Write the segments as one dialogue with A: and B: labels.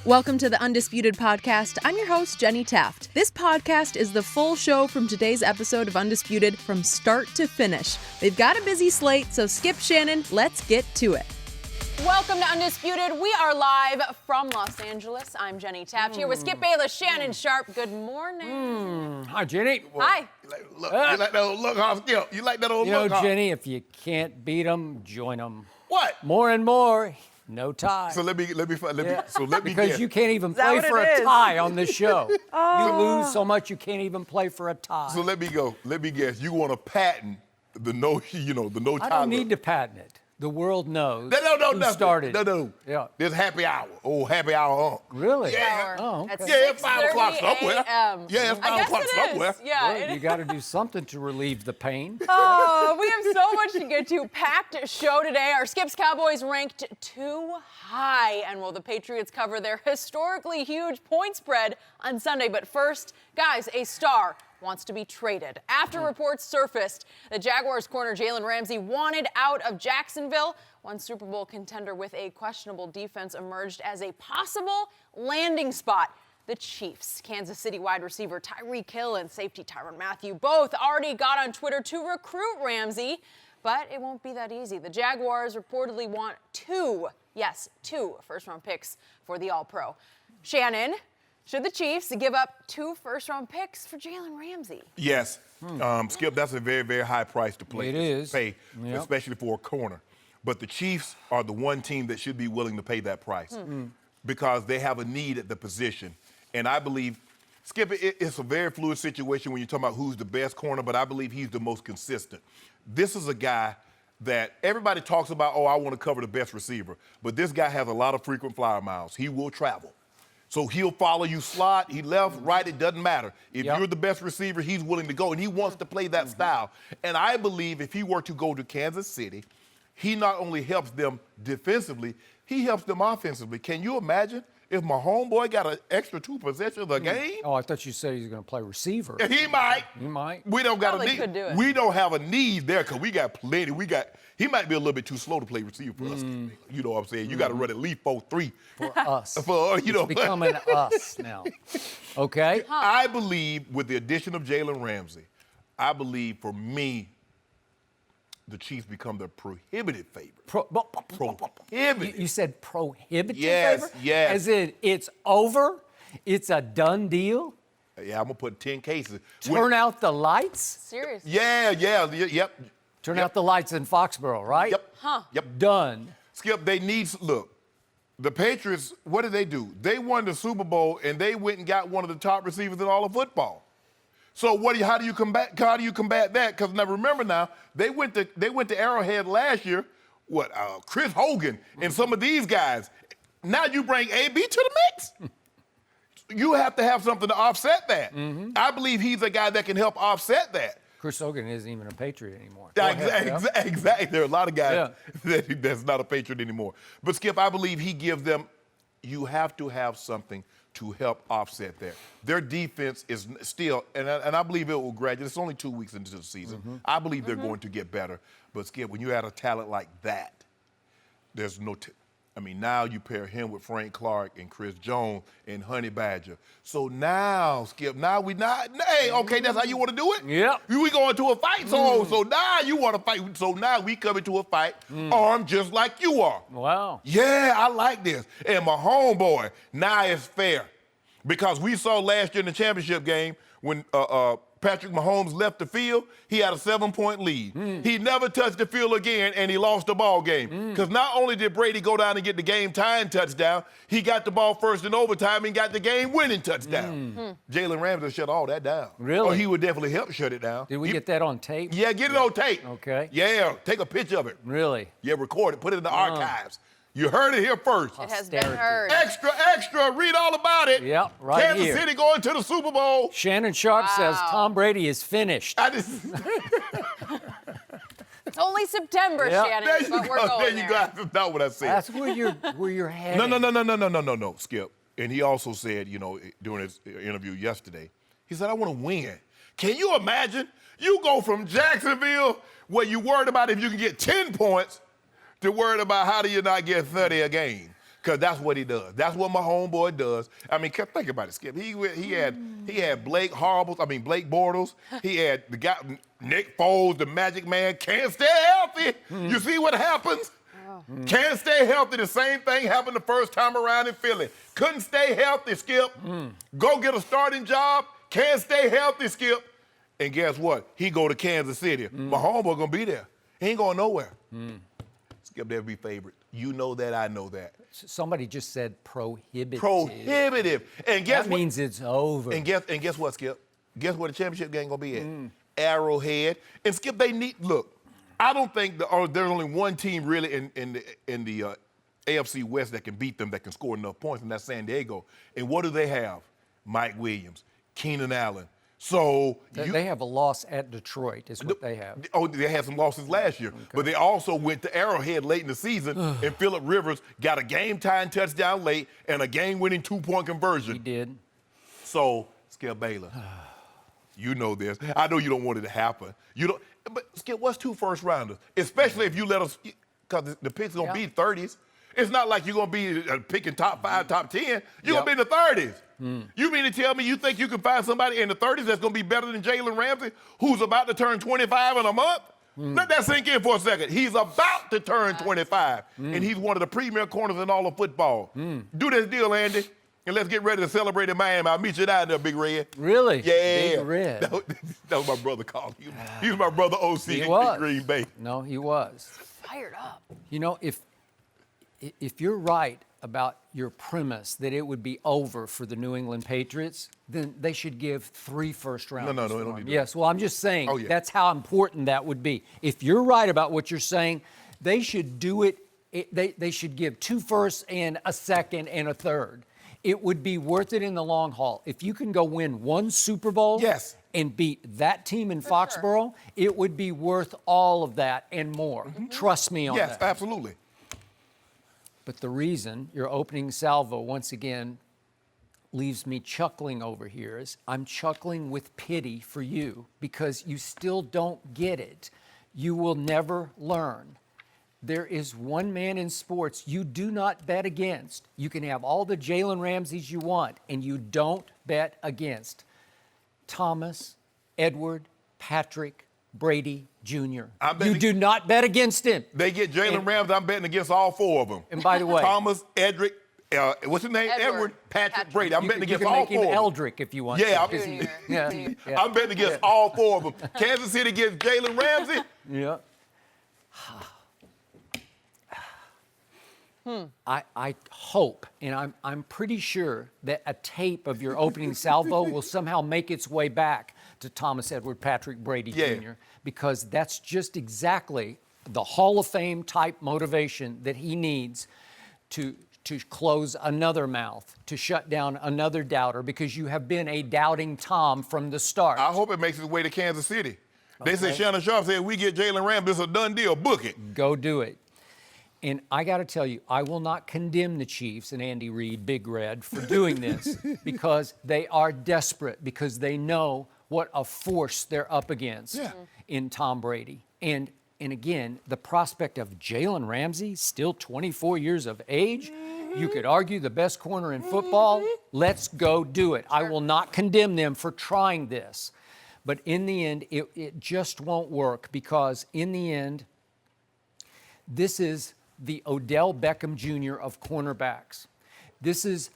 A: Welcome to the Undisputed podcast. I'm your host, Jenny Taft. This podcast is the full show from today's episode of Undisputed from start to finish. They've got a busy slate, so skip Shannon, let's get to it.
B: Welcome to Undisputed. We are live from Los Angeles. I'm Jenny Taft here with Skip Bayless, Shannon Sharpe. Good morning.
C: Hi, Jenny.
B: Hi.
D: You like that old look off, Skip? You like that old look off?
C: Jenny, if you can't beat them, join them.
D: What?
C: More and more, no tie.
D: So let me
C: Because
D: guess.
C: you can't even
B: that
C: play
B: what
C: for
B: it
C: a
B: is?
C: tie on this show. You lose so much you can't even play for a tie.
D: So let me go. Let me guess. You want to patent the no, the no tie.
C: I don't
D: look.
C: need to patent it. The world knows
D: No,
C: who started.
D: No.
C: Yeah.
D: There's happy hour. Oh, happy hour.
C: Really?
D: Yeah.
C: Oh, okay.
D: Yeah, it's 5 o'clock
B: 6:30
D: somewhere.
B: a.m.
D: Yeah, it's 5 o'clock somewhere.
B: Yeah.
C: Well, you got to do something to relieve the pain.
B: Oh, we have so much to get to. Packed show today. Our Skip's Cowboys ranked too high. And will the Patriots cover their historically huge point spread on Sunday? But first, guys, a star wants to be traded. After reports surfaced, the Jaguars corner Jalen Ramsey wanted out of Jacksonville. One Super Bowl contender with a questionable defense emerged as a possible landing spot. The Chiefs. Kansas City wide receiver Tyreek Hill and safety Tyrann Mathieu both already got on Twitter to recruit Ramsey, but it won't be that easy. The Jaguars reportedly want two first-round picks for the All-Pro. Shannon, should the Chiefs give up 2 first-round picks for Jalen Ramsey?
D: Yes. Skip, that's a very, very high price to
C: It is.
D: pay,
C: Yep.
D: especially for a corner. But the Chiefs are the one team that should be willing to pay that price because they have a need at the position. And I believe, Skip, it's a very fluid situation when you're talking about who's the best corner, but I believe he's the most consistent. This is a guy that everybody talks about, I want to cover the best receiver. But this guy has a lot of frequent flyer miles. He will travel. So he'll follow you slot, he left, right, it doesn't matter. If you're the best receiver, he's willing to go, and he wants to play that style. And I believe if he were to go to Kansas City, he not only helps them defensively, he helps them offensively. Can you imagine if my homeboy got an extra 2 possessions a game?
C: Oh, I thought you said he's going to play receiver.
D: He might.
C: He might.
D: We don't got a
B: Probably
D: need.
B: could do it.
D: We don't have a need there because we got plenty. He might be a little bit too slow to play receiver for us. You know what I'm saying? You got to run at least 4-3.
C: For us.
D: It's
C: becoming us now. Okay?
D: I believe with the addition of Jalen Ramsey, I believe for me, the Chiefs become the prohibitive favorite. Prohibitive.
C: You said prohibitive
D: Yes,
C: favor?
D: yes.
C: As in, it's over? It's a done deal?
D: Yeah, I'm going to put 10 cases.
C: Turn out the lights?
B: Seriously?
D: Yep.
C: Turn out the lights in Foxborough, right?
D: Yep.
C: Done.
D: Skip, look, the Patriots, what did they do? They won the Super Bowl, and they went and got one of the top receivers in all of football. So how do you combat that? Because now remember now, they went to Arrowhead last year. Chris Hogan and some of these guys. Now you bring AB to the mix. You have to have something to offset that. I believe he's a guy that can help offset that.
C: Chris Hogan isn't even a Patriot anymore.
D: Exactly. There are a lot of guys that's not a Patriot anymore. But Skip, I believe he gives them. You have to have something to help offset that. Their defense is still, and I believe it will graduate. It's only 2 weeks into the season. I believe they're going to get better. But Skip, when you add a talent like that, there's no. Now you pair him with Frank Clark and Chris Jones and Honey Badger. So now, Skip, okay, that's how you want to do it?
C: Yep.
D: We going to a fight, so now you want to fight. So now we come into a fight armed just like you are.
C: Wow.
D: Yeah, I like this. And my homeboy, now it's fair. Because we saw last year in the championship game when Patrick Mahomes left the field, he had a 7-point lead. He never touched the field again, and he lost the ball game. Because not only did Brady go down and get the game-tying touchdown, he got the ball first in overtime and got the game-winning touchdown. Jalen Ramsey shut all that down.
C: Really?
D: Or he would definitely help shut it down.
C: Did we get that on tape?
D: Yeah, get it on tape.
C: Okay.
D: Yeah, take a picture of it.
C: Really?
D: Yeah, record it, put it in the archives. You heard it here first.
B: It has been heard.
D: Extra, read all about it.
C: Yep, right
D: Kansas
C: here.
D: City going to the Super Bowl.
C: Shannon Sharpe says Tom Brady is finished.
B: It's only September, Shannon,
D: There you
B: but
D: go.
B: we're going
D: There you go. That's not what I said.
C: That's where you're heading.
D: No, Skip. And he also said, during his interview yesterday, he said, I want to win. Can you imagine? You go from Jacksonville, where you worried about if you can get 10 points, to worried about how do you not get 30 a game. because that's what he does. That's what my homeboy does. I mean, think about it, Skip. He had Blake Bortles. He had the guy Nick Foles, the Magic Man, can't stay healthy. You see what happens? Can't stay healthy. The same thing happened the first time around in Philly. Couldn't stay healthy, Skip. Go get a starting job. Can't stay healthy, Skip. And guess what? He go to Kansas City. My homeboy gonna be there. He ain't going nowhere. Skip, they'll be favorite. You know that, I know that.
C: Somebody just said prohibitive.
D: Prohibitive. And guess
C: that
D: what?
C: means it's over.
D: And guess what, Skip? Guess where the championship game gonna be at? Arrowhead. And Skip, look, I don't think there's only one team really in the AFC West that can beat them, that can score enough points, and that's San Diego. And what do they have? Mike Williams, Keenan Allen. So
C: they have a loss at Detroit, is what they have.
D: Oh, they had some losses last year, but they also went to Arrowhead late in the season, and Phillip Rivers got a game-tying touchdown late and a game-winning 2-point conversion.
C: He did.
D: So, Skip Bayless, you know this. I know you don't want it to happen. You don't. But Skip, what's 2 first-rounders? Especially if you let us, because the picks are gonna be 30s. It's not like you're gonna be picking top 5, top 10. You're gonna be in the 30s. You mean to tell me you think you can find somebody in the 30s that's going to be better than Jalen Ramsey, who's about to turn 25 in a month? Let that sink in for a second. He's about to turn 25, and he's one of the premier corners in all of football. Do this deal, Andy, and let's get ready to celebrate in Miami. I'll meet you down there, Big Red.
C: Really?
D: Yeah.
C: Big Red.
D: That was my brother, Colin. He was my brother OC in Green Bay.
C: No, he was.
B: Fired up.
C: You know, if you're right about your premise that it would be over for the New England Patriots, then they should give 3 first-rounders.
D: No, they don't need to.
C: Yes, well, I'm just saying
D: that's
C: how important that would be. If you're right about what you're saying, they should do it. They should give 2 firsts and a second and a third. It would be worth it in the long haul. If you can go win 1 Super Bowl and beat that team in Foxborough, it would be worth all of that and more. Trust me on that.
D: Yes, absolutely.
C: But the reason your opening salvo, once again, leaves me chuckling over here is I'm chuckling with pity for you because you still don't get it. You will never learn. There is one man in sports you do not bet against. You can have all the Jalen Ramseys you want, and you don't bet against Thomas, Edward, Patrick, Brady Jr. You do not bet against him.
D: They get Jalen Ramsey. I'm betting against all 4 of them.
C: And by the way,
D: Thomas, Edric, what's his name? Edward, Patrick, Brady. I'm betting against all 4 of them.
C: You can make him Eldrick if you want
D: to. I'm betting against all 4 of them. Kansas City gets Jalen Ramsey.
C: I hope, and I'm pretty sure that a tape of your opening salvo will somehow make its way back to Thomas Edward Patrick Brady Jr., because that's just exactly the Hall of Fame type motivation that he needs to close another mouth, to shut down another doubter, because you have been a doubting Tom from the start.
D: I hope it makes its way to Kansas City. They said Shannon Sharpe said, we get Jalen Ramsey, it's a done deal, book it.
C: Go do it. And I got to tell you, I will not condemn the Chiefs and Andy Reid, Big Red, for doing this because they are desperate, because they know what a force they're up against in Tom Brady. And again, the prospect of Jalen Ramsey, still 24 years of age, you could argue the best corner in football. Let's go do it. I will not condemn them for trying this. But in the end, it just won't work, because in the end, this is the Odell Beckham Jr. of cornerbacks. This is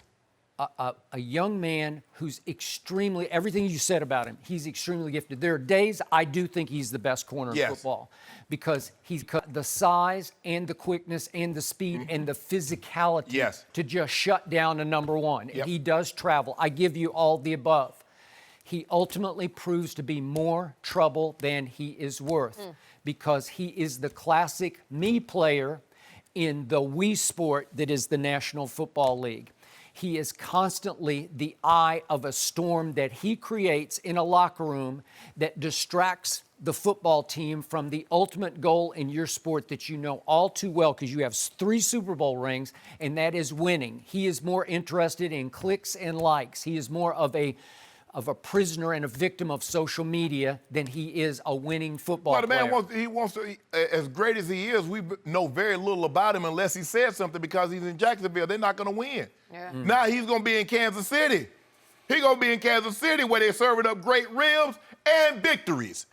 C: a young man who's everything you said about him, he's extremely gifted. There are days I do think he's the best corner in football, because he's got the size and the quickness and the speed and the physicality to just shut down a number 1. And he does travel. I give you all the above. He ultimately proves to be more trouble than he is worth, because he is the classic me player in the we sport that is the National Football League. He is constantly the eye of a storm that he creates in a locker room that distracts the football team from the ultimate goal in your sport that you know all too well, because you have 3 Super Bowl rings, and that is winning. He is more interested in clicks and likes. He is more of a of a prisoner and a victim of social media than he is a winning football
D: Well, the man
C: player.
D: wants to, as great as he is, we know very little about him unless he said something because he's in Jacksonville. They're not going to win.
B: Yeah.
D: Now he's going to be in Kansas City. He's going to be in Kansas City where they're serving up great ribs and victories.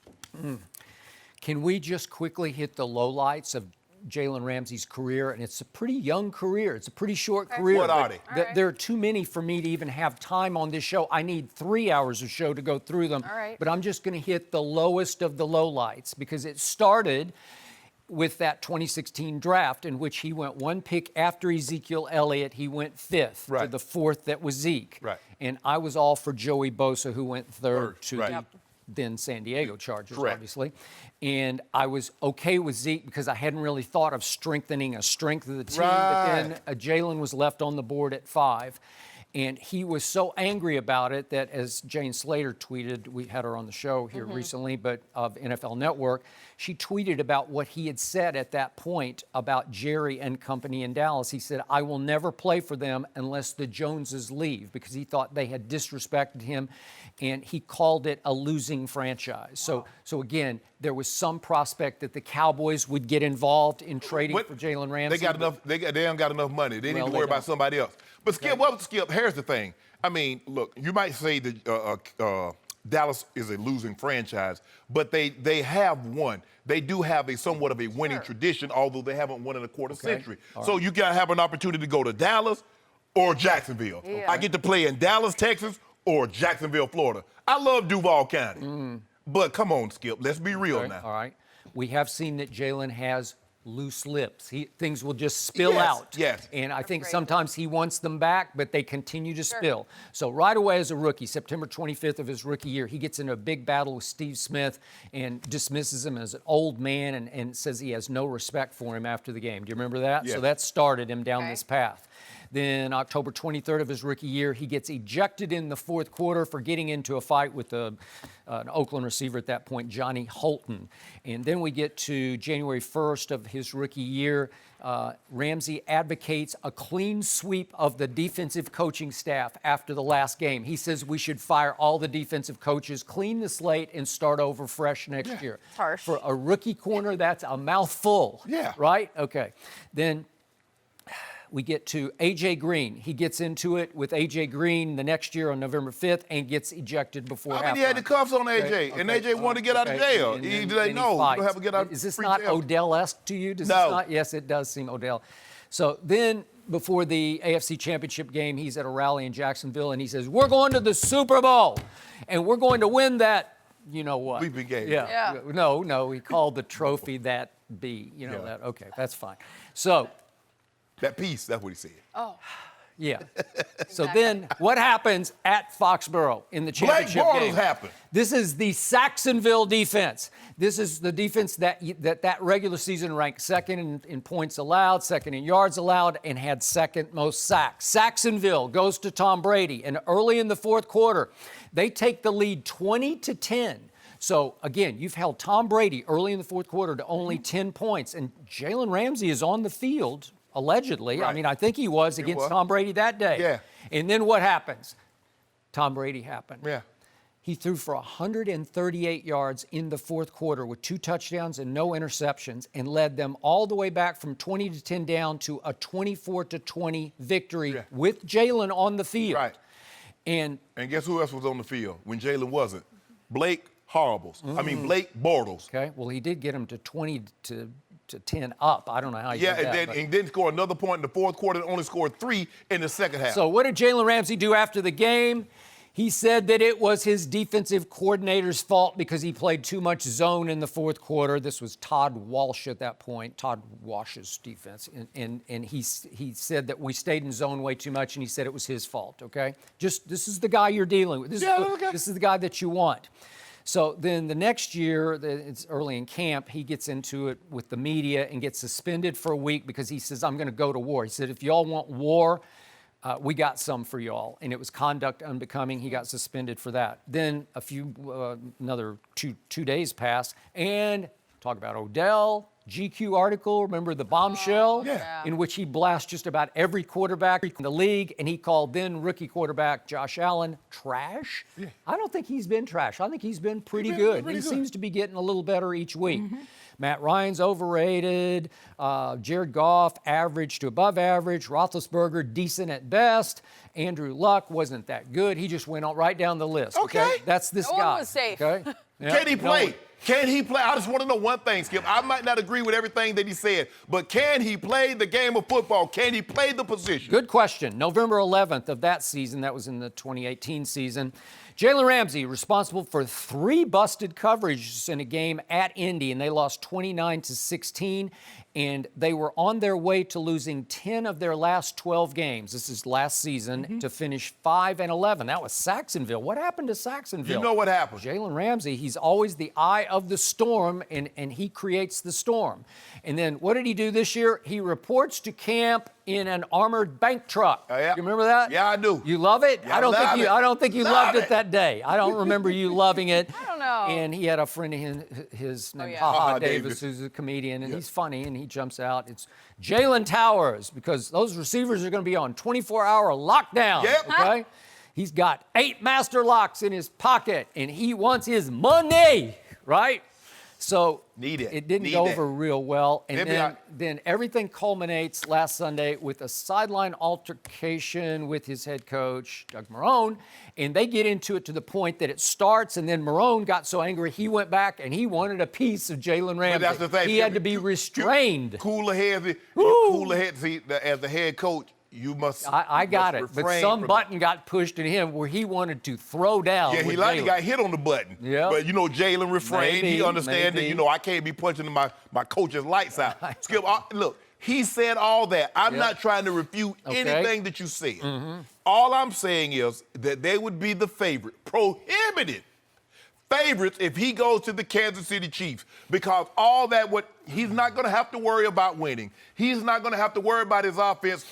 C: Can we just quickly hit the lowlights of Jalen Ramsey's career? And it's a pretty young career. It's a pretty short career.
D: What are they?
C: There are too many for me to even have time on this show. I need 3 hours of show to go through them.
B: All right.
C: But I'm just going to hit the lowest of the lowlights because it started with that 2016 draft in which he went one pick after Ezekiel Elliott. He went fifth to
D: Right.
C: the fourth that was Zeke.
D: Right.
C: And I was all for Joey Bosa, who went third to
D: Right.
C: the then San Diego Chargers,
D: Correct.
C: obviously. And I was okay with Zeke because I hadn't really thought of strengthening a strength of the team. But then Jalen was left on the board at 5. And he was so angry about it that, as Jane Slater tweeted, we had her on the show here recently, but of NFL Network, she tweeted about what he had said at that point about Jerry and company in Dallas. He said, I will never play for them unless the Joneses leave, because he thought they had disrespected him, and he called it a losing franchise. So again, there was some prospect that the Cowboys would get involved in trading for Jalen Ramsey.
D: They got enough. They haven't got enough money. They need to
C: Well,
D: worry
C: they
D: about somebody else. But Skip, here's the thing. I mean, look, you might say that Dallas is a losing franchise, but they have won. They do have a somewhat of a winning tradition, although they haven't won in a quarter century. So you got to have an opportunity to go to Dallas or Jacksonville. I get to play in Dallas, Texas, or Jacksonville, Florida. I love Duval County. But come on, Skip, let's be real now.
C: All right. We have seen that Jalen has loose lips. Things will just spill out.
D: Yes.
C: And I think sometimes he wants them back, but they continue to spill. So right away as a rookie, September 25th of his rookie year, he gets into a big battle with Steve Smith and dismisses him as an old man and says he has no respect for him after the game. Do you remember that?
D: Yes.
C: So that started him down this path. Then October 23rd of his rookie year, he gets ejected in the fourth quarter for getting into a fight with an Oakland receiver at that point, Johnny Holton. And then we get to January 1st of his rookie year. Ramsey advocates a clean sweep of the defensive coaching staff after the last game. He says we should fire all the defensive coaches, clean the slate, and start over fresh next year.
B: It's harsh.
C: For a rookie corner, that's a mouthful.
D: Yeah.
C: Right? Okay. Then we get to A.J. Green. He gets into it with A.J. Green the next year on November 5th and gets ejected before halftime.
D: I mean, he had the cuffs on A.J., and A.J. wanted to get out of jail.
C: And
D: He
C: then
D: like,
C: he
D: no, you
C: fights.
D: don't have to get out.
C: Is this
D: free
C: not
D: jail.
C: Odell-esque to you? Does
D: No.
C: This not? Yes, it does seem Odell. So then, before the AFC Championship game, he's at a rally in Jacksonville, and he says, we're going to the Super Bowl, and we're going to win that, you know what?
D: Weeping game.
C: Yeah. No, he called the trophy that B. You know that. Okay, that's fine. So,
D: That piece, that's what he said.
C: yeah. So then what happens at Foxborough in the championship
D: Blake
C: game?
D: Bortles happened.
C: This is the Saxonville defense. This is the defense that regular season ranked second in points allowed, second in yards allowed, and had second most sacks. Saxonville goes to Tom Brady, and early in the fourth quarter, they take the lead 20-10. So, again, you've held Tom Brady early in the fourth quarter to only 10 points, and Jalen Ramsey is on the field, allegedly.
D: Right.
C: I mean, I think he was against Tom Brady that day.
D: Yeah.
C: And then what happens? Tom Brady happened.
D: Yeah.
C: He threw for 138 yards in the fourth quarter with 2 touchdowns and no interceptions and led them all the way back from 20-10 down to a 24-20 victory with Jalen on the field.
D: Right.
C: And
D: guess who else was on the field when Jalen wasn't? Blake Horribles. I mean, Blake Bortles.
C: okay, well, he did get him to 20-10 up. I don't know how he did that.
D: And didn't score another point in the fourth quarter, and only scored 3 in the second half.
C: So what did Jalen Ramsey do after the game? He said that it was his defensive coordinator's fault because he played too much zone in the fourth quarter. This was Todd Walsh at that point, Todd Walsh's defense. And he said that we stayed in zone way too much, and he said it was his fault, okay? This is the guy you're dealing with. This is the guy that you want. So then the next year, it's early in camp, he gets into it with the media and gets suspended for a week because he says, I'm going to go to war. He said, if y'all want war, we got some for y'all. And it was conduct unbecoming. He got suspended for that. Then another two days pass, and talk about Odell, GQ article, remember the bombshell?
D: Yeah.
C: In which he blasts just about every quarterback in the league, and he called then rookie quarterback Josh Allen trash.
D: Yeah.
C: I don't think he's been trash. I think he's been pretty good. He seems to be getting a little better each week. Matt Ryan's overrated. Jared Goff, average to above average. Roethlisberger, decent at best. Andrew Luck wasn't that good. He just went on right down the list.
D: Okay.
C: That's this
B: No
C: guy.
B: one was safe.
C: Okay? Yeah.
D: Can he play?
C: No.
D: Can he play? I just want to know one thing, Skip. I might not agree with everything that he said, but can he play the game of football? Can he play the position?
C: Good question. November 11th of that season, that was in the 2018 season, Jalen Ramsey responsible for 3 busted coverages in a game at Indy, and they lost 29-16, and they were on their way to losing 10 of their last 12 games. This is last season to finish 5-11. That was Saxonville. What happened to Saxonville?
D: You know what happened.
C: Jalen Ramsey, he's always the eye of the storm, and he creates the storm. And then what did he do this year? He reports to camp in an armored bank truck.
D: Yeah.
C: You remember that?
D: Yeah, I do.
C: You love it?
D: Yeah,
C: I don't think you
D: Love
C: loved
D: it.
C: it that day. I don't remember you loving it.
B: I don't know.
C: And he had a friend of his named
B: yeah.
C: HaHa Davis,
D: Davis.
C: who's a comedian, and he's funny, and he jumps out. It's Jalen Towers, because those receivers are going to be on 24-hour lockdown.
D: Yep.
C: Okay? He's got 8 master locks in his pocket, and he wants his money, right? So
D: Need it.
C: it didn't
D: Need
C: go
D: that.
C: over real well. And
D: Maybe
C: then everything culminates last Sunday with a sideline altercation with his head coach, Doug Marrone, and they get into it to the point that it starts, and then Marrone got so angry he went back and he wanted a piece of Jalen Ramsey.
D: But that's the thing.
C: He had to be restrained.
D: Cooler head.
C: Woo.
D: Cooler head. See, as the head coach, you must.
C: I got
D: must
C: it, but
D: refrain
C: some
D: from-
C: button got pushed to him where he wanted to throw down.
D: Yeah, he
C: with
D: likely
C: Jalen.
D: got hit on the button.
C: Yeah.
D: But, Jalen refrained.
C: Maybe,
D: he understands
C: maybe.
D: that, I can't be punching my coach's lights out. Skip, look, he said all that. I'm
C: Yep.
D: not trying to refute
C: Okay.
D: anything that you said. All I'm saying is that they would be the favorite, prohibited favorites if he goes to the Kansas City Chiefs, because all that, he's not going to have to worry about winning. He's not going to have to worry about his offense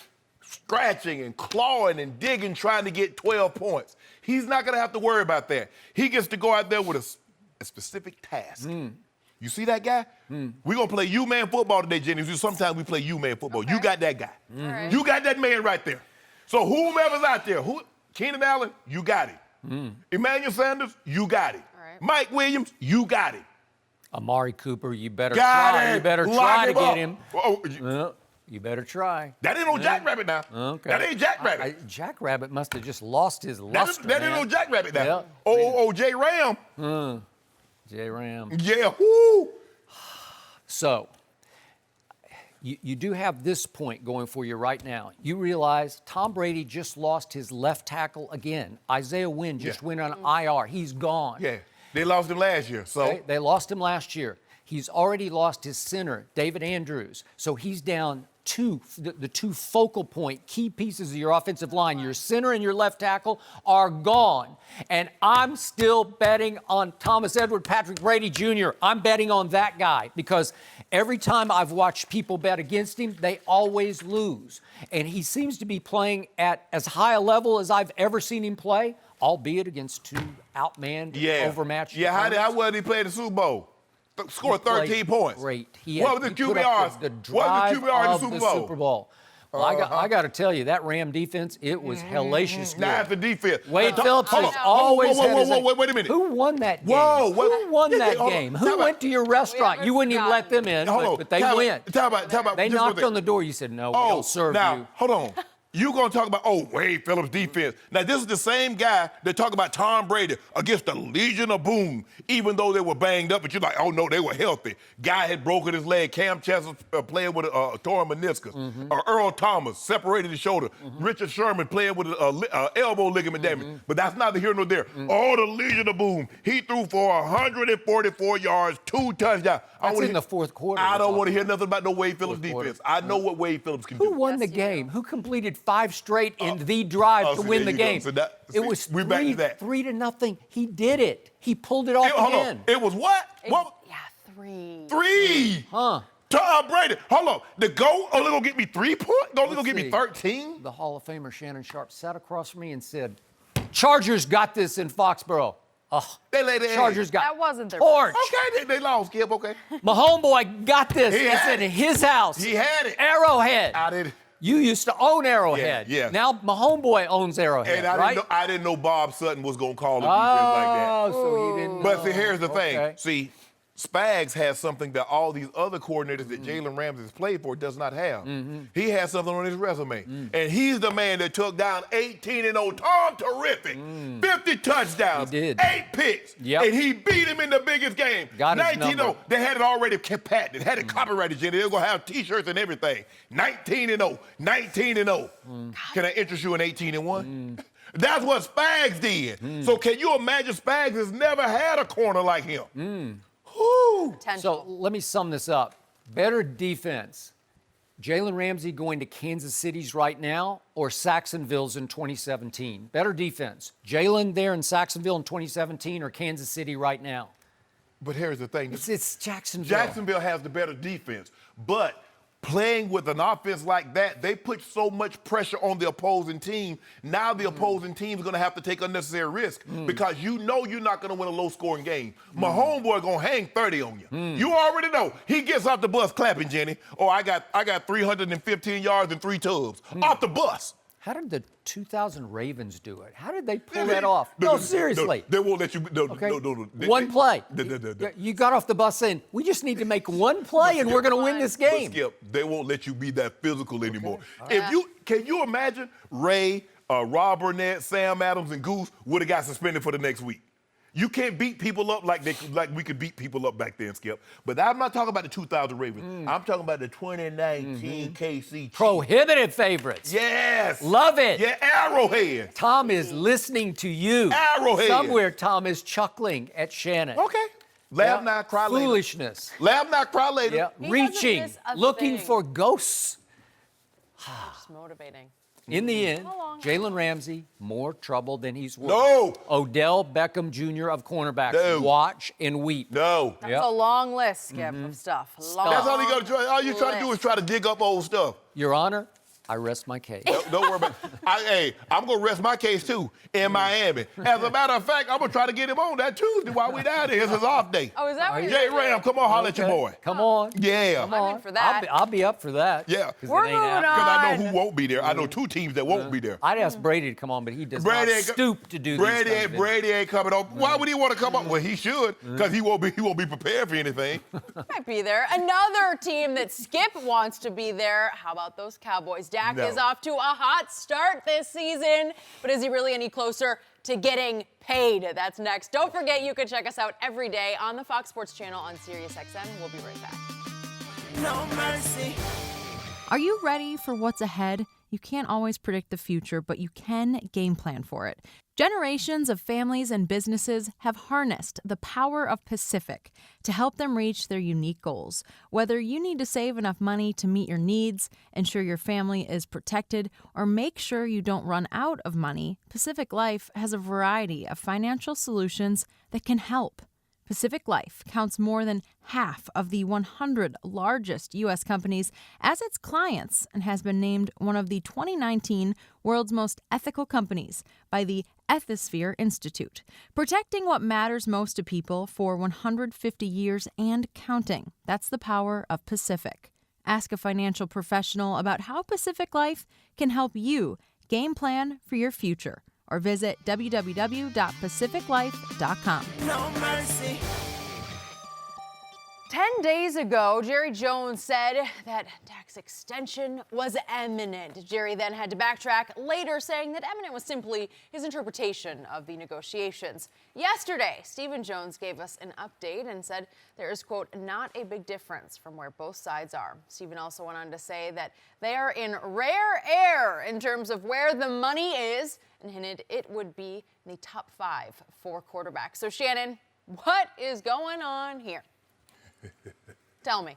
D: scratching and clawing and digging, trying to get 12 points. He's not going to have to worry about that. He gets to go out there with a specific task. You see that guy? We're going to play U-man football today, Jenny. Sometimes we play U-man football. You got that guy.
B: right.
D: You got that man right there. So whomever's out there, Keenan Allen, you got him. Emmanuel Sanders, you got him.
B: All right.
D: Mike Williams, you got him.
C: Amari Cooper, you better
D: Got
C: try.
D: it.
C: You better
D: Lock
C: try to
D: him up.
C: get him.
D: Oh,
C: You better try.
D: that ain't no Jackrabbit now.
C: Okay.
D: That ain't Jackrabbit.
C: Jackrabbit must have just lost his luster.
D: That ain't
C: man.
D: no Jackrabbit now.
C: Yeah.
D: Oh, J. Ram.
C: J. Ram.
D: Yeah, whoo.
C: So, you do have this point going for you right now. You realize Tom Brady just lost his left tackle again. Isaiah Wynn just went on IR. He's gone.
D: Yeah, they lost him last year, so.
C: Okay? They lost him last year. He's already lost his center, David Andrews. So he's down the 2 focal point key pieces of your offensive line. Your center and your left tackle are gone. And I'm still betting on Thomas Edward Patrick Brady Jr. I'm betting on that guy because every time I've watched people bet against him, they always lose. And he seems to be playing at as high a level as I've ever seen him play, albeit against 2 outmanned, overmatched
D: Yeah, how
C: opponents.
D: well did he play the Super Bowl? Scored
C: He played
D: 13 points.
C: Great.
D: What was the QBR?
C: The
D: What was the
C: drive
D: QBR in the
C: of
D: Super
C: the
D: Bowl?
C: Super Bowl. Well, I got to tell you, that Ram defense, it was hellacious good.
D: Now that's the defense.
C: Wade
D: Now,
C: Phillips
D: hold
C: has
D: on.
C: always had his...
D: Wait a minute.
C: Who won that game?
D: Whoa,
C: Who won that
D: hold on.
C: game?
D: Time
C: Who
D: out.
C: went to your restaurant? You wouldn't even let them in,
D: Hold on.
C: but they
D: Time out.
C: went.
D: Time out.
C: They
D: Just one
C: knocked
D: thing.
C: on the door. You said, no, we don't serve
D: now,
C: you.
D: hold on. You're going to talk about, Wade Phillips defense. Now, this is the same guy that talk about Tom Brady against the Legion of Boom, even though they were banged up, but you're like, oh, no, they were healthy. Guy had broken his leg. Cam Chancellor playing with a torn meniscus. Earl Thomas separated his shoulder. Richard Sherman playing with an elbow ligament damage. But that's neither here nor there. Oh, the Legion of Boom. He threw for 144 yards, 2 touchdowns.
C: That's in the fourth quarter.
D: I
C: we're
D: don't want to
C: talking
D: hear nothing about no Wade Phillips
C: Fourth quarter.
D: defense. I know what Wade Phillips can
C: Who
D: do.
C: won the game? Who completed 5 straight in the drive to
D: see,
C: win
D: there
C: the
D: you go.
C: game?
D: So that-
C: It
D: see,
C: was
D: we're back to that.
C: 3-0. He did it. He pulled it off
D: Hold
C: again.
D: on. It was what? What?
B: Yeah, 3.
D: 3.
C: Huh.
D: Tom Brady. Hold on. The GOAT only gonna get me 3 points? Only gonna
C: Let's
D: get me
C: see.
D: 13?
C: The Hall of Famer Shannon Sharpe sat across from me and said, Chargers got this in Foxborough. Oh,
D: They laid the
C: Chargers
D: egg.
C: got
B: That wasn't their
C: torched.
D: Okay, they lost, Skip, okay.
C: My homeboy got this.
D: He
C: It's
D: had
C: in
D: it.
C: his house.
D: He had it.
C: Arrowhead.
D: I did.
C: You used to own Arrowhead.
D: Yeah.
C: Now my homeboy owns Arrowhead,
D: And
C: right?
D: I didn't know Bob Sutton was going to call a defense like that.
C: Oh, so you didn't know.
D: But see, here's the
C: Okay.
D: thing. See, Spags has something that all these other coordinators that Jalen Ramsey has played for does not have. He has something on his resume. And he's the man that took down 18-0 Tom Terrific. 50 touchdowns.
C: He did.
D: 8 picks.
C: Yep.
D: And he beat him in the biggest game.
C: Got his
D: 19-0.
C: number.
D: They had it already patented. Had it copyrighted, Jenny. They were going to have T-shirts and everything. 19-0. 19-0. Can I interest you in 18-1? That's what Spags did. So can you imagine Spags has never had a corner like him? Whew.
C: So let me sum this up. Better defense. Jalen Ramsey going to Kansas City's right now or Saxonville's in 2017? Better defense. Jalen there in Saxonville in 2017 or Kansas City right now?
D: But here's the thing.
C: It's Jacksonville.
D: Jacksonville has the better defense. But playing with an offense like that, they put so much pressure on the opposing team. Now the opposing team is going to have to take unnecessary risk because you know you're not going to win a low-scoring game. My homeboy going to hang 30 on you. You already know. He gets off the bus clapping, Jenny. Oh, I got 315 yards and 3 tubs. Off the bus.
C: How did the 2000 Ravens do it? How did they pull that off? No, seriously.
D: They won't let you.
C: Okay.
D: No.
C: One play.
D: No.
C: You got off the bus saying, we just need to make one play and we're going to win this
D: But
C: game.
D: Skip, they won't let you be that physical anymore.
C: Okay.
D: Can you imagine Ray, Rob Burnett, Sam Adams, and Goose would have got suspended for the next week? You can't beat people up like we could beat people up back then, Skip. But I'm not talking about the 2000 Ravens. I'm talking about the 2019 KC Chiefs.
C: Prohibitive favorites.
D: Yes.
C: Love it.
D: Yeah, Arrowhead.
C: Tom is listening to you.
D: Arrowhead.
C: Somewhere Tom is chuckling at Shannon.
D: Okay. Laugh now, cry later.
C: Foolishness.
D: Laugh now, cry later.
C: Yeah.
B: He
C: Reaching,
B: doesn't miss a
C: looking
B: thing.
C: for ghosts.
B: Just motivating.
C: In the end,
B: How long?
C: Jalen Ramsey, more trouble than he's worth.
D: No.
C: Odell Beckham Jr. of cornerbacks.
D: No.
C: Watch and weep.
D: No.
B: That's
C: Yep.
B: a long list, Skip, of stuff. Long
D: That's all you got to try. All you try to do is try to dig up old stuff.
C: Your Honor, I rest my case.
D: Don't worry about it. I'm going to rest my case, too, in Miami. As a matter of fact, I'm going to try to get him on that Tuesday while we down there. It's his off day.
B: Oh, is that what you're
D: Jay
B: doing?
D: Ram, come on, holler at your boy.
C: Come on.
D: Yeah.
C: Come
B: I'm
C: on.
B: in for that.
C: I'll be up for that.
D: Yeah.
C: 'Cause
B: We're
C: it ain't
B: moving
C: happening.
D: Because I know
B: on.
D: who won't be there. I know 2 teams that won't be there.
C: I'd ask Brady to come on, but he does not stoop to do
D: Brady
C: these kinds of
D: Brady ain't coming on. Why would he want to come on? Well, he should, because he won't be prepared for anything.
B: Might be there. Another team that Skip wants to be there. How about those Cowboys? Dak
D: No.
B: is off to a hot start this season, but is he really any closer to getting paid? That's next. Don't forget, you can check us out every day on the Fox Sports channel on SiriusXM. We'll be right back.
E: No mercy.
A: Are you ready for what's ahead? You can't always predict the future, but you can game plan for it. Generations of families and businesses have harnessed the power of Pacific to help them reach their unique goals. Whether you need to save enough money to meet your needs, ensure your family is protected, or make sure you don't run out of money, Pacific Life has a variety of financial solutions that can help. Pacific Life counts more than half of the 100 largest U.S. companies as its clients and has been named one of the 2019 World's Most Ethical Companies by the Ethisphere Institute, protecting what matters most to people for 150 years and counting. That's the power of Pacific. Ask a financial professional about how Pacific Life can help you game plan for your future, or visit www.pacificlife.com.
E: No mercy.
B: 10 days ago, Jerry Jones said that Dak's extension was imminent. Jerry then had to backtrack, later saying that imminent was simply his interpretation of the negotiations. Yesterday, Stephen Jones gave us an update and said there is, quote, not a big difference from where both sides are. Stephen also went on to say that they are in rare air in terms of where the money is, and hinted it would be in the top 5 for quarterbacks. So, Shannon, what is going on here? Tell me.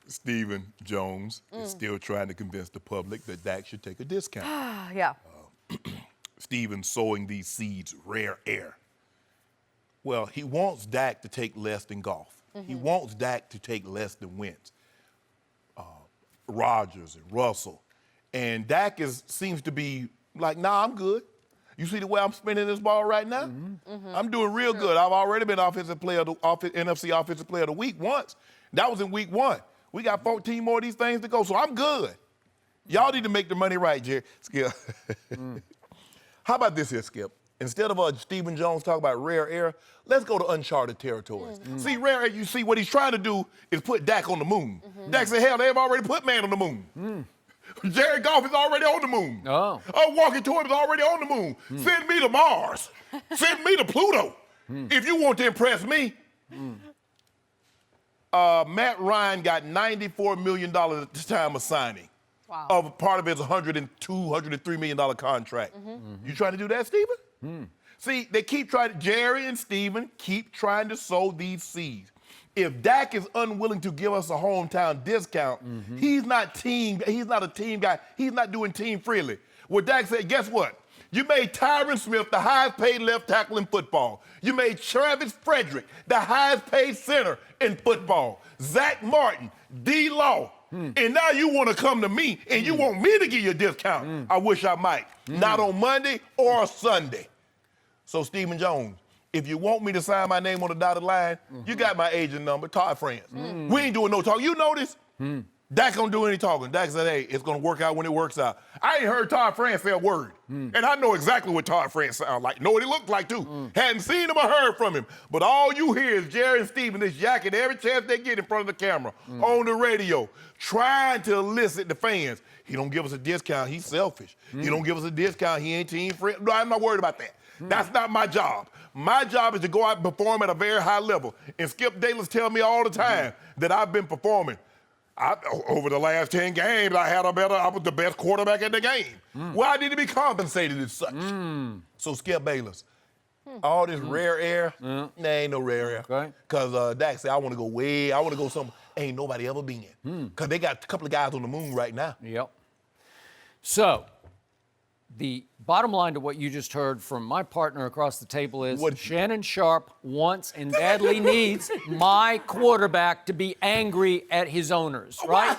D: Stephen Jones is still trying to convince the public that Dak should take a discount.
B: Yeah.
D: Stephen sowing these seeds rare air. Well, he wants Dak to take less than Goff. He wants Dak to take less than Wentz, Rodgers and Russell. And Dak seems to be like, nah, I'm good. You see the way I'm spinning this ball right now? I'm doing real good. I've already been NFC Offensive Player of the Week once. That was in week 1. We got 14 more of these things to go, so I'm good. Y'all need to make the money right, Jerry. Skip. How about this here, Skip? Instead of Stephen Jones talking about rare air, let's go to uncharted territories. See, rare air, you see what he's trying to do is put Dak on the moon. Dak said, hell, they've already put man on the moon. Jared Goff is already on the moon.
C: Oh.
D: Walking to him is already on the moon. Send me to Mars. Send me to Pluto. If you want to impress me. Matt Ryan got $94 million at the time of signing.
B: Wow.
D: Of part of his $102, $103 million contract. You trying to do that, Stephen? See, they keep trying, Jerry and Stephen keep trying to sow these seeds. If Dak is unwilling to give us a hometown discount, he's not a team guy. He's not doing team freely. Well, Dak said, guess what? You made Tyron Smith the highest paid left tackle in football. You made Travis Frederick the highest paid center in football. Zach Martin, D-Law. And now you want to come to me and you want me to give you a discount. I wish I might. Not on Monday or Sunday. So, Stephen Jones, if you want me to sign my name on the dotted line, you got my agent number, Todd France. We ain't doing no talking. You know this? Dak don't do any talking. Dak said, hey, it's going to work out when it works out. I ain't heard Todd France say a word. And I know exactly what Todd France sounds like. Know what he looked like, too. Hadn't seen him or heard from him. But all you hear is Jerry and Stephen is yakking every chance they get in front of the camera, on the radio, trying to elicit the fans. He don't give us a discount. He's selfish. He don't give us a discount. He ain't team friend. No, I'm not worried about that. That's not my job. My job is to go out and perform at a very high level. And Skip Bayless tell me all the time that I've been performing. Over the last 10 games, I was the best quarterback in the game. Well, I need to be compensated as such. So, Skip Bayless, all this rare air, there ain't no rare air.
C: Okay.
D: Because Dak said, I want to go somewhere ain't nobody ever been. Because they got a couple of guys on the moon right now.
C: Yep. So, the bottom line to what you just heard from my partner across the table is Shannon Sharpe wants and badly needs my quarterback to be angry at his owners, right?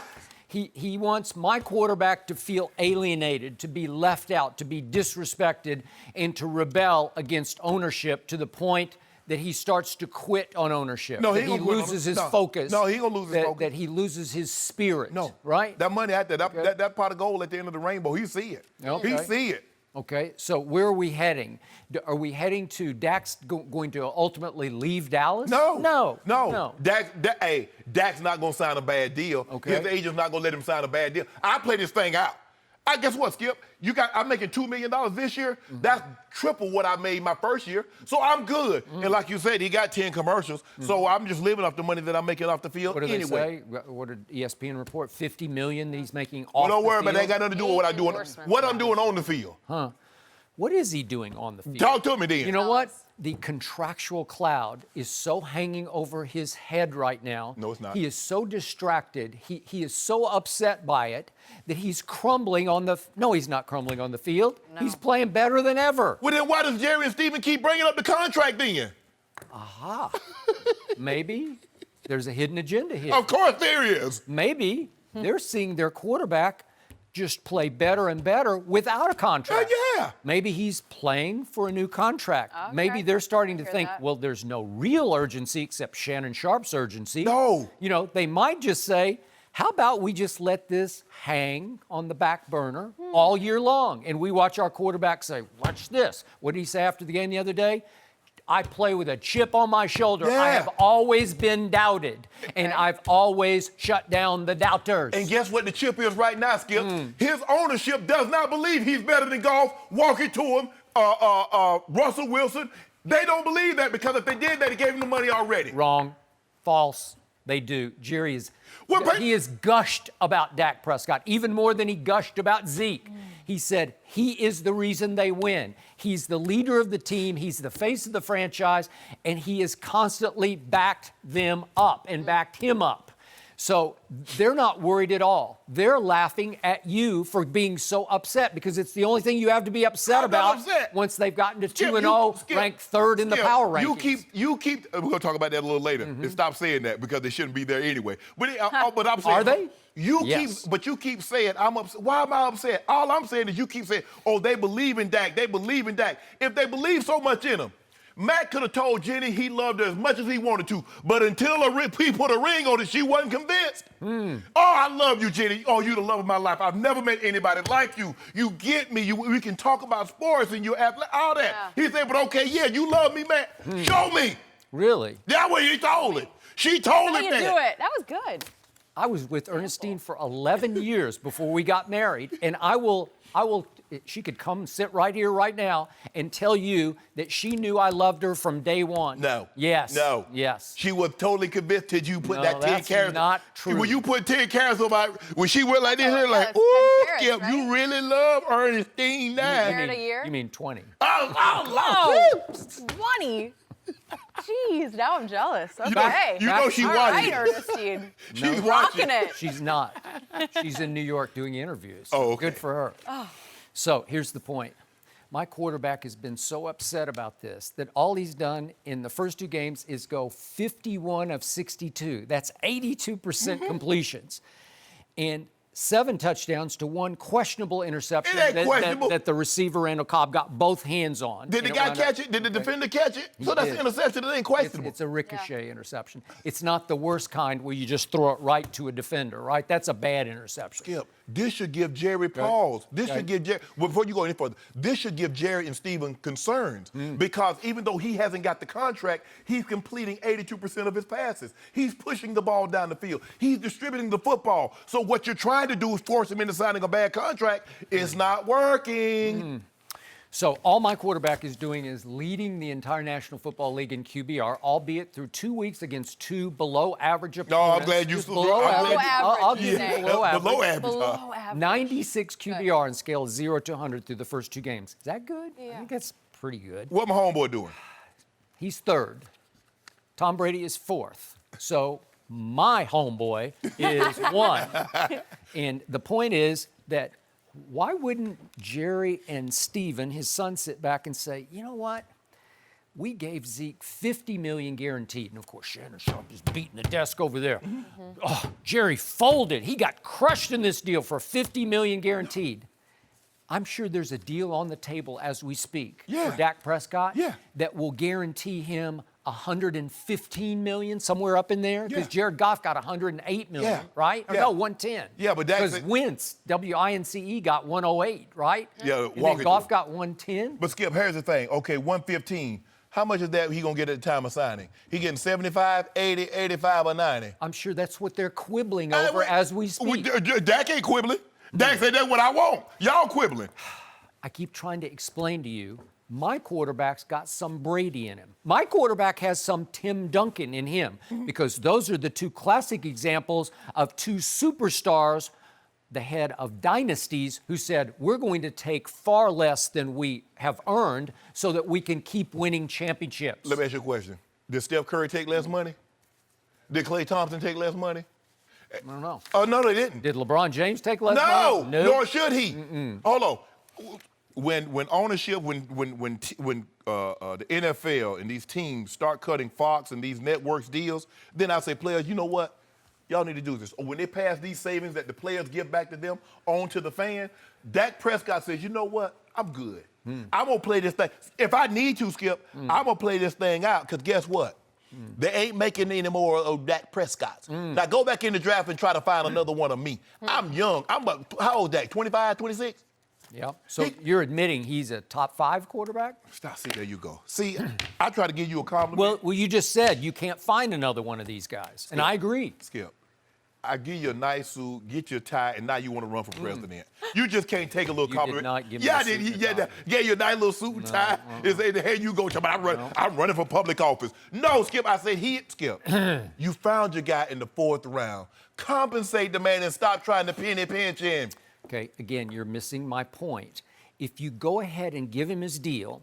C: He wants my quarterback to feel alienated, to be left out, to be disrespected, and to rebel against ownership to the point that he starts to quit on ownership.
D: No,
C: that he loses his focus.
D: No, he gonna lose his focus.
C: That he loses his spirit. No, right?
D: That money out there, that pot of gold at the end of the rainbow, he see it.
C: Okay.
D: He see it.
C: Okay, so where are we heading? Are we heading to Dak's going to ultimately leave Dallas?
D: No. Dak's not going to sign a bad deal.
C: Okay.
D: His agent's not going to let him sign a bad deal. I play this thing out. Guess what, Skip? I'm making $2 million this year. That's triple what I made my first year. So I'm good. And like you said, he got 10 commercials. So I'm just living off the money that I'm making off the field
C: what
D: anyway.
C: They say? What did ESPN report? $50 million that he's making off
D: Well, don't worry
C: the field?
D: about that. Ain't got nothing to do with what I'm doing on the field.
C: Huh. What is he doing on the field?
D: Talk to me then.
C: You know what? The contractual cloud is so hanging over his head right now.
D: No, it's not.
C: He is so distracted. He is so upset by it that he's crumbling on the... No, he's not crumbling on the field. No. He's playing better than ever.
D: Well, then why does Jerry and Stephen keep bringing up the contract then?
C: Aha. Maybe there's a hidden agenda here.
D: Of course there is.
C: Maybe they're seeing their quarterback just play better and better without a contract.
D: Yeah.
C: Maybe he's playing for a new contract.
B: Okay.
C: Maybe they're starting to think, well, there's no real urgency except Shannon Sharpe's urgency.
D: No.
C: You know, they might just say, how about we just let this hang on the back burner all year long? And we watch our quarterback say, watch this. What did he say after the game the other day? I play with a chip on my shoulder.
D: Yeah.
C: I have always been doubted, and I've always shut down the doubters.
D: And guess what the chip is right now, Skip? His ownership does not believe he's better than Goff. Walking to him, Russell Wilson. They don't believe that because if they did that, he gave him the money already.
C: Wrong. False. They do. Jerry is... he has gushed about Dak Prescott, even more than he gushed about Zeke. He said he is the reason they win. He's the leader of the team. He's the face of the franchise, and he has constantly backed them up and backed him up. So they're not worried at all. They're laughing at you for being so upset because it's the only thing you have to be upset about once they've gotten to 2-0, ranked third in the power rankings.
D: You keep. We're gonna talk about that a little later. And stop saying that because they shouldn't be there anyway. But I'm saying,
C: are they? Yes.
D: But you keep saying, I'm upset. Why am I upset? All I'm saying is you keep saying, oh, they believe in Dak. They believe in Dak. If they believe so much in him, Matt could have told Jenny he loved her as much as he wanted to, but until he put a ring on it, she wasn't convinced. Oh, I love you, Jenny. Oh, you're the love of my life. I've never met anybody like you. You get me. We can talk about sports and you all that.
B: Yeah.
D: He said, but okay, yeah, you love me, Matt. Show me.
C: Really?
D: That way he told it. She told
B: How
D: him
B: you
D: that.
B: do it? That was good.
C: I was with Ernestine for 11 years before we got married, and I will, she could come sit right here right now and tell you that she knew I loved her from day one.
D: No.
C: Yes.
D: No.
C: Yes.
D: She was totally convinced till you put
C: No,
D: that 10
C: that's
D: carats.
C: not true.
D: When you put 10 carats on my, when she went like this,
B: Oh,
D: they're like,
B: yeah, it's 10
D: ooh,
B: carats,
D: Skip,
B: right?
D: you really love Ernestine now.
B: Carat a year?
C: You mean 20.
D: Oh,
B: 20. Jeez, now I'm jealous. Okay.
D: you know she
B: All
D: wanted
B: right,
D: it.
B: Ernestine.
D: She's
B: Rocking
D: watching.
B: it.
C: She's not. She's in New York doing interviews.
D: Oh, okay.
C: Good for her. So here's the point. My quarterback has been so upset about this that all he's done in the first 2 games is go 51 of 62. That's 82% completions. And 7 touchdowns to 1 questionable interception
D: It ain't questionable.
C: that the receiver, Randall Cobb, got both hands on.
D: Did the
C: And
D: guy
C: wound up-
D: catch it? Did the defender catch it? So that's
C: did.
D: an interception. It ain't questionable.
C: It's a ricochet interception. It's not the worst kind where you just throw it right to a defender, right? That's a bad interception.
D: Skip, this should give Jerry pause. This should give Jerry, before you go any further, this should give Jerry and Steven concerns because even though he hasn't got the contract, he's completing 82% of his passes. He's pushing the ball down the field. He's distributing the football. So what you're trying to do is force him into signing a bad contract. It's not working.
C: So all my quarterback is doing is leading the entire National Football League in QBR, albeit through 2 weeks against 2 below-average opponents.
D: No, I'm glad you
C: Just
D: still
C: below
D: I'm
C: average.
D: glad you-
C: I'll give
B: Yeah,
C: you below average.
D: below average.
B: Below average.
C: 96 QBR on scale of 0 to 100 through the first 2 games. Is that good? I
B: Yeah.
C: think that's pretty good.
D: What my homeboy doing?
C: He's 3rd. Tom Brady is 4th. So my homeboy is 1. And the point is that why wouldn't Jerry and Steven, his son, sit back and say, you know what? We gave Zeke $50 million guaranteed. And of course, Shannon Sharpe is beating the desk over there. Oh, Jerry folded. He got crushed in this deal for $50 million guaranteed. I'm sure there's a deal on the table as we speak
D: Yeah.
C: for Dak Prescott
D: Yeah.
C: that will guarantee him $115 million, somewhere up in there, because
D: Yeah.
C: Jared Goff got $108 million,
D: Yeah.
C: right? Or
D: Yeah.
C: no, 110.
D: Yeah, but Dak
C: because
D: said-
C: Wince, W-I-N-C-E, got 108, right?
D: Yeah,
C: and
D: walk
C: then
D: it
C: Goff
D: through.
C: got 110.
D: But Skip, here's the thing. Okay, 115. How much is that he gonna get at the time of signing? He getting 75, 80, 85, or 90?
C: I'm sure that's what they're quibbling over as we speak.
D: Dak ain't quibbling. Dak said that's what I want. Y'all quibbling.
C: I keep trying to explain to you, my quarterback's got some Brady in him. My quarterback has some Tim Duncan in him because those are the 2 classic examples of 2 superstars, the head of dynasties, who said, we're going to take far less than we have earned so that we can keep winning championships.
D: Let me ask you a question. Did Steph Curry take less money? Did Klay Thompson take less money?
C: I don't know.
D: Oh, no, they didn't.
C: Did LeBron James take less
D: No,
C: money?
D: nor should he. Hold on. When ownership, when the NFL and these teams start cutting Fox and these networks deals, then I say, players, you know what? Y'all need to do this. Or when they pass these savings that the players give back to them on to the fan, Dak Prescott says, you know what? I'm good. I'm going to play this thing. If I need to, Skip, I'm going to play this thing out because guess what? They ain't making any more of Dak Prescott's. Now go back in the draft and try to find another one of me. I'm young. How old is Dak? 25, 26?
C: Yeah. So you're admitting he's a top 5 quarterback?
D: Stop. See, there you go. See, I try to give you a compliment.
C: Well, you just said you can't find another one of these guys, and I agree.
D: Skip, I give you a nice suit, get you a tie, and now you want to run for president. You just can't take a little
C: You
D: compliment.
C: did not give me
D: yeah,
C: a
D: I did.
C: suit and
D: Yeah,
C: tie.
D: gave you a nice little suit and tie. And say, here you go, I'm running for public office. No, Skip, I said, Skip, you found your guy in the 4th round. Compensate the man and stop trying to penny pinch him.
C: Okay, again, you're missing my point. If you go ahead and give him his deal,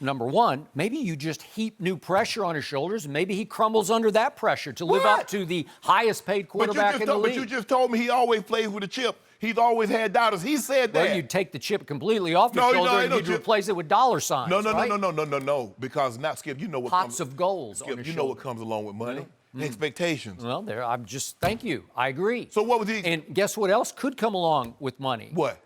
C: number one, maybe you just heap new pressure on his shoulders, and maybe he crumbles under that pressure to live up to the highest paid quarterback in the league.
D: But you just told me he always plays with a chip. He's always had dollars. He said that.
C: Well, you'd take the chip completely off the
D: No,
C: shoulder
D: ain't
C: and
D: no
C: you'd
D: chip.
C: replace it with dollar signs.
D: No.
C: right?
D: Because now, Skip, you know what
C: Pots
D: comes.
C: of gold on
D: Skip,
C: his
D: you know what
C: shoulder.
D: comes along with money. expectations.
C: Well, thank you. I agree.
D: So what was he?
C: And guess what else could come along with money?
D: What?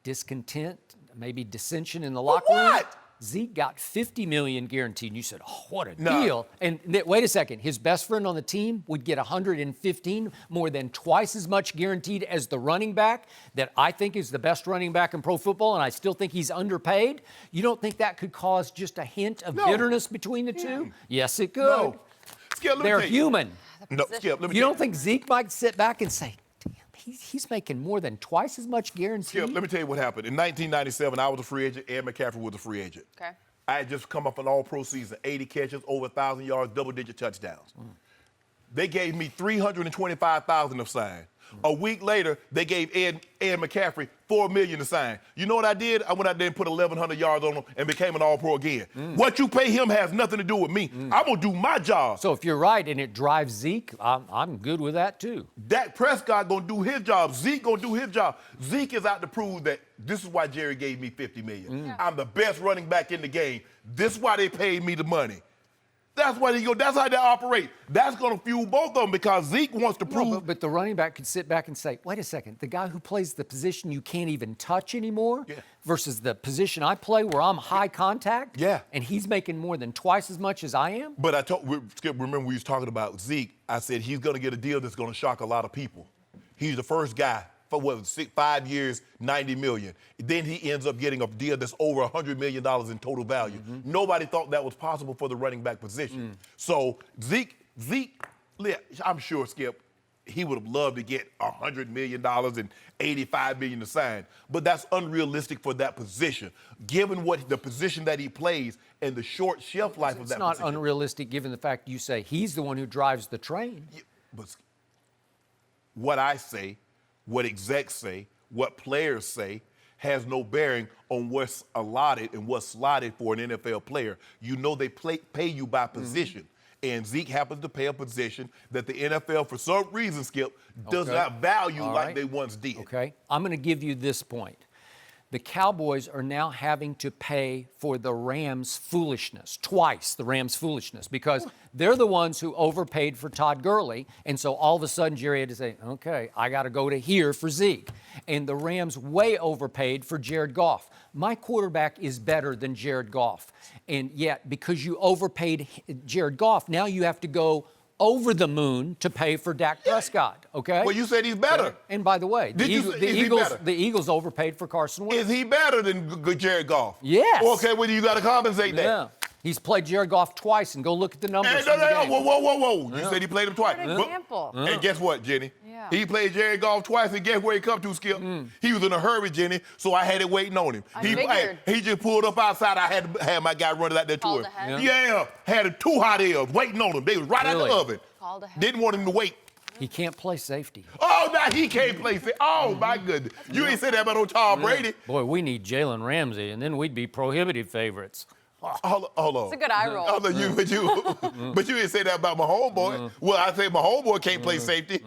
C: Discontent, maybe dissension in the locker room.
D: What?
C: Zeke got $50 million guaranteed. And you said, oh, what a
D: No.
C: deal. And wait a second. His best friend on the team would get $115, more than twice as much guaranteed as the running back that I think is the best running back in pro football, and I still think he's underpaid. You don't think that could cause just a hint of bitterness between the two? Yes, it could.
D: No. Skip, let me
C: They're
D: tell you.
C: human.
D: No, Skip, let me
C: You
D: tell
C: don't think Zeke might sit back and say, damn, he's making more than twice as much guaranteed?
D: Skip, let me tell you what happened. In 1997, I was a free agent. Ed McCaffrey was a free agent.
B: Okay.
D: I had just come up an all-pro season, 80 catches, over 1,000 yards, double-digit touchdowns. They gave me $325,000 to sign. A week later, they gave Ed McCaffrey $4 million to sign. You know what I did? I went out there and put 1,100 yards on him and became an all-pro again. What you pay him has nothing to do with me. I'm going to do my job.
C: So if you're right and it drives Zeke, I'm good with that too.
D: Dak Prescott going to do his job. Zeke going to do his job. Zeke is out to prove that this is why Jerry gave me $50 million.
B: Yeah.
D: I'm the best running back in the game. This is why they paid me the money. That's why that's how they operate. That's going to fuel both of them because Zeke wants to prove.
C: No, but the running back could sit back and say, wait a second, the guy who plays the position you can't even touch anymore versus the position I play where I'm high contact, and he's making more than twice as much as I am?
D: But Skip, remember we was talking about Zeke. I said he's going to get a deal that's going to shock a lot of people. He's the first guy for 5 years, $90 million. Then he ends up getting a deal that's over $100 million in total value. Nobody thought that was possible for the running back position. So Zeke, I'm sure, Skip, he would have loved to get $100 million and $85 million to sign. But that's unrealistic for that position, given what the position that he plays and the short shelf life of that position.
C: It's not unrealistic given the fact you say he's the one who drives the train.
D: Yeah, but what I say, what execs say, what players say, has no bearing on what's allotted and what's slotted for an NFL player. You know they pay you by position. And Zeke happens to pay a position that the NFL, for some reason, Skip, does not value like they once did.
C: Okay. I'm going to give you this point. The Cowboys are now having to pay for the Rams' foolishness, twice the Rams' foolishness, because they're the ones who overpaid for Todd Gurley. And so all of a sudden, Jerry had to say, okay, I got to go to here for Zeke. And the Rams way overpaid for Jared Goff. My quarterback is better than Jared Goff. And yet, because you overpaid Jared Goff, now you have to go over the moon to pay for Dak Prescott, okay?
D: Well, you said he's better.
C: And by the way, the Eagles overpaid for Carson Wentz.
D: Is he better than Jared Goff?
C: Yes.
D: Okay, well, you got to compensate that.
C: Yeah. He's played Jared Goff twice, and go look at the numbers.
D: Hey,
C: from the game.
D: Whoa. You said he played him twice.
B: Good example.
D: And guess what, Jenny?
B: Yeah.
D: He played Jared Goff twice, and guess where he come to, Skip? He was in a hurry, Jenny, so I had it waiting on him. He just pulled up outside. I had my guy running out there to him.
B: Ahead.
D: Yeah, had 2 hot L's waiting on him. They was right out the oven.
B: Called ahead.
D: Didn't want him to wait.
C: He can't play safety.
D: Oh, now he can't play safety. Oh, my goodness. You ain't said that about no Tom Brady.
C: Boy, we need Jalen Ramsey, and then we'd be prohibitive favorites.
D: Hold on.
B: It's a good eye roll.
D: But you didn't say that about my homeboy. Well, I say my homeboy can't play safety.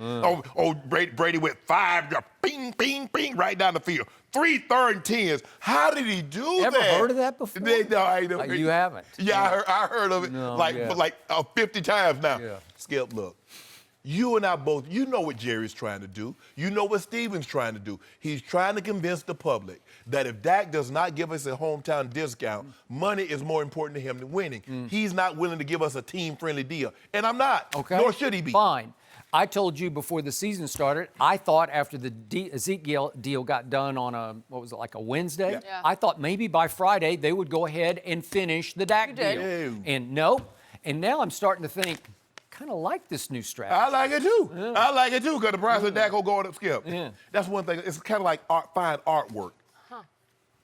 D: Brady went 5, bing, bing, bing, right down the field. 3 3rd and 10s. How did he do that?
C: Ever heard of that before?
D: No, I ain't never.
C: You haven't?
D: Yeah, I heard of it 50 times now.
C: Yeah.
D: Skip, look. You and I both, you know what Jerry's trying to do. You know what Steven's trying to do. He's trying to convince the public that if Dak does not give us a hometown discount, money is more important to him than winning. He's not willing to give us a team-friendly deal. And I'm not. Okay. Nor should he be.
C: Fine. I told you before the season started, I thought after the Zeke deal got done on a Wednesday?
B: Yeah.
C: I thought maybe by Friday they would go ahead and finish the Dak deal.
D: No.
C: And no. And now I'm starting to think, kind of like this new strategy.
D: I like it too. Yeah. I like it too because the price of Dak will go up, Skip.
C: Yeah.
D: That's one thing. It's kind of like fine artwork.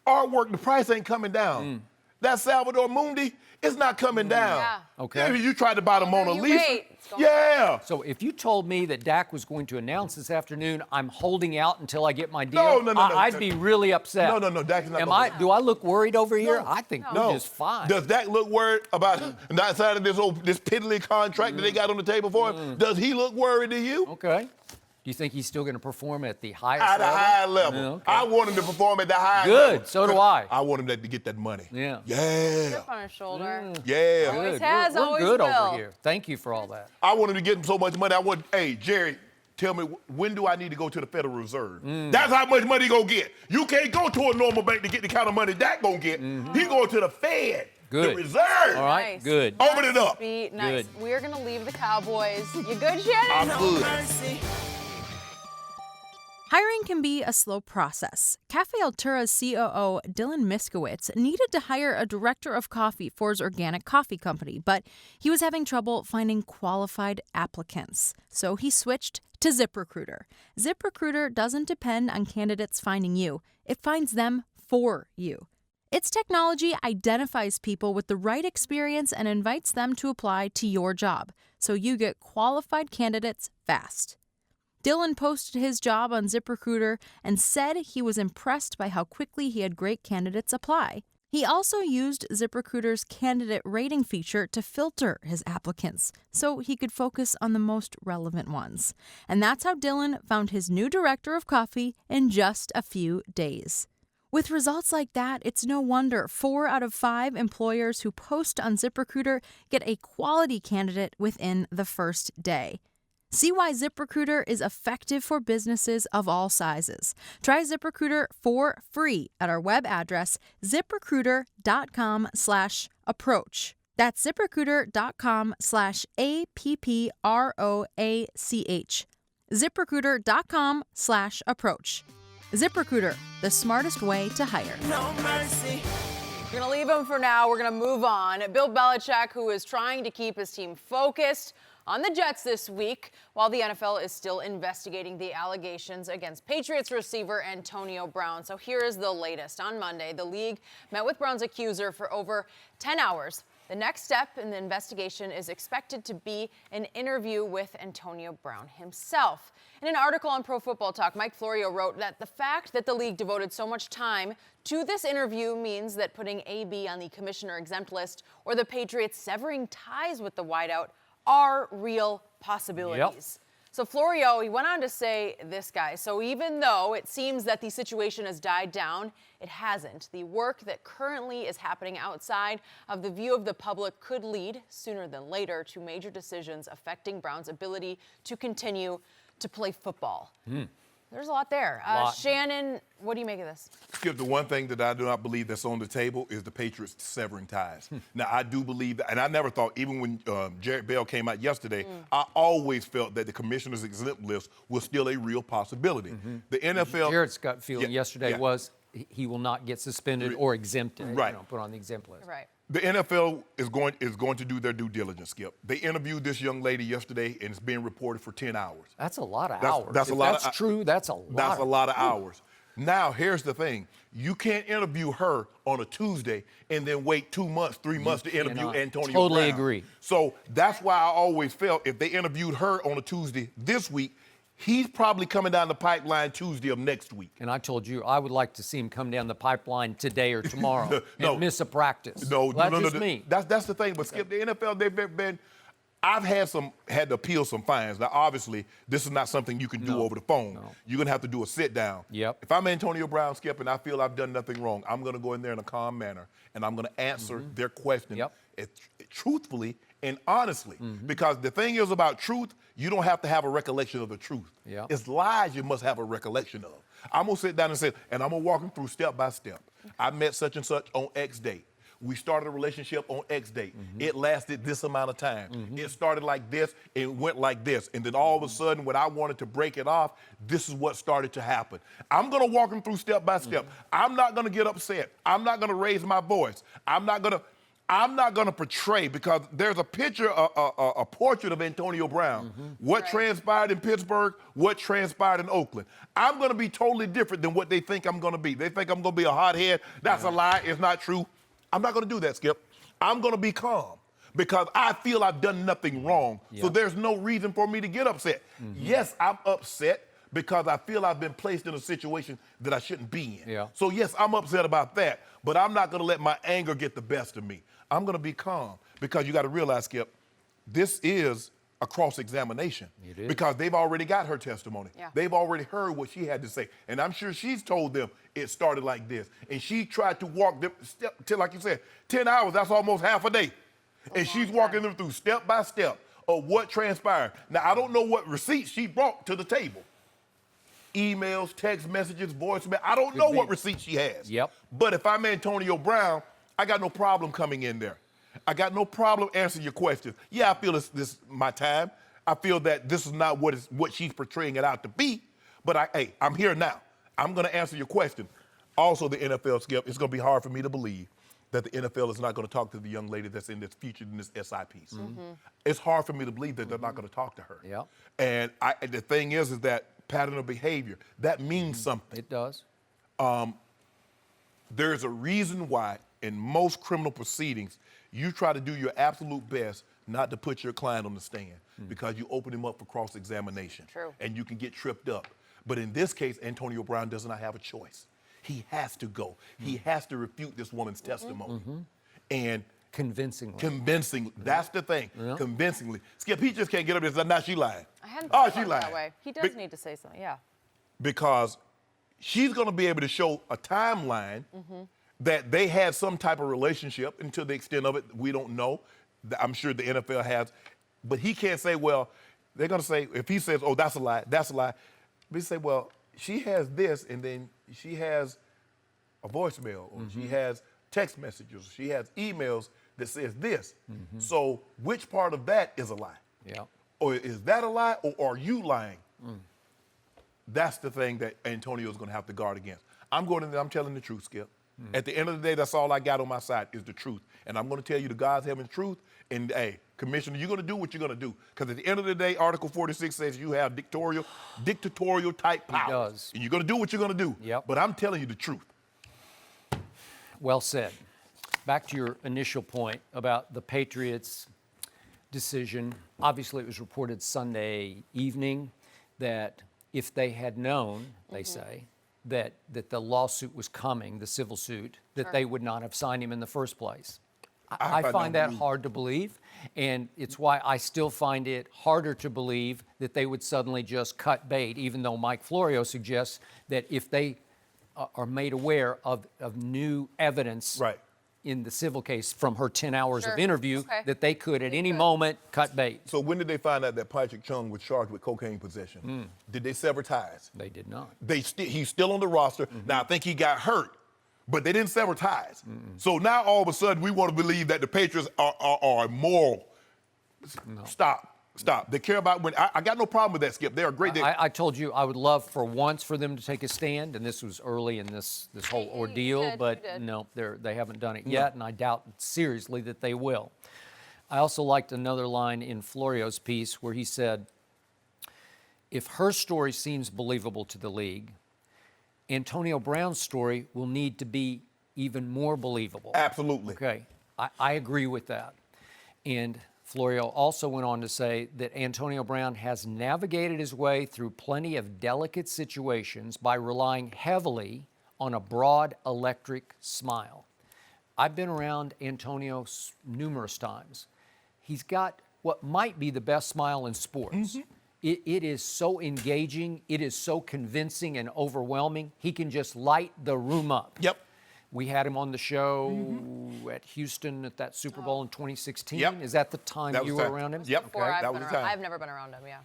D: Artwork, the price ain't coming down. That Salvador Mundi, it's not coming down.
B: Yeah.
C: Okay.
D: If you tried to buy the Mona
B: you
D: Lisa.
B: wait.
D: Yeah.
C: So if you told me that Dak was going to announce this afternoon, I'm holding out until I get my deal, I'd be really upset.
D: No, Dak's not.
C: Do I look worried over here? I think
D: no.
C: we're just fine.
D: Does Dak look worried about not signing this piddly contract that they got on the table for him? Does he look worried to you?
C: Okay. Do you think he's still going to perform at the highest
D: At a
C: level?
D: high level.
C: Yeah, okay.
D: I want him to perform at the high level.
C: Good. So do I.
D: I want him to get that money.
C: Yeah.
D: Yeah.
B: Chip on his shoulder.
D: Yeah.
B: Always
C: Good.
B: has,
C: we're
B: always
C: good
B: will.
C: over here. Thank you for all that.
D: I want him to get him so much money. Hey, Jerry, tell me, when do I need to go to the Federal Reserve? That's how much money he gonna get. You can't go to a normal bank to get the kind of money that gonna get. He going to the Fed,
C: Good.
D: the Reserve.
C: All right.
B: Nice.
C: Good.
D: Open it up.
B: Be nice.
C: Good.
B: We are going to leave the Cowboys. You good, Shannon?
D: I'm
E: No
D: good.
E: mercy.
A: Hiring can be a slow process. Cafe Altura's COO, Dylan Miskowitz, needed to hire a director of coffee for his organic coffee company, but he was having trouble finding qualified applicants. So he switched to ZipRecruiter. ZipRecruiter doesn't depend on candidates finding you. It finds them for you. Its technology identifies people with the right experience and invites them to apply to your job, so you get qualified candidates fast. Dylan posted his job on ZipRecruiter and said he was impressed by how quickly he had great candidates apply. He also used ZipRecruiter's candidate rating feature to filter his applicants so he could focus on the most relevant ones. And that's how Dylan found his new director of coffee in just a few days. With results like that, it's no wonder 4 out of 5 employers who post on ZipRecruiter get a quality candidate within the first day. See why ZipRecruiter is effective for businesses of all sizes. Try ZipRecruiter for free at our web address, ziprecruiter.com/approach. That's ziprecruiter.com/APPROACH. ZipRecruiter.com/approach. ZipRecruiter, the smartest way to hire.
E: No mercy.
B: We're going to leave him for now. We're going to move on. Bill Belichick, who is trying to keep his team focused on the Jets this week, while the NFL is still investigating the allegations against Patriots receiver Antonio Brown. So here is the latest. On Monday, the league met with Brown's accuser for over 10 hours. The next step in the investigation is expected to be an interview with Antonio Brown himself. In an article on Pro Football Talk, Mike Florio wrote that the fact that the league devoted so much time to this interview means that putting AB on the commissioner exempt list or the Patriots severing ties with the wideout are real possibilities.
C: Yep.
B: So Florio, he went on to say this, guys. So even though it seems that the situation has died down, it hasn't. The work that currently is happening outside of the view of the public could lead, sooner than later, to major decisions affecting Brown's ability to continue to play football. There's a lot there. Shannon, what do you make of this?
D: Skip, the one thing that I do not believe that's on the table is the Patriots severing ties. Now, I do believe that, and I never thought, even when Jared Bell came out yesterday, I always felt that the commissioner's exempt list was still a real possibility. The NFL...
C: Jared's gut feeling yesterday
D: yeah.
C: was he will not get suspended or exempted,
D: Right.
C: put on the exempt list.
B: Right.
D: The NFL is going to do their due diligence, Skip. They interviewed this young lady yesterday, and it's being reported for 10 hours.
C: That's a lot of
D: That's-
C: hours.
D: that's a
C: If
D: lot
C: that's
D: of-
C: true, that's a lot.
D: That's a lot of hours. Now, here's the thing. You can't interview her on a Tuesday and then wait 2 months, 3 months to interview
C: cannot.
D: Antonio
C: Totally
D: Brown.
C: agree.
D: So that's why I always felt if they interviewed her on a Tuesday this week, he's probably coming down the pipeline Tuesday of next week.
C: And I told you I would like to see him come down the pipeline today or tomorrow and miss a practice.
D: No,
C: That's just me.
D: That's the thing. But Skip, the NFL, they've been. I've had to appeal some fines. Now, obviously, this is not something you can do over the phone.
C: No.
D: You're gonna have to do a sit down.
C: Yep.
D: If I'm Antonio Brown, Skip, and I feel I've done nothing wrong, I'm gonna go in there in a calm manner and I'm gonna answer their question truthfully and honestly. Because the thing is about truth, you don't have to have a recollection of the truth.
C: Yep.
D: It's lies you must have a recollection of. I'm gonna sit down and say, and I'm gonna walk them through step by step. I met such and such on X date. We started a relationship on X date. It lasted this amount of time. It started like this, it went like this. And then all of a sudden, when I wanted to break it off, this is what started to happen. I'm gonna walk them through step by step. I'm not gonna get upset. I'm not gonna raise my voice. I'm not gonna portray, because there's a picture, a portrait of Antonio Brown. What transpired in Pittsburgh, what transpired in Oakland. I'm gonna be totally different than what they think I'm gonna be. They think I'm gonna be a hothead. That's a lie, it's not true. I'm not gonna do that, Skip. I'm gonna be calm because I feel I've done nothing wrong. So there's no reason for me to get upset. Yes, I'm upset because I feel I've been placed in a situation that I shouldn't be in.
C: Yeah.
D: So yes, I'm upset about that, but I'm not gonna let my anger get the best of me. I'm gonna be calm because you gotta realize, Skip, this is a cross-examination.
C: It is.
D: Because they've already got her testimony.
B: Yeah.
D: They've already heard what she had to say. And I'm sure she's told them it started like this. And she tried to walk them, till, like you said, 10 hours, that's almost half a day. And she's walking them through step by step of what transpired. Now, I don't know what receipts she brought to the table. Emails, text messages, voicemail. I don't know what receipts she has.
C: Yep.
D: But if I'm Antonio Brown, I got no problem coming in there. I got no problem answering your questions. Yeah, I feel this my time. I feel that this is not what she's portraying it out to be. But hey, I'm here now. I'm going to answer your question. Also, the NFL, Skip, it's going to be hard for me to believe that the NFL is not going to talk to the young lady that's in this featured in this SI piece. It's hard for me to believe that they're not going to talk to her.
C: Yep.
D: And the thing is that pattern of behavior, that means something.
C: It does.
D: There's a reason why in most criminal proceedings, you try to do your absolute best not to put your client on the stand because you open him up for cross-examination.
B: True.
D: And you can get tripped up. But in this case, Antonio Brown does not have a choice. He has to go. He has to refute this woman's testimony. And
C: Convincingly.
D: That's the thing.
C: Yeah.
D: Convincingly. Skip, he just can't get up there and say, now she lying.
B: I hadn't
D: Oh,
B: thought
D: she
B: about it
D: lying.
B: that way. He does need to say something, yeah.
D: Because she's going to be able to show a timeline that they had some type of relationship, and to the extent of it, we don't know. I'm sure the NFL has. But he can't say, well, they're going to say, if he says, oh, that's a lie, that's a lie. But he say, well, she has this, and then she has a voicemail, or she has text messages, she has emails that says this. So which part of that is a lie?
C: Yeah.
D: Or is that a lie, or are you lying? That's the thing that Antonio's going to have to guard against. I'm going in there, I'm telling the truth, Skip. At the end of the day, that's all I got on my side is the truth. And I'm going to tell you the God's heaven truth. And, hey, Commissioner, you're going to do what you're going to do. Because at the end of the day, Article 46 says you have dictatorial type power.
C: It does.
D: And you're going to do what you're going to do.
C: Yep.
D: But I'm telling you the truth.
C: Well said. Back to your initial point about the Patriots' decision. Obviously, it was reported Sunday evening that if they had known, they say, that the lawsuit was coming, the civil suit, that they would not have signed him in the first place. I find that hard to believe, and it's why I still find it harder to believe that they would suddenly just cut bait, even though Mike Florio suggests that if they are made aware of new evidence in the civil case from her 10 hours of interview, that they could at any moment cut bait.
D: So when did they find out that Patrick Chung was charged with cocaine possession? Did they sever ties?
C: They did not.
D: He's still on the roster. Now, I think he got hurt, but they didn't sever ties. So now all of a sudden we want to believe that the Patriots are immoral. No. Stop. They care about when I got no problem with that, Skip. They're a great.
C: I told you I would love for once for them to take a stand, and this was early in this whole ordeal, but no, they haven't done it yet, and I doubt seriously that they will. I also liked another line in Florio's piece where he said, if her story seems believable to the league, Antonio Brown's story will need to be even more believable.
D: Absolutely.
C: Okay, I agree with that. And Florio also went on to say that Antonio Brown has navigated his way through plenty of delicate situations by relying heavily on a broad electric smile. I've been around Antonio numerous times. He's got what might be the best smile in sports. It is so engaging, it is so convincing and overwhelming. He can just light the room up.
D: Yep.
C: We had him on the show at Houston at that Super Bowl in 2016.
D: Yep.
C: Is that the time you were around him?
D: Yep.
B: Okay.
D: That was the time.
B: I've never been around him, yeah.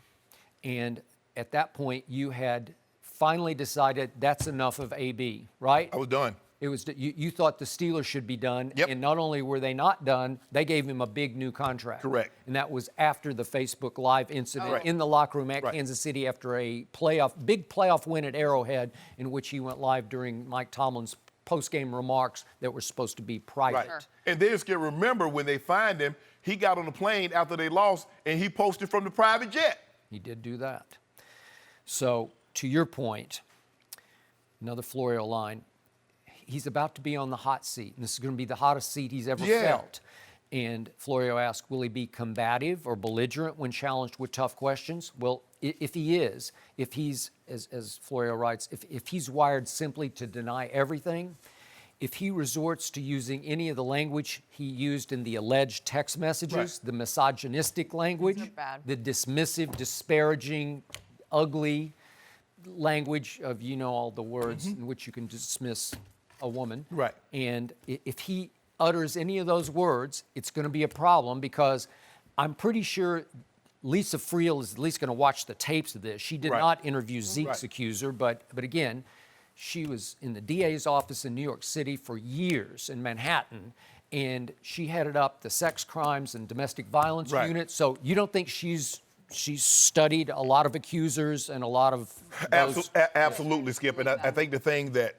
C: And at that point, you had finally decided that's enough of AB, right?
D: I was done.
C: It was you thought the Steelers should be done,
D: Yep.
C: and not only were they not done, they gave him a big new contract.
D: Correct.
C: And that was after the Facebook Live incident in the locker room at Kansas City after a big playoff win at Arrowhead, in which he went live during Mike Tomlin's post-game remarks that were supposed to be private.
B: Sure.
D: And then just remember when they find him, he got on the plane after they lost and he posted from the private jet.
C: He did do that. So, to your point, another Florio line, he's about to be on the hot seat, and this is going to be the hottest seat he's ever felt. And Florio asked, will he be combative or belligerent when challenged with tough questions? Well, if he is, if he's, as Florio writes, if he's wired simply to deny everything, if he resorts to using any of the language he used in the alleged text messages, the misogynistic language,
B: bad.
C: the dismissive, disparaging, ugly language of, all the words in which you can dismiss a woman.
D: Right.
C: And if he utters any of those words, it's going to be a problem, because I'm pretty sure Lisa Friel is at least going to watch the tapes of this. She did not interview Zeke's accuser, but again, she was in the DA's office in New York City for years in Manhattan, and she headed up the sex crimes and domestic violence unit. So you don't think she's studied a lot of accusers and a lot of those?
D: Absolutely, Skip. And I think the thing that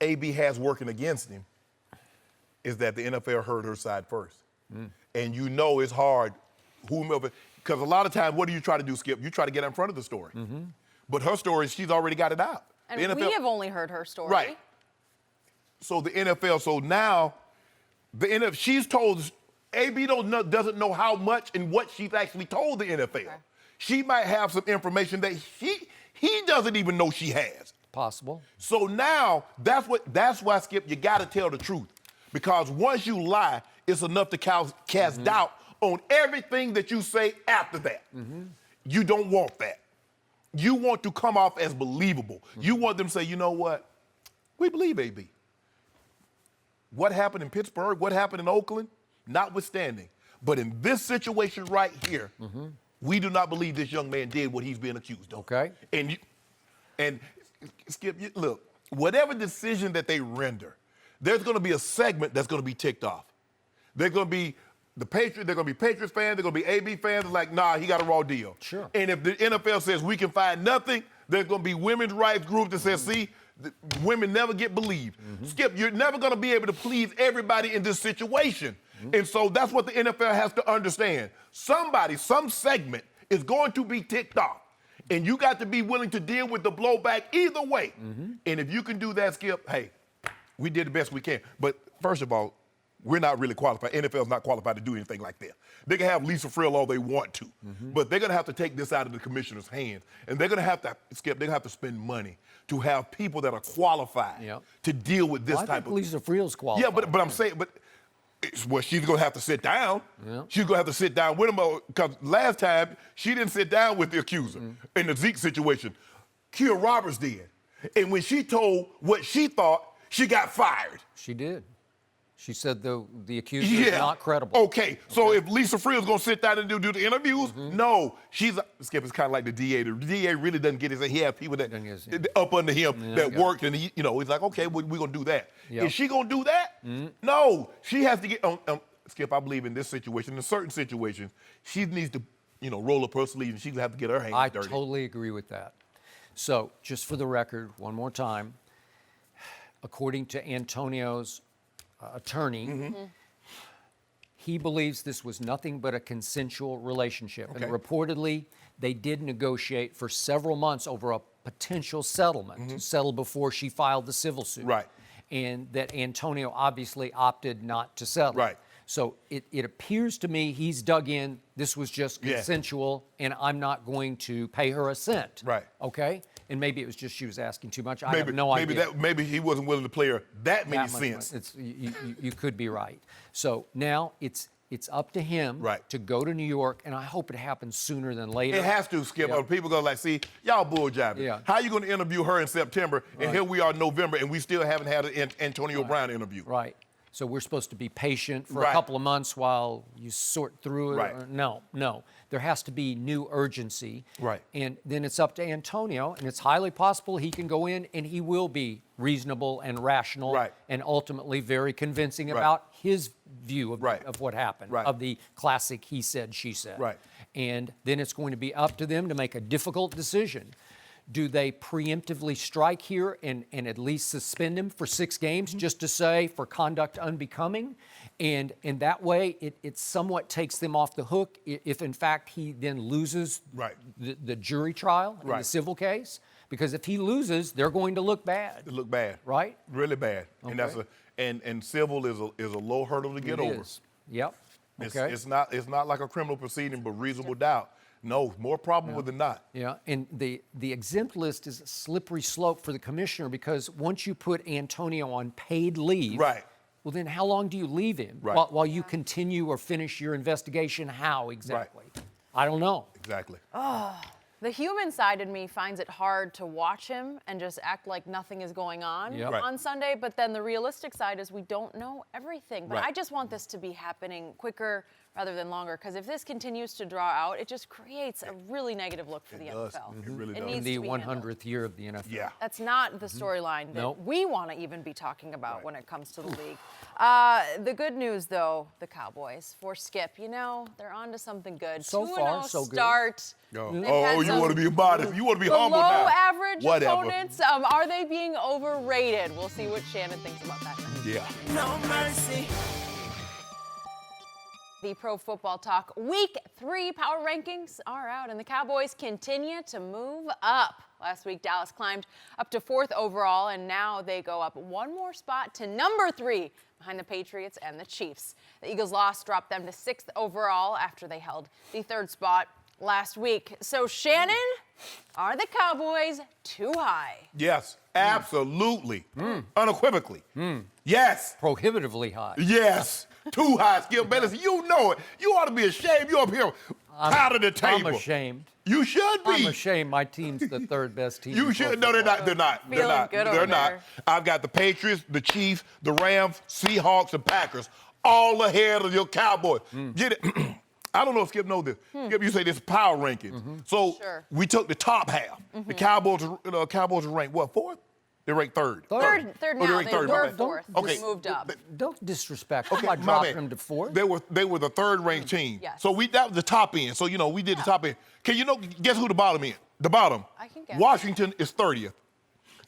D: AB has working against him is that the NFL heard her side first. And it's hard, whomever, because a lot of times, what do you try to do, Skip? You try to get in front of the story. But her story, she's already got it out.
B: And we have only heard her story.
D: Right. So the NFL, so now, the NFL, she's told, AB doesn't know how much and what she's actually told the NFL. Okay. She might have some information that he doesn't even know she has.
C: Possible.
D: So now, that's why, Skip, you got to tell the truth. Because once you lie, it's enough to cast doubt on everything that you say after that. You don't want that. You want to come off as believable. You want them to say, you know what? We believe AB. What happened in Pittsburgh, what happened in Oakland, notwithstanding. But in this situation right here, we do not believe this young man did what he's being accused of.
C: Okay.
D: And Skip, look, whatever decision that they render, there's going to be a segment that's going to be ticked off. They're going to be they're going to be Patriots fans, they're going to be AB fans, like, nah, he got a raw deal.
C: Sure.
D: And if the NFL says we can find nothing, there's going to be women's rights groups that says, see, women never get believed. Skip, you're never going to be able to please everybody in this situation. And so that's what the NFL has to understand. Some segment is going to be ticked off. And you got to be willing to deal with the blowback either way. And if you can do that, Skip, hey, we did the best we can. But first of all, we're not really qualified. NFL's not qualified to do anything like that. They can have Lisa Friel all they want to, but they're going to have to take this out of the commissioner's hands. And they're going to have to, Skip, they're going to have to spend money to have people that are qualified to deal with this type of...
C: Lisa Friel's qualified.
D: Yeah, but I'm saying, well, she's going to have to sit down. She's going to have to sit down with him, because last time, she didn't sit down with the accuser in the Zeke situation. Kia Roberts did. And when she told what she thought, she got fired.
C: She did. She said the accuser is not credible.
D: Okay, so if Lisa Friel's going to sit down and do the interviews, no. Skip, it's kind of like the DA. The DA really doesn't get his, he has people that up under him that work, and he's like, okay, we're going to do that. Is she going to do that? No. She has to get, Skip, I believe in this situation, in certain situations, she needs to, roll up her sleeves, and she's going to have to get her hands dirty.
C: I totally agree with that. So, just for the record, one more time, according to Antonio's attorney, he believes this was nothing but a consensual relationship. And reportedly, they did negotiate for several months over a potential settlement to settle before she filed the civil suit.
D: Right.
C: And that Antonio obviously opted not to settle.
D: Right.
C: So it appears to me he's dug in, this was just consensual, and I'm not going to pay her a cent.
D: Right.
C: Okay? And maybe it was just she was asking too much. I have no idea.
D: Maybe he wasn't willing to play her that many cents.
C: You could be right. So now it's up to him to go to New York, and I hope it happens sooner than later.
D: It has to, Skip. Or people go like, see, y'all bull jabbing. How are you going to interview her in September, and here we are in November, and we still haven't had an Antonio Brown interview?
C: Right. So we're supposed to be patient for a couple of months while you sort through it?
D: Right.
C: No. There has to be new urgency.
D: Right.
C: And then it's up to Antonio, and it's highly possible he can go in and he will be reasonable and rational and ultimately very convincing about his view of what happened, of the classic he said, she said.
D: Right.
C: And then it's going to be up to them to make a difficult decision. Do they preemptively strike here and at least suspend him for 6 games just to say for conduct unbecoming? And that way it somewhat takes them off the hook if in fact he then loses the jury trial in the civil case? Because if he loses, they're going to look bad.
D: It look bad.
C: Right?
D: Really bad. Okay. And that's and civil is a low hurdle to get over.
C: Yep.
D: It's not like a criminal proceeding, but reasonable doubt. No, more probable than not.
C: Yeah, and the exempt list is a slippery slope for the commissioner because once you put Antonio on paid leave,
D: Right.
C: well, then how long do you leave him
D: Right.
C: while you continue or finish your investigation? How exactly? I don't know.
D: Exactly.
B: The human side in me finds it hard to watch him and just act like nothing is going on
C: Yep. Right.
B: on Sunday. But then the realistic side is we don't know everything. But
D: Right.
B: I just want this to be happening quicker rather than longer. Because if this continues to draw out, it just creates a really negative look for the
D: does.
B: NFL.
D: It really does.
B: needs
C: In the
B: to be handled.
C: 100th year of the NFL.
D: Yeah.
B: That's not the storyline that
C: Nope.
B: we want to even be talking about
D: Right.
B: when it comes to the league. The good news, though, the Cowboys, for Skip, they're on to something good.
C: So
B: 2-0
C: far, so good.
B: start.
D: Oh,
B: They've had
D: you
B: some
D: want to be modest. You want to be humble
B: below
D: now.
B: average
D: Whatever.
B: opponents. Are they being overrated? We'll see what Shannon thinks about that next.
D: Yeah.
E: No mercy.
B: The Pro Football Talk Week 3 power rankings are out, and the Cowboys continue to move up. Last week, Dallas climbed up to 4th overall, and now they go up one more spot to number 3 behind the Patriots and the Chiefs. The Eagles' loss dropped them to 6th overall after they held the 3rd spot last week. So, Shannon, are the Cowboys too high?
D: Yes. Absolutely. Unequivocally. Yes.
C: Prohibitively high.
D: Yes. Too high, Skip Bayless. You know it. You ought to be ashamed. You're up here out of the table.
C: I'm ashamed.
D: You should be.
C: I'm ashamed. My team's the 3rd best team.
D: You
C: in
D: should.
C: pro
D: No, they're
C: football.
D: not. They're not. They're
B: Feeling
D: not.
B: good
D: They're
B: over
D: not.
B: there.
D: I've got the Patriots, the Chiefs, the Rams, Seahawks, and Packers all ahead of your Cowboys. Get it? I don't know if Skip knows this. Skip, you say this is power rankings. So
B: Sure.
D: we took the top half. The Cowboys are ranked what, 4th? They're ranked 3rd.
B: Third
D: Oh,
B: now.
D: they're ranked
B: They
D: third.
B: were
D: My bad.
B: 4th.
D: Okay.
B: They moved up.
C: Don't disrespect.
D: Okay,
C: I'm not
D: my
C: dropping
D: bad.
C: them to 4th.
D: They were the 3rd ranked team.
B: Yes.
D: So that was the top end. So we did the top end. Can guess who the bottom is? The bottom.
B: I can guess.
D: Washington is 30th.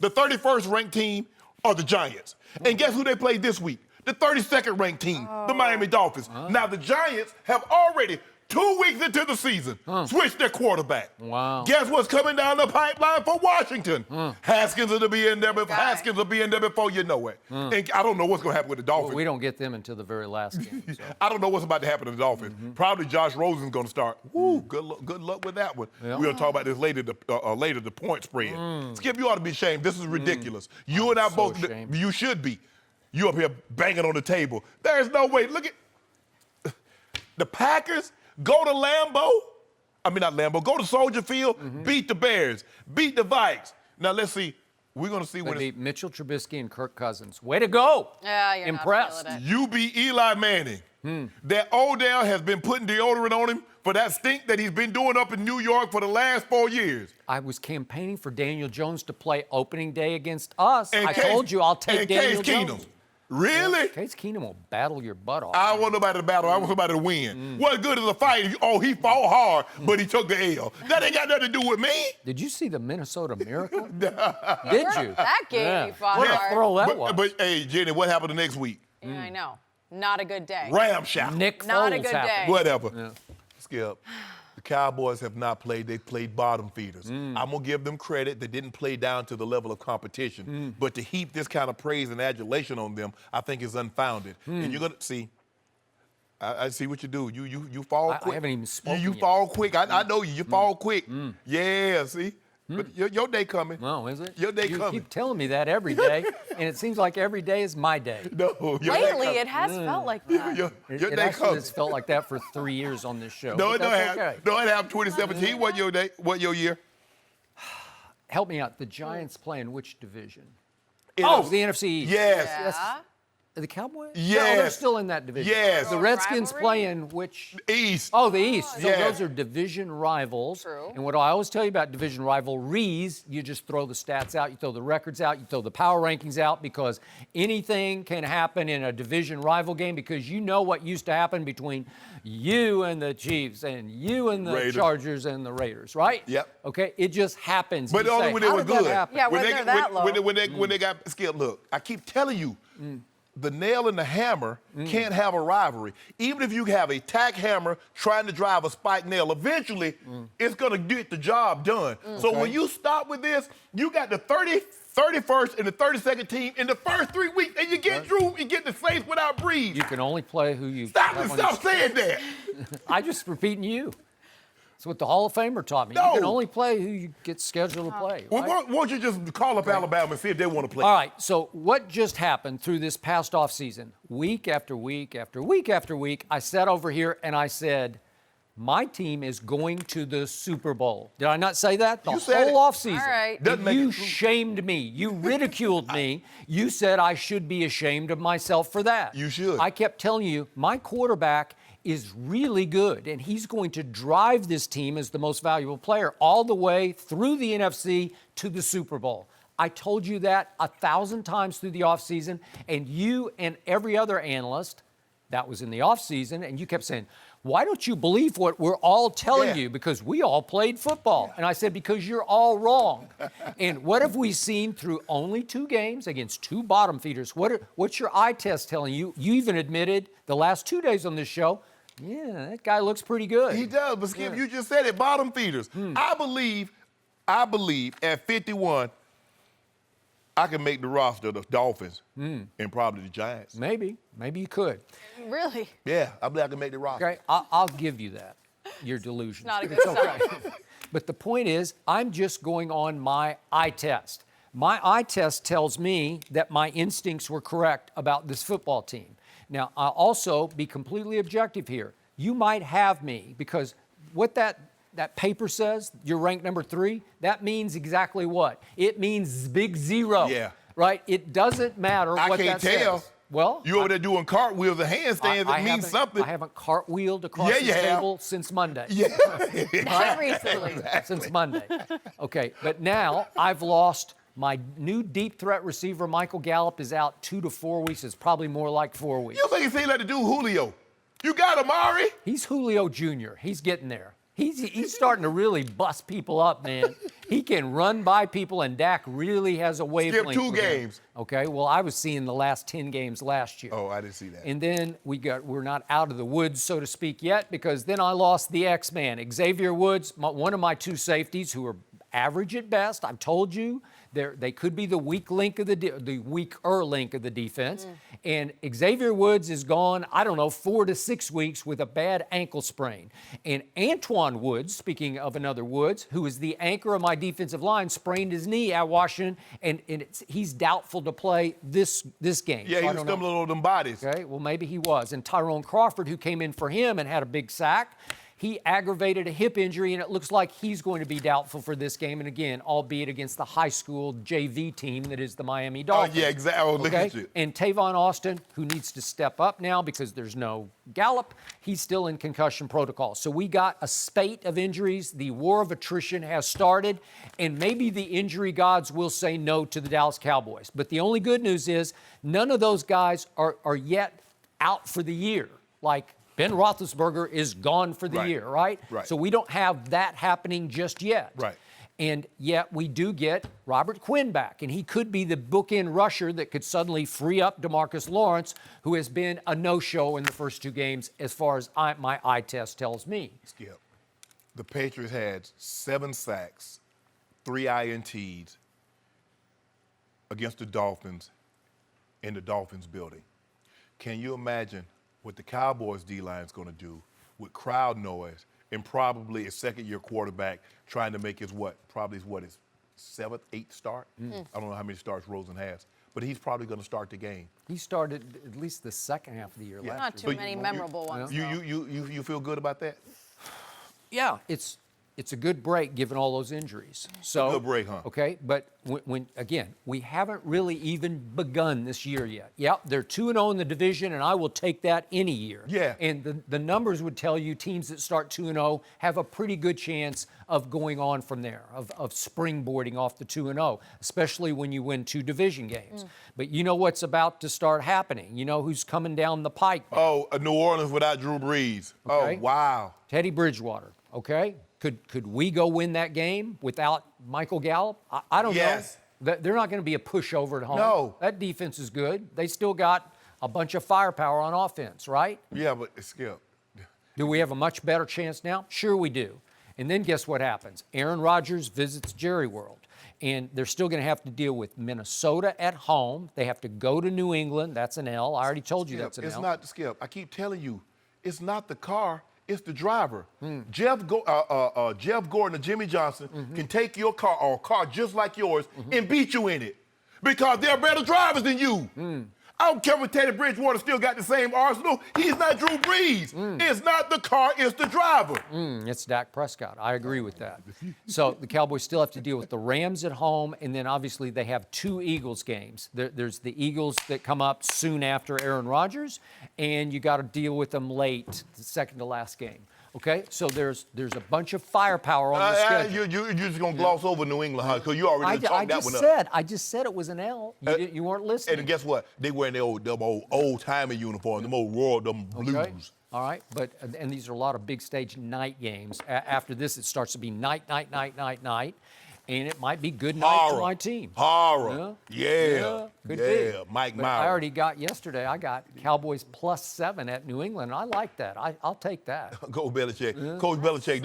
D: The 31st ranked team are the Giants. And guess who they played this week? The 32nd ranked team, the Miami Dolphins. Now the Giants have already 2 weeks into the season switched their quarterback.
C: Wow.
D: Guess what's coming down the pipeline for Washington? Haskins will be in there.
B: guy.
D: Haskins will be in there before you know it. And I don't know what's going to happen with the Dolphins.
C: We don't get them until the very last game. So.
D: I don't know what's about to happen to the Dolphins. Probably Josh Rosen's going to start. Woo, good luck with that one.
C: Yeah.
D: We'll talk about this later, the point spread. Skip, you ought to be ashamed. This is ridiculous. You and I
C: so
D: both,
C: ashamed.
D: you should be. You up here banging on the table. There's no way. Look at the Packers go to Lambeau. I mean, not Lambeau. Go to Soldier Field, beat the Bears, beat the Vikes. Now, let's see. We're going to see
C: They
D: when
C: beat Mitchell Trubisky and Kirk Cousins. Way to go!
B: Yeah, you're
C: Impressed.
B: not feeling it.
D: you beat Eli Manning. That Odell has been putting deodorant on him for that stink that he's been doing up in New York for the last 4 years.
C: I was campaigning for Daniel Jones to play opening day against us.
D: And
C: I
D: Case-
C: told you I'll take
D: and
C: Daniel
D: Case Keenum.
C: Jones.
D: Really?
C: Case Keenum will battle your butt off.
D: I don't want nobody to battle. I want somebody to win. What good is a fight? He fought hard, but he took the L. That ain't got nothing to do with me.
C: Did you see the Minnesota Miracle? Did you?
B: That game
C: Yeah.
B: you fought
C: What a
B: hard.
C: throw that was.
D: But hey, Jenny, what happened the next week?
B: Yeah, I know. Not a good day.
D: Ramshackle.
C: Nick
B: Not a
C: Foles
B: good
C: happened.
B: day.
D: Whatever. Skip. The Cowboys have not played. They played bottom feeders. I'm going to give them credit. They didn't play down to the level of competition. But to heap this kind of praise and adulation on them, I think is unfounded. And you're going to see. I see what you do. You fall quick.
C: I haven't even spoken
D: You
C: yet.
D: fall quick. I know you. You fall quick. Yeah, see? But your day coming.
C: No, is it?
D: Your day
C: you
D: coming.
C: keep telling me that every day, and it seems like every day is my day.
D: No, your day
B: Lately,
D: coming.
B: it has felt like that.
D: Your
C: It
D: day
C: actually
D: coming.
C: has felt like that for 3 years on this show.
D: No,
C: but
D: it don't
C: that's
D: have.
C: okay.
D: No, it happened 2017. What your day? What your year?
C: Help me out. The Giants play in which division?
D: NFC.
C: Oh, the NFC East.
D: Yes.
B: Yeah.
C: The Cowboys?
D: Yes.
C: No, they're still in that division.
D: Yes.
C: The
B: Oh,
C: Redskins
B: rivalry?
C: play in which?
D: East.
C: Oh, the East. So
D: Yeah.
C: those are division rivals.
B: True.
C: And what I always tell you about division rivalries, you just throw the stats out, you throw the records out, you throw the power rankings out, because anything can happen in a division rival game, because you know what used to happen between you and the Chiefs and you and the
D: Raiders.
C: Chargers and the Raiders, right?
D: Yep.
C: Okay, it just happens.
D: But
C: You
D: only
C: say,
D: when they
C: "How
D: were
C: did that
D: good.
C: happen?"
B: Yeah, when they're that low.
D: When they got Skip, look, I keep telling you, the nail and the hammer can't have a rivalry. Even if you have a tack hammer trying to drive a spike nail, eventually it's going to get the job done. So when you stop with this, you got the 31st and the 32nd team in the first 3 weeks, and you get Drew, you get the Saints without Breeze.
C: You can only play who you
D: Stop
C: have on your
D: saying that.
C: I just repeating you. That's what the Hall of Famer taught me.
D: No.
C: You can only play who you get scheduled to play.
D: Well,
C: Right?
D: why don't you just call up Alabama and see if they want to play?
C: All right, so what just happened through this past offseason, week after week after week after week, I sat over here and I said, my team is going to the Super Bowl. Did I not say that? The
D: You said
C: whole
D: it.
C: offseason.
B: All right.
D: Doesn't make
C: You
D: it true.
C: shamed me. You ridiculed me. You said I should be ashamed of myself for that.
D: You should.
C: I kept telling you, my quarterback is really good, and he's going to drive this team as the most valuable player all the way through the NFC to the Super Bowl. I told you that 1,000 times through the offseason, and you and every other analyst, that was in the offseason, and you kept saying, why don't you believe what we're all telling
D: Yeah.
C: you? Because we all played football. And I said, because you're all wrong. And what have we seen through only 2 games against 2 bottom feeders? What's your eye test telling you? You even admitted the last 2 days on this show, yeah, that guy looks pretty good.
D: He does, but Skip, you just said it, bottom feeders. I believe at 51, I can make the roster of the Dolphins and probably the Giants.
C: Maybe you could.
B: Really?
D: Yeah, I believe I can make the roster.
C: Okay, I'll give you that. Your delusion.
B: Not a good
C: It's
B: sign.
C: But the point is, I'm just going on my eye test. My eye test tells me that my instincts were correct about this football team. Now, I'll also be completely objective here. You might have me because what that paper says, you're ranked number 3, that means exactly what? It means big 0.
D: Yeah.
C: Right? It doesn't matter
D: I
C: what
D: can't
C: that
D: tell.
C: says. Well,
D: You over there doing cartwheels and handstands, it means something.
C: I haven't cartwheeled across
D: Yeah,
C: the
D: you have.
C: table since Monday.
D: Yeah.
B: Not recently.
C: Since Monday. Okay, but now I've lost my new deep threat receiver, Michael Gallup, is out 2 to 4 weeks. It's probably more like 4 weeks.
D: You make it seem like the dude Julio. You got Amari.
C: He's Julio Jr. He's getting there. He's starting to really bust people up, man. He can run by people, and Dak really has a wavelength.
D: 2
C: with him.
D: games.
C: Okay, well, I was seeing the last 10 games last year.
D: Oh, I didn't see that.
C: And then we're not out of the woods, so to speak, yet, because then I lost the X-Man, Xavier Woods, one of my 2 safeties who are average at best. I've told you they could be the weak link of the weaker link of the defense. And Xavier Woods is gone, I don't know, 4 to 6 weeks with a bad ankle sprain. And Antoine Woods, speaking of another Woods, who is the anchor of my defensive line, sprained his knee at Washington, and he's doubtful to play this game.
D: Yeah,
C: So
D: he
C: I
D: was
C: don't know.
D: stumbling over them bodies.
C: Okay, well, maybe he was. And Tyrone Crawford, who came in for him and had a big sack, he aggravated a hip injury, and it looks like he's going to be doubtful for this game. And again, albeit against the high school JV team that is the Miami Dolphins.
D: Oh, yeah, exactly. Oh, look
C: Okay?
D: at you.
C: And Tavon Austin, who needs to step up now because there's no Gallup, he's still in concussion protocol. So we got a spate of injuries. The war of attrition has started, and maybe the injury gods will say no to the Dallas Cowboys. But the only good news is none of those guys are yet out for the year. Like Ben Roethlisberger is gone for the
D: Right.
C: year, right?
D: Right.
C: So we don't have that happening just yet.
D: Right.
C: And yet we do get Robert Quinn back, and he could be the bookend rusher that could suddenly free up DeMarcus Lawrence, who has been a no-show in the first 2 games as far as my eye test tells me.
D: Skip, the Patriots had 7 sacks, 3 INTs against the Dolphins in the Dolphins building. Can you imagine what the Cowboys D-line is going to do with crowd noise and probably a second-year quarterback trying to make his 7th, 8th start? I don't know how many starts Rosen has, but he's probably going to start the game.
C: He started at least the second half of the year
D: Yeah.
C: last
B: Not
C: year.
B: too many memorable ones. though.
D: You feel good about that?
C: Yeah, it's a good break given all those injuries. So
D: good break, huh?
C: Okay, but when again, we haven't really even begun this year yet. Yep, they're 2-0 in the division, and I will take that any year.
D: Yeah.
C: And the numbers would tell you teams that start 2-0 have a pretty good chance of going on from there, of springboarding off the 2-0, especially when you win 2 division games. But you know what's about to start happening. You know who's coming down the pike.
D: Oh, New Orleans without Drew Brees.
C: Okay.
D: Oh, wow.
C: Teddy Bridgewater, okay? Could we go win that game without Michael Gallup? I don't
D: Yes.
C: know. They're not going to be a pushover at home.
D: No.
C: That defense is good. They still got a bunch of firepower on offense, right?
D: Yeah, but Skip.
C: Do we have a much better chance now? Sure we do. And then guess what happens? Aaron Rodgers visits Jerry World. And they're still going to have to deal with Minnesota at home. They have to go to New England. That's an L. I already told you
D: Skip,
C: that's an
D: it's
C: L.
D: not Skip. I keep telling you, it's not the car. it's the driver. Jeff Gordon or Jimmy Johnson can take your car or a car just like yours and beat you in it because they're better drivers than you. I don't care if Teddy Bridgewater still got the same arsenal. He's not Drew Brees. It's not the car, it's the driver.
C: It's Dak Prescott. I agree with that. So the Cowboys still have to deal with the Rams at home, and then obviously they have 2 Eagles games. There's the Eagles that come up soon after Aaron Rodgers, and you got to deal with them late, the second to last game. Okay, so there's a bunch of firepower on the schedule.
D: You're just gonna gloss over New England, huh? Because you already talked that one up.
C: I just said it was an L. You weren't listening.
D: And guess what? They wearing their old timey uniforms, them old royal, them blues.
C: Okay. All right, and these are a lot of big stage night games. After this, it starts to be night, and it might be good night to my team.
D: Horror. Yeah.
C: Could be.
D: Mike
C: But
D: Myers.
C: I already got yesterday. I got Cowboys +7 at New England. I like that. I'll take that.
D: Go Belichick. Coach Belichick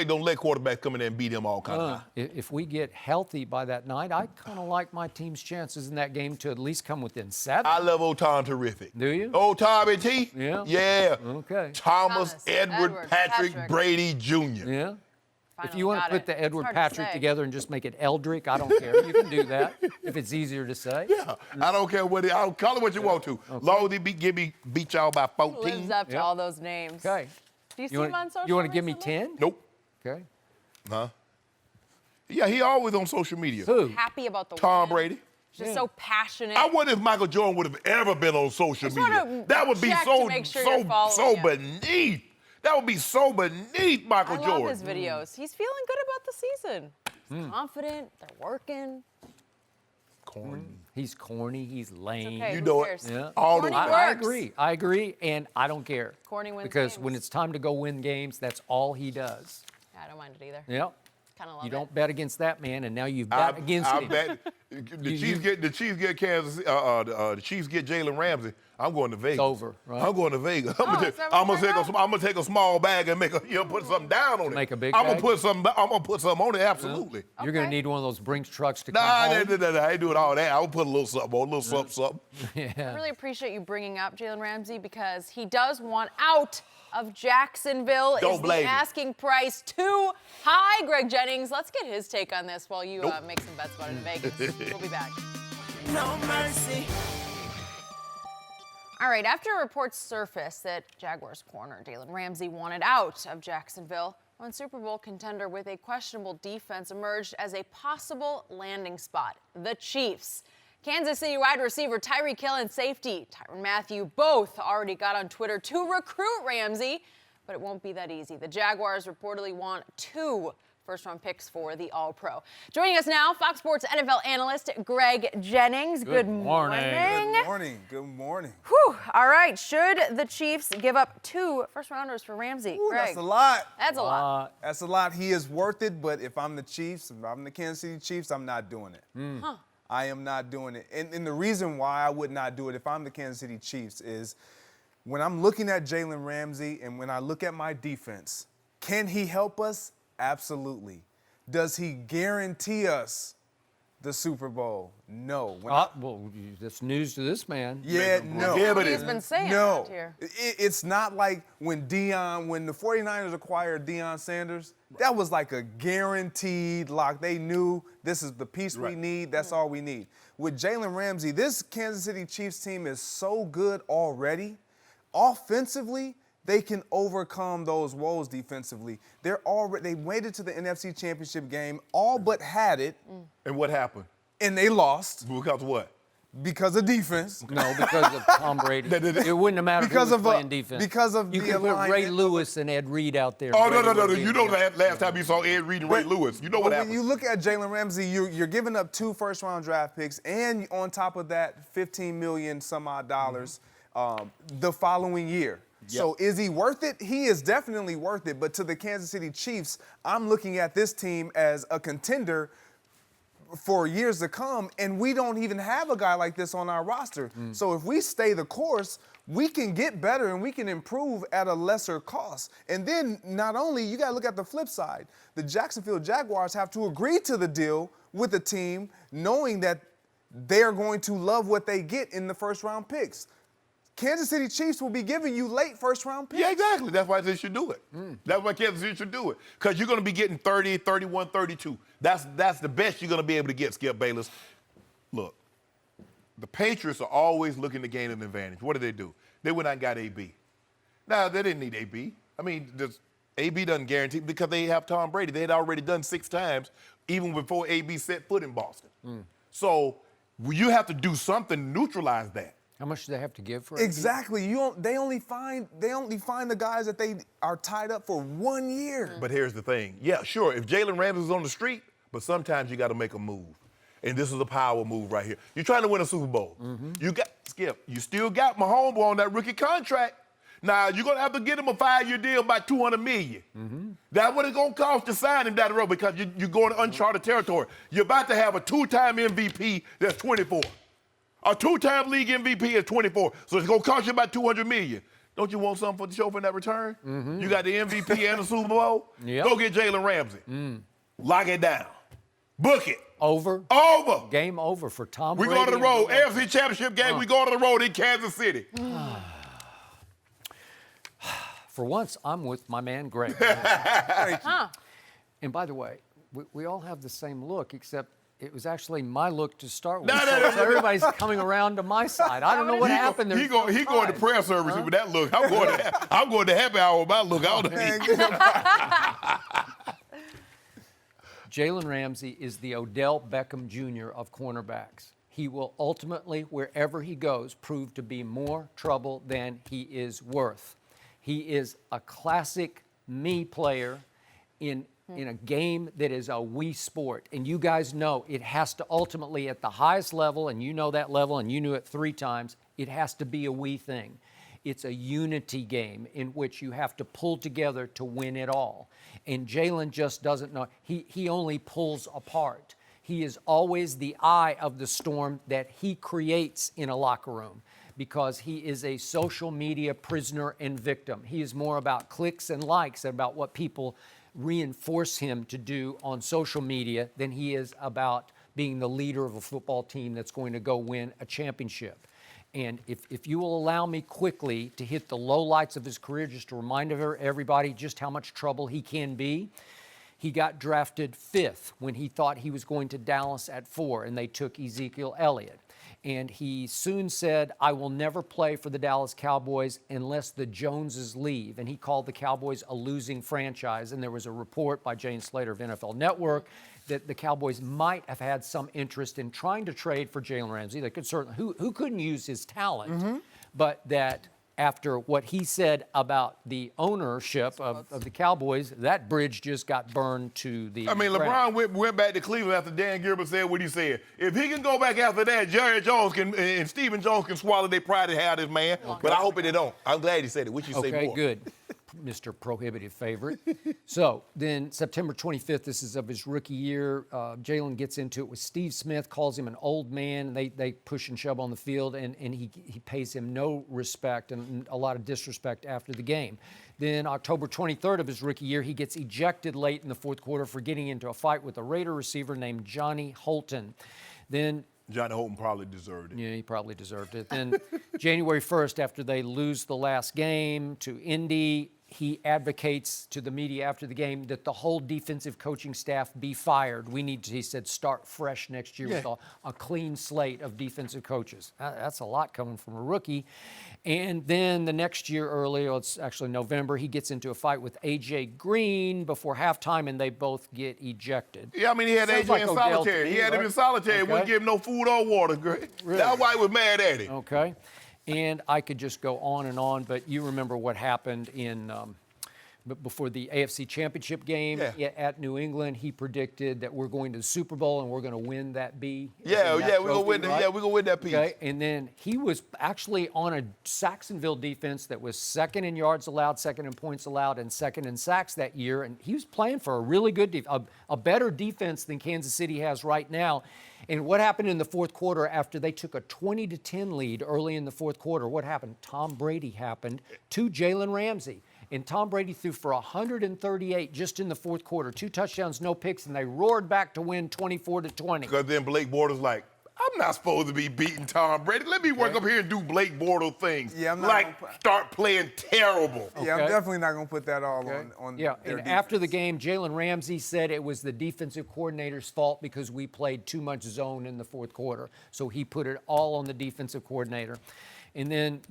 D: don't let quarterbacks come in there and beat him all kind of time.
C: If we get healthy by that night, I kind of like my team's chances in that game to at least come within 7.
D: I love old Tom terrific.
C: Do you?
D: Old Tom and T?
C: Yeah.
D: Yeah.
C: Okay.
D: Thomas Edward Patrick Brady Jr.
C: Yeah. If
B: Finally
C: you want
B: got
C: to put
B: it.
C: the Edward
B: It's hard to
C: Patrick
B: say.
C: together and just make it Eldrick, I don't care. You can do that if it's easier to say.
D: Yeah. I don't care what I'll call it what you want to. Long as he beat y'all by 14.
B: Lives up to all those names.
C: Okay.
B: Do you see him on social
C: You want to give me
B: recently?
C: 10?
D: Nope.
C: Okay.
D: Huh? Yeah, he always on social media.
C: Who?
B: Happy about the
D: Tom
B: win.
D: Brady.
B: Just so passionate.
D: I wonder if Michael Jordan would have ever been on social
B: just wanna
D: media. That would be
B: check to make sure you're following him.
D: beneath. That would be so beneath Michael
B: I
D: Jordan.
B: love his videos. He's feeling good about the season. He's confident. They're working.
D: Corny.
C: He's corny. He's lame.
B: Okay,
D: You
B: who
D: know
B: cares?
D: it.
C: Yeah.
D: All
B: Corny
D: the
B: works.
C: I agree, and I don't care.
B: Corny wins
C: because
B: games.
C: when it's time to go win games, that's all he does.
B: I don't mind it either.
C: Yep.
B: Kind of love
C: You
B: it.
C: don't bet against that man, and now you've bet against
D: I
C: him.
D: bet the Chiefs get Kansas. The Chiefs get Jalen Ramsey. I'm going to Vegas.
C: It's over, right?
D: I'm going to Vegas.
B: is that what
D: I'm
B: you're doing?
D: gonna take a small bag and put something down on it.
C: Make a big
D: I'm
C: bag?
D: gonna put something on it. Absolutely.
C: You're going to
B: Okay.
C: need one of those Brinks trucks to come
D: Nah,
C: home.
D: I ain't doing all that. I'll put a little something on, a little something.
B: I really appreciate you bringing up Jalen Ramsey because he does want out of Jacksonville.
D: Don't
B: Is the
D: blame him.
B: asking price too high? Greg Jennings, let's get his take on this while you make some bets about it in Vegas. We'll be back.
E: No mercy.
B: All right, after reports surfaced that Jaguars corner Jalen Ramsey wanted out of Jacksonville, one Super Bowl contender with a questionable defense emerged as a possible landing spot, the Chiefs. Kansas City wide receiver Tyreek Hill and safety Tyrann Mathieu both already got on Twitter to recruit Ramsey, but it won't be that easy. The Jaguars reportedly want 2 first-round picks for the All-Pro. Joining us now, Fox Sports NFL analyst Greg Jennings. Good morning.
F: Good morning. Good morning.
B: Whew. All right. Should the Chiefs give up 2 first-rounders for Ramsey?
F: Ooh,
B: Greg.
F: that's a lot.
B: That's a lot.
F: That's a lot. He is worth it, but if I'm the Chiefs, if I'm the Kansas City Chiefs, I'm not doing it.
B: Huh.
F: I am not doing it. And the reason why I would not do it if I'm the Kansas City Chiefs is when I'm looking at Jalen Ramsey and when I look at my defense, can he help us? Absolutely. Does he guarantee us the Super Bowl? No.
C: Well, that's news to this man.
F: Yeah, no.
D: Yeah, but
B: He's been saying
F: No,
B: around here.
F: it's not like when the 49ers acquired Deion Sanders, that was like a guaranteed lock. They knew this is the piece we need, that's all we need. With Jalen Ramsey, this Kansas City Chiefs team is so good already. Offensively, they can overcome those woes defensively. They made it to the NFC Championship game, all but had it,
D: And what happened?
F: and they lost
D: Because of what?
F: because of defense.
C: No, because of Tom Brady. It wouldn't have mattered
F: Because
C: who was
F: of,
C: playing defense.
F: because of
C: you
F: the
C: could put Ray
F: alignment.
C: Lewis and Ed Reed out there.
D: Oh,
C: Brady
D: no.
C: would
D: You
C: be
D: know
C: good.
D: last time you saw Ed Reed and Ray Lewis. You know what
F: But
D: happened.
F: when you look at Jalen Ramsey, you're giving up 2 first-round draft picks, and on top of that, $15 million some odd dollars the following year. So is he worth it? He is definitely worth it. But to the Kansas City Chiefs, I'm looking at this team as a contender for years to come, and we don't even have a guy like this on our roster. So if we stay the course, we can get better and we can improve at a lesser cost. And then not only, you got to look at the flip side. The Jacksonville Jaguars have to agree to the deal with the team, knowing that they're going to love what they get in the first-round picks. Kansas City Chiefs will be giving you late first-round picks.
D: Yeah, exactly. That's why they should do it. That's why Kansas City should do it. Because you're going to be getting 30, 31, 32. That's the best you're going to be able to get, Skip Bayless. Look, the Patriots are always looking to gain an advantage. What do? They went out and got AB. Now, they didn't need AB. I mean, AB doesn't guarantee because they have Tom Brady. They had already done 6 times, even before AB set foot in Boston. So you have to do something to neutralize that.
C: How much do they have to give for it?
F: Exactly. They only find the guys that they are tied up for 1 year.
D: But here's the thing. Yeah, sure, if Jalen Ramsey is on the street, but sometimes you got to make a move. And this is a power move right here. You're trying to win a Super Bowl. You still got Mahomes on that rookie contract. Now, you're going to have to get him a 5-year deal by $200 million. That's what it's going to cost to sign him down the road because you're going to uncharted territory. You're about to have a 2-time MVP that's 24. A 2-time league MVP is 24. So it's going to cost you about $200 million. Don't you want something for the show for that return? You got the MVP and the Super Bowl?
C: Yep.
D: Go get Jalen Ramsey. Lock it down. Book it.
C: Over. Game over for Tom Brady.
D: We go to the road. AFC Championship game, we go to the road in Kansas City.
C: For once, I'm with my man, Greg. And by the way, we all have the same look, except it was actually my look to start with. So everybody's coming around to my side. I don't know what happened.
D: He going to prayer service with that look. I'm going to happy hour with my look.
C: Jalen Ramsey is the Odell Beckham Jr. of cornerbacks. He will ultimately, wherever he goes, prove to be more trouble than he is worth. He is a classic me player in a game that is a we sport. And you guys know it has to ultimately, at the highest level, and you know that level, and you knew it 3 times, it has to be a we thing. It's a unity game in which you have to pull together to win it all. And Jalen just doesn't know. He only pulls apart. He is always the eye of the storm that he creates in a locker room because he is a social media prisoner and victim. He is more about clicks and likes and about what people reinforce him to do on social media than he is about being the leader of a football team that's going to go win a championship. And if you will allow me quickly to hit the lowlights of his career, just to remind everybody just how much trouble he can be. He got drafted 5th when he thought he was going to Dallas at 4, and they took Ezekiel Elliott. And he soon said, I will never play for the Dallas Cowboys unless the Joneses leave. And he called the Cowboys a losing franchise. And there was a report by Jane Slater of NFL Network that the Cowboys might have had some interest in trying to trade for Jalen Ramsey. They could certainly, who couldn't use his talent, but that after what he said about the ownership of the Cowboys, that bridge just got burned to the
D: I mean,
C: ground.
D: LeBron went back to Cleveland after Dan Gilbert said what he said. If he can go back after that, Jerry Jones and Stephen Jones can swallow their pride and have this man. Okay. But I hope they don't. I'm glad he said it. What you say more?
C: Okay, good. Mr. Prohibitive favorite. So then September 25th, this is of his rookie year. Jalen gets into it with Steve Smith, calls him an old man. They push and shove on the field, and he pays him no respect and a lot of disrespect after the game. Then October 23rd of his rookie year, he gets ejected late in the 4th quarter for getting into a fight with a Raider receiver named Johnny Holton. Then
D: Johnny Holton probably deserved it.
C: Yeah, he probably deserved it. Then January 1st, after they lose the last game to Indy, he advocates to the media after the game that the whole defensive coaching staff be fired. We need to, he said, start fresh next year with a clean slate of defensive coaches. That's a lot coming from a rookie. And then the next year earlier, it's actually November, he gets into a fight with A.J. Green before halftime, and they both get ejected.
D: Yeah, I mean, he had
C: Sounds
D: A.J.
C: like
D: in
C: Odell
D: solitary.
C: to me,
D: He had him
C: right?
D: in solitary.
C: Okay.
D: Wouldn't give him no food or water. Really? That's why he was mad at him.
C: Okay. And I could just go on, but you remember what happened in before the AFC Championship game at New England. He predicted that we're going to the Super Bowl and we're going to win that B.
D: We're gonna win. We're gonna win that piece.
C: Okay, and then he was actually on a Jacksonville defense that was 2nd in yards allowed, 2nd in points allowed, and 2nd in sacks that year. And he was playing for a really good a better defense than Kansas City has right now. And what happened in the 4th quarter after they took a 20-10 lead early in the 4th quarter? What happened? Tom Brady happened to Jalen Ramsey. And Tom Brady threw for 138 just in the 4th quarter. 2 touchdowns, no picks, and they roared back to win 24-20.
D: Because then Blake Bortles like, I'm not supposed to be beating Tom Brady. Let me work up here and do Blake Bortles things.
F: Yeah, I'm not
D: like
F: gonna
D: start playing terrible.
F: Yeah, I'm
C: Okay.
F: definitely not going to put that all on
C: Yeah,
F: their
C: and after the
F: defense.
C: game, Jalen Ramsey said it was the defensive coordinator's fault because we played too much zone in the fourth quarter. So he put it all on the defensive coordinator. And then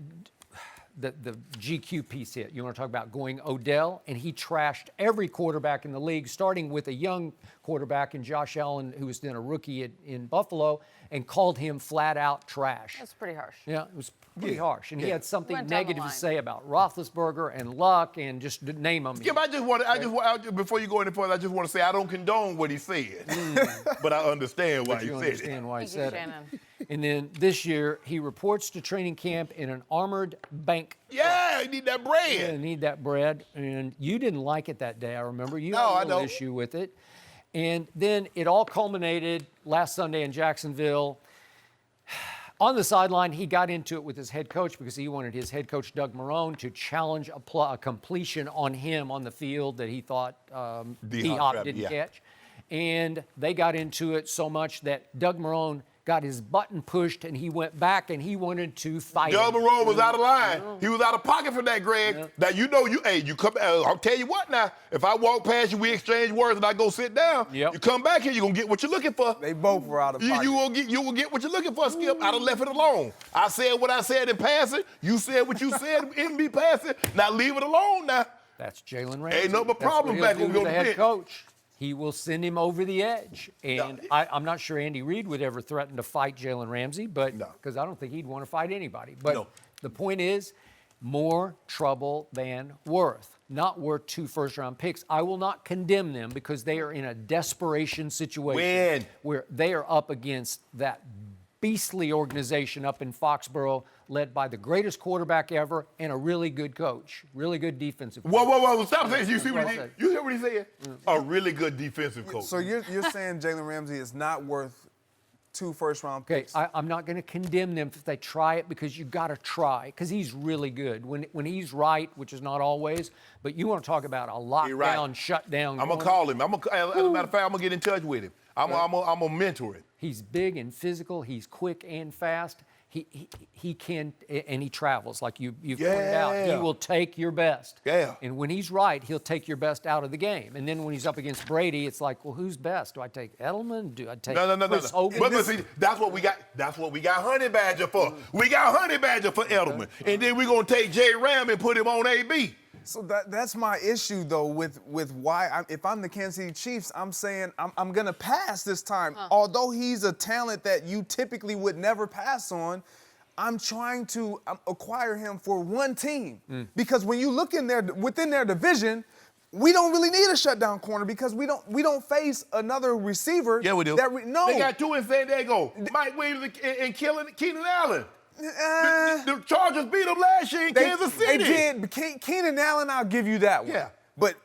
C: the GQ piece hit. You want to talk about going Odell? And he trashed every quarterback in the league, starting with a young quarterback in Josh Allen, who was then a rookie in Buffalo, and called him flat out trash.
B: That's pretty harsh.
C: Yeah, it was pretty harsh. And he had something
B: Went down the
C: negative to
B: line.
C: say about Roethlisberger and Luck and just name them.
D: Skip, before you go any further, I just want to say I don't condone what he said, but I understand why he
C: You
D: said
C: understand
D: it.
C: why he
B: Thank you,
C: said
B: Shannon.
C: it. And then this year, he reports to training camp in an armored bank.
D: Yeah, you need that bread.
C: Yeah, need that bread. And you didn't like it that day, I remember. You
D: No,
C: had
D: I
C: a little
D: don't.
C: issue with it. And then it all culminated last Sunday in Jacksonville. On the sideline, he got into it with his head coach because he wanted his head coach, Doug Marrone, to challenge a completion on him on the field that he thought D-Hop
D: trapped,
C: didn't
D: yeah.
C: catch. And they got into it so much that Doug Marrone got his button pushed and he went back and he wanted to fight
D: Doug
C: him.
D: Marrone was out of line. He was out of pocket for that, Greg.
C: Yeah.
D: Now you come. I'll tell you what. Now, if I walk past you, we exchange words, and I go sit down.
C: Yep.
D: You come back here, you're gonna get what you're looking for.
F: They both were out of pocket.
D: You will get what you're looking for, Skip. I'd have left it alone. I said what I said in passing. You said what you said in me passing. Now leave it alone. Now.
C: That's Jalen Ramsey.
D: Ain't no
C: That's
D: problem
C: what
D: back
C: he'll
D: when
C: do
D: we
C: with
D: go
C: the
D: to
C: head
D: bench.
C: coach. He will send him over the edge. And I'm not sure Andy Reid would ever threaten to fight Jalen Ramsey, but
D: No.
C: because I don't think he'd want to fight anybody. But
D: No.
C: the point is, more trouble than worth. Not worth 2 first-round picks. I will not condemn them because they are in a desperation situation where they are up against that beastly organization up in Foxborough, led by the greatest quarterback ever and a really good coach, really good defensive coach.
D: Whoa! Stop saying. You see what
C: Well
D: he did?
C: said.
D: You hear what he said? A really good defensive coach.
F: So you're saying Jalen Ramsey is not worth 2 first-round
C: Okay,
F: picks?
C: I'm not going to condemn them if they try it because you got to try because he's really good when he's right, which is not always. But you want to talk about a
D: He right.
C: lockdown, shutdown.
D: I'm gonna call him. As a matter of fact, I'm gonna get in touch with him. I'm gonna mentor him.
C: He's big and physical. He's quick and fast. He can, and he travels like you've pointed out. He
D: Yeah.
C: will take your best.
D: Yeah.
C: And when he's right, he'll take your best out of the game. And then when he's up against Brady, it's like, well, who's best? Do I take Edelman? Do I take Chris Hogan?
D: But see, that's what we got. That's what we got Honey Badger for. We got Honey Badger for Edelman, and then we're gonna take J. Ram and put him on AB.
F: So that's my issue, though, with why, if I'm the Kansas City Chiefs, I'm saying I'm going to pass this time. Although he's a talent that you typically would never pass on, I'm trying to acquire him for one team. Because when you look within their division, we don't really need a shutdown corner because we don't face another receiver.
D: Yeah, we do.
F: No.
D: They got 2 in San Diego. Mike Williams and Keenan Allen. The Chargers beat them last year in Kansas City.
F: They did. But Keenan Allen, I'll give you that one.
D: Yeah.
F: But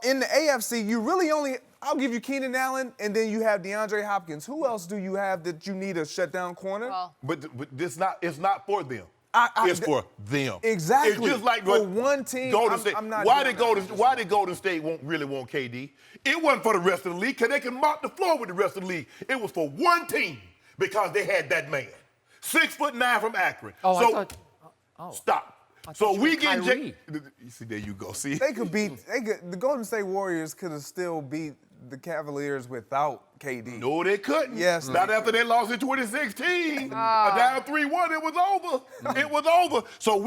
F: in the AFC, you really I'll give you Keenan Allen, and then you have DeAndre Hopkins. Who else do you have that you need a shutdown corner?
B: Well,
D: But it's not for them. It's for them.
F: Exactly.
D: It's just like
F: For one team,
D: Golden State.
F: I'm not
D: Why
F: doing
D: did Golden State really want KD? It wasn't for the rest of the league because they can mop the floor with the rest of the league. It was for one team because they had that man, 6'9" from Akron. Stop. So we get
C: Kyrie.
D: You see, there you go. See,
F: the Golden State Warriors could have still beat the Cavaliers without KD.
D: no, they couldn't.
F: Yes,
D: Not
F: they
D: after they lost in 2016. Down 3-1, it was over. It was over. So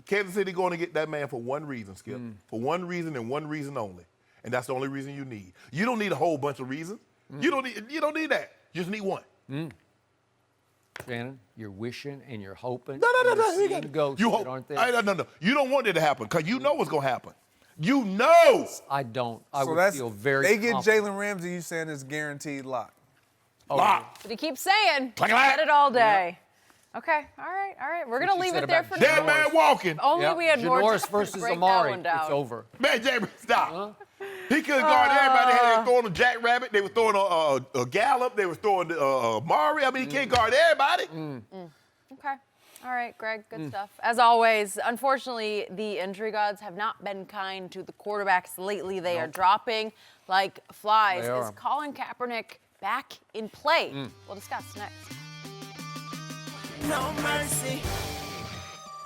D: Kansas City going to get that man for one reason, Skip. For one reason and one reason only. And that's the only reason you need. You don't need a whole bunch of reasons. You don't need that. You just need one.
C: Shannon, you're wishing and you're hoping.
D: No.
C: You're seeing ghosts that aren't there.
D: No. You don't want it to happen because you know what's going to happen. You know.
C: I don't. I
F: So
C: would feel very
F: They get
C: confident.
F: Jalen Ramsey, you saying it's guaranteed lock.
D: Lock.
B: but he keeps saying,
D: Clack, clack.
B: said it all day. Okay, all right. We're going to
C: you
B: leave
C: said
B: it there
C: about
B: for
D: That
B: now.
D: man walking.
B: Only
C: Yep.
B: we had more
C: Janoris
B: time
C: versus
B: to break
C: Amari.
B: that one down.
C: It's over.
D: Man, Jamie, stop. He couldn't guard everybody. They were throwing a jackrabbit. They were throwing a gallop. They were throwing Amari. I mean, he can't guard everybody.
B: Okay. All right, Greg, good stuff. As always, unfortunately, the injury gods have not been kind to the quarterbacks lately. They are dropping like flies.
C: They are.
B: Is Colin Kaepernick back in play? We'll discuss next.
E: no mercy.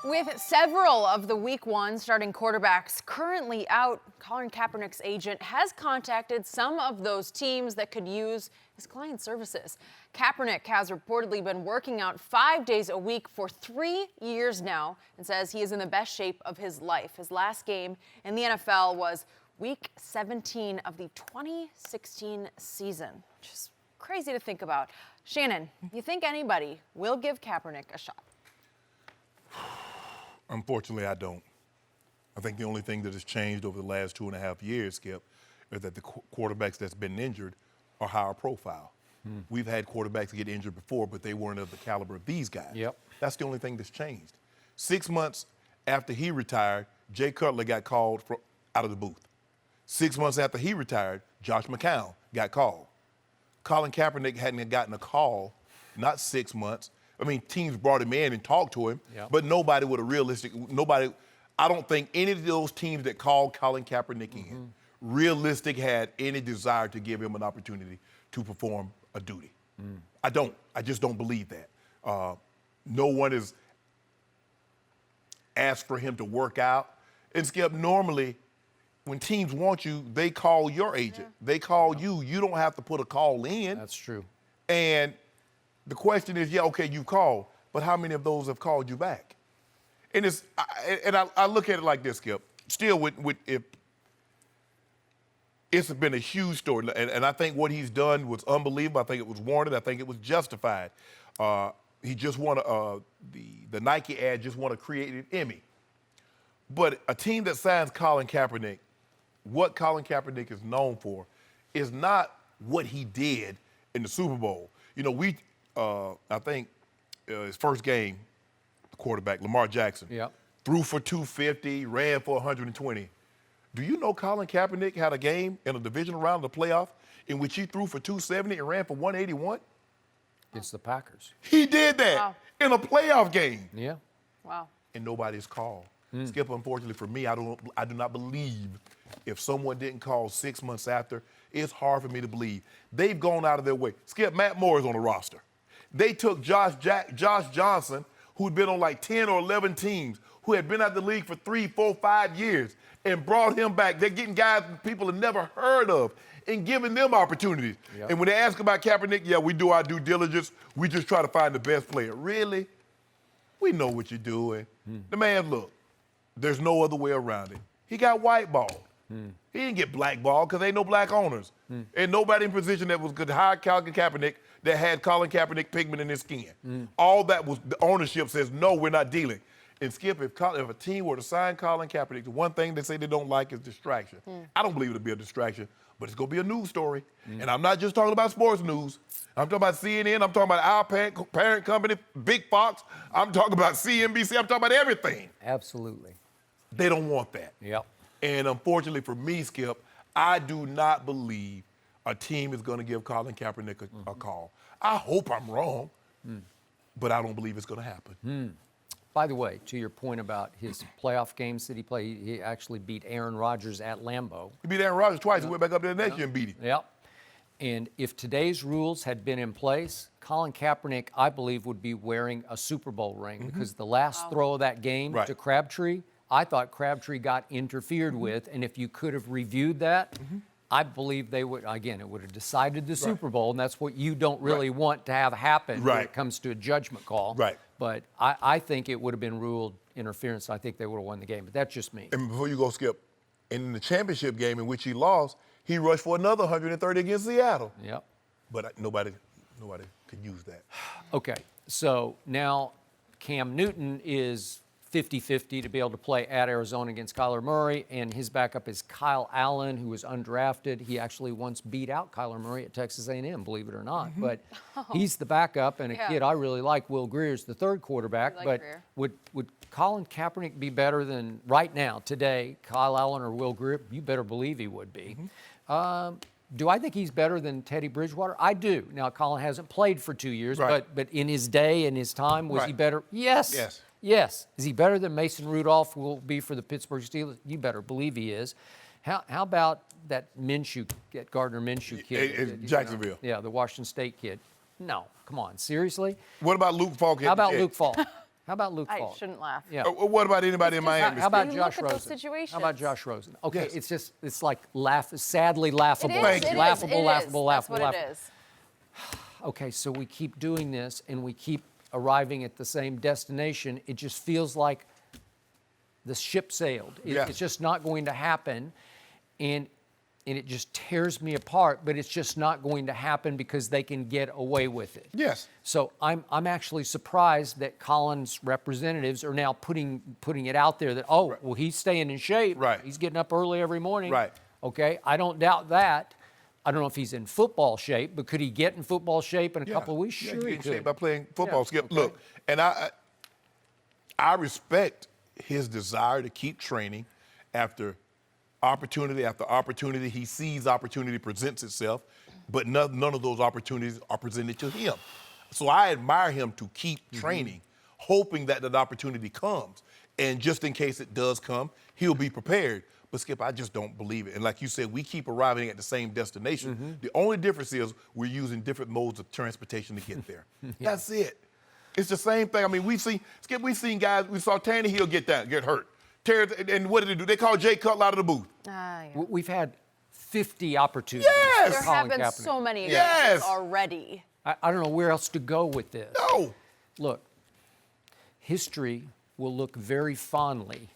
B: With several of the Week 1 starting quarterbacks currently out, Colin Kaepernick's agent has contacted some of those teams that could use his client services. Kaepernick has reportedly been working out 5 days a week for 3 years now and says he is in the best shape of his life. His last game in the NFL was Week 17 of the 2016 season, which is crazy to think about. Shannon, you think anybody will give Kaepernick a shot?
D: Unfortunately, I don't. I think the only thing that has changed over the last 2.5 years, Skip, is that the quarterbacks that's been injured are higher profile. We've had quarterbacks get injured before, but they weren't of the caliber of these guys.
C: Yep.
D: That's the only thing that's changed. 6 months after he retired, Jay Cutler got called out of the booth. 6 months after he retired, Josh McCown got called. Colin Kaepernick hadn't gotten a call, not 6 months. I mean, teams brought him in and talked to him, but nobody with a realistic, I don't think any of those teams that called Colin Kaepernick in realistic had any desire to give him an opportunity to perform a duty. I just don't believe that. No one has asked for him to work out. And Skip, normally, when teams want you, they call your agent. They call you. You don't have to put a call in.
C: That's true.
D: And the question is, okay, you've called, but how many of those have called you back? And I look at it like this, Skip. Still, if it's been a huge story, and I think what he's done was unbelievable. I think it was warranted. I think it was justified. He just won the Nike ad just won a creative Emmy. But a team that signs Colin Kaepernick, what Colin Kaepernick is known for is not what he did in the Super Bowl. You know, I think his first game, the quarterback, Lamar Jackson, threw for 250, ran for 120. Do you know Colin Kaepernick had a game in a divisional round of the playoff in which he threw for 270 and ran for 181?
C: Against the Packers.
D: He did that in a playoff game.
C: Yeah.
B: Wow.
D: And nobody's called. Skip, unfortunately for me, I do not believe if someone didn't call 6 months after, it's hard for me to believe. They've gone out of their way. Skip, Matt Moore is on the roster. They took Josh Johnson, who'd been on like 10 or 11 teams, who had been out of the league for 3, 4, 5 years, and brought him back. They're getting guys people have never heard of and giving them opportunities. And when they ask about Kaepernick, we do our due diligence. We just try to find the best player. Really? We know what you're doing. The man, look, there's no other way around it. He got whiteballed. He didn't get blackballed because ain't no black owners. And nobody in position that was good to hire Colin Kaepernick that had Colin Kaepernick pigment in his skin. All that was, the ownership says, no, we're not dealing. And Skip, if a team were to sign Colin Kaepernick, the one thing they say they don't like is distraction. I don't believe it'll be a distraction, but it's going to be a news story. And I'm not just talking about sports news. I'm talking about CNN. I'm talking about our parent company, Big Fox. I'm talking about CNBC. I'm talking about everything.
C: Absolutely.
D: They don't want that. And unfortunately for me, Skip, I do not believe a team is going to give Colin Kaepernick a call. I hope I'm wrong, but I don't believe it's going to happen.
C: By the way, to your point about his playoff games that he played, he actually beat Aaron Rodgers at Lambeau.
D: He beat Aaron Rodgers twice. He went back up there the next year and beat him.
C: And if today's rules had been in place, Colin Kaepernick, I believe, would be wearing a Super Bowl ring because the last throw of that game to Crabtree, I thought Crabtree got interfered with, and if you could have reviewed that, I believe they would, again, it would have decided the Super Bowl, and that's what you don't really want to have happen when it comes to a judgment call. But I think it would have been ruled interference. I think they would have won the game, but that's just me.
D: And before you go, Skip, in the championship game in which he lost, he rushed for another 130 against Seattle. But nobody could use that.
C: Okay, so now Cam Newton is 50-50 to be able to play at Arizona against Kyler Murray, and his backup is Kyle Allen, who was undrafted. He actually once beat out Kyler Murray at Texas A&M, believe it or not. But he's the backup, and a kid I really like, Will Greer's the third quarterback. But would Colin Kaepernick be better than, right now, today, Kyle Allen or Will Greer? You better believe he would be. Do I think he's better than Teddy Bridgewater? I do. Now, Colin hasn't played for 2 years, but in his day, in his time, was he better? Yes. Yes. Is he better than Mason Rudolph will be for the Pittsburgh Steelers? You better believe he is. How about that Gardner Minshew kid?
D: In Jacksonville.
C: The Washington State kid. No, come on, seriously?
D: What about Luke Falk?
C: How about Luke Falk? How about Luke
B: I
C: Falk?
B: shouldn't laugh.
C: Yeah.
D: What about anybody in Miami?
C: How about
B: You
C: Josh
B: look at those
C: Rosen?
B: situations.
C: How about Josh Rosen? Okay,
D: Yes.
C: it's like sadly laughable.
B: It is.
C: It's
B: It
C: laughable,
B: is.
C: laughable,
B: That's
C: laughable,
B: what
C: laughable.
B: it is.
C: Okay, so we keep doing this and we keep arriving at the same destination. It just feels like the ship sailed.
D: Yeah.
C: It's just not going to happen, and it just tears me apart. But it's just not going to happen because they can get away with it.
D: Yes.
C: So I'm actually surprised that Colin's representatives are now putting it out there that, oh, well, he's staying in shape.
D: Right.
C: He's getting up early every morning.
D: Right.
C: Okay, I don't doubt that. I don't know if he's in football shape, but could he get in football shape in a couple of weeks?
D: Yeah,
C: Sure,
D: get
C: he
D: in shape
C: could.
D: by playing football.
C: Yeah,
D: Skip,
C: okay.
D: look, and I respect his desire to keep training after opportunity after opportunity. He sees opportunity presents itself, but none of those opportunities are presented to him. So I admire him to keep training, hoping that opportunity comes. And just in case it does come, he'll be prepared. But Skip, I just don't believe it. And like you said, we keep arriving at the same destination. The only difference is we're using different modes of transportation to get there. That's it. It's the same thing. I mean, we've seen guys, we saw Tannehill get hurt. And what did they do? They called Jay Cutler out of the booth.
B: Yeah.
C: We've had 50 opportunities.
D: Yes!
B: There
C: for Colin
B: have been
C: Kaepernick.
B: so many
D: Yes!
B: examples already.
C: I don't know where else to go with this.
D: No.
C: Look, history will look very fondly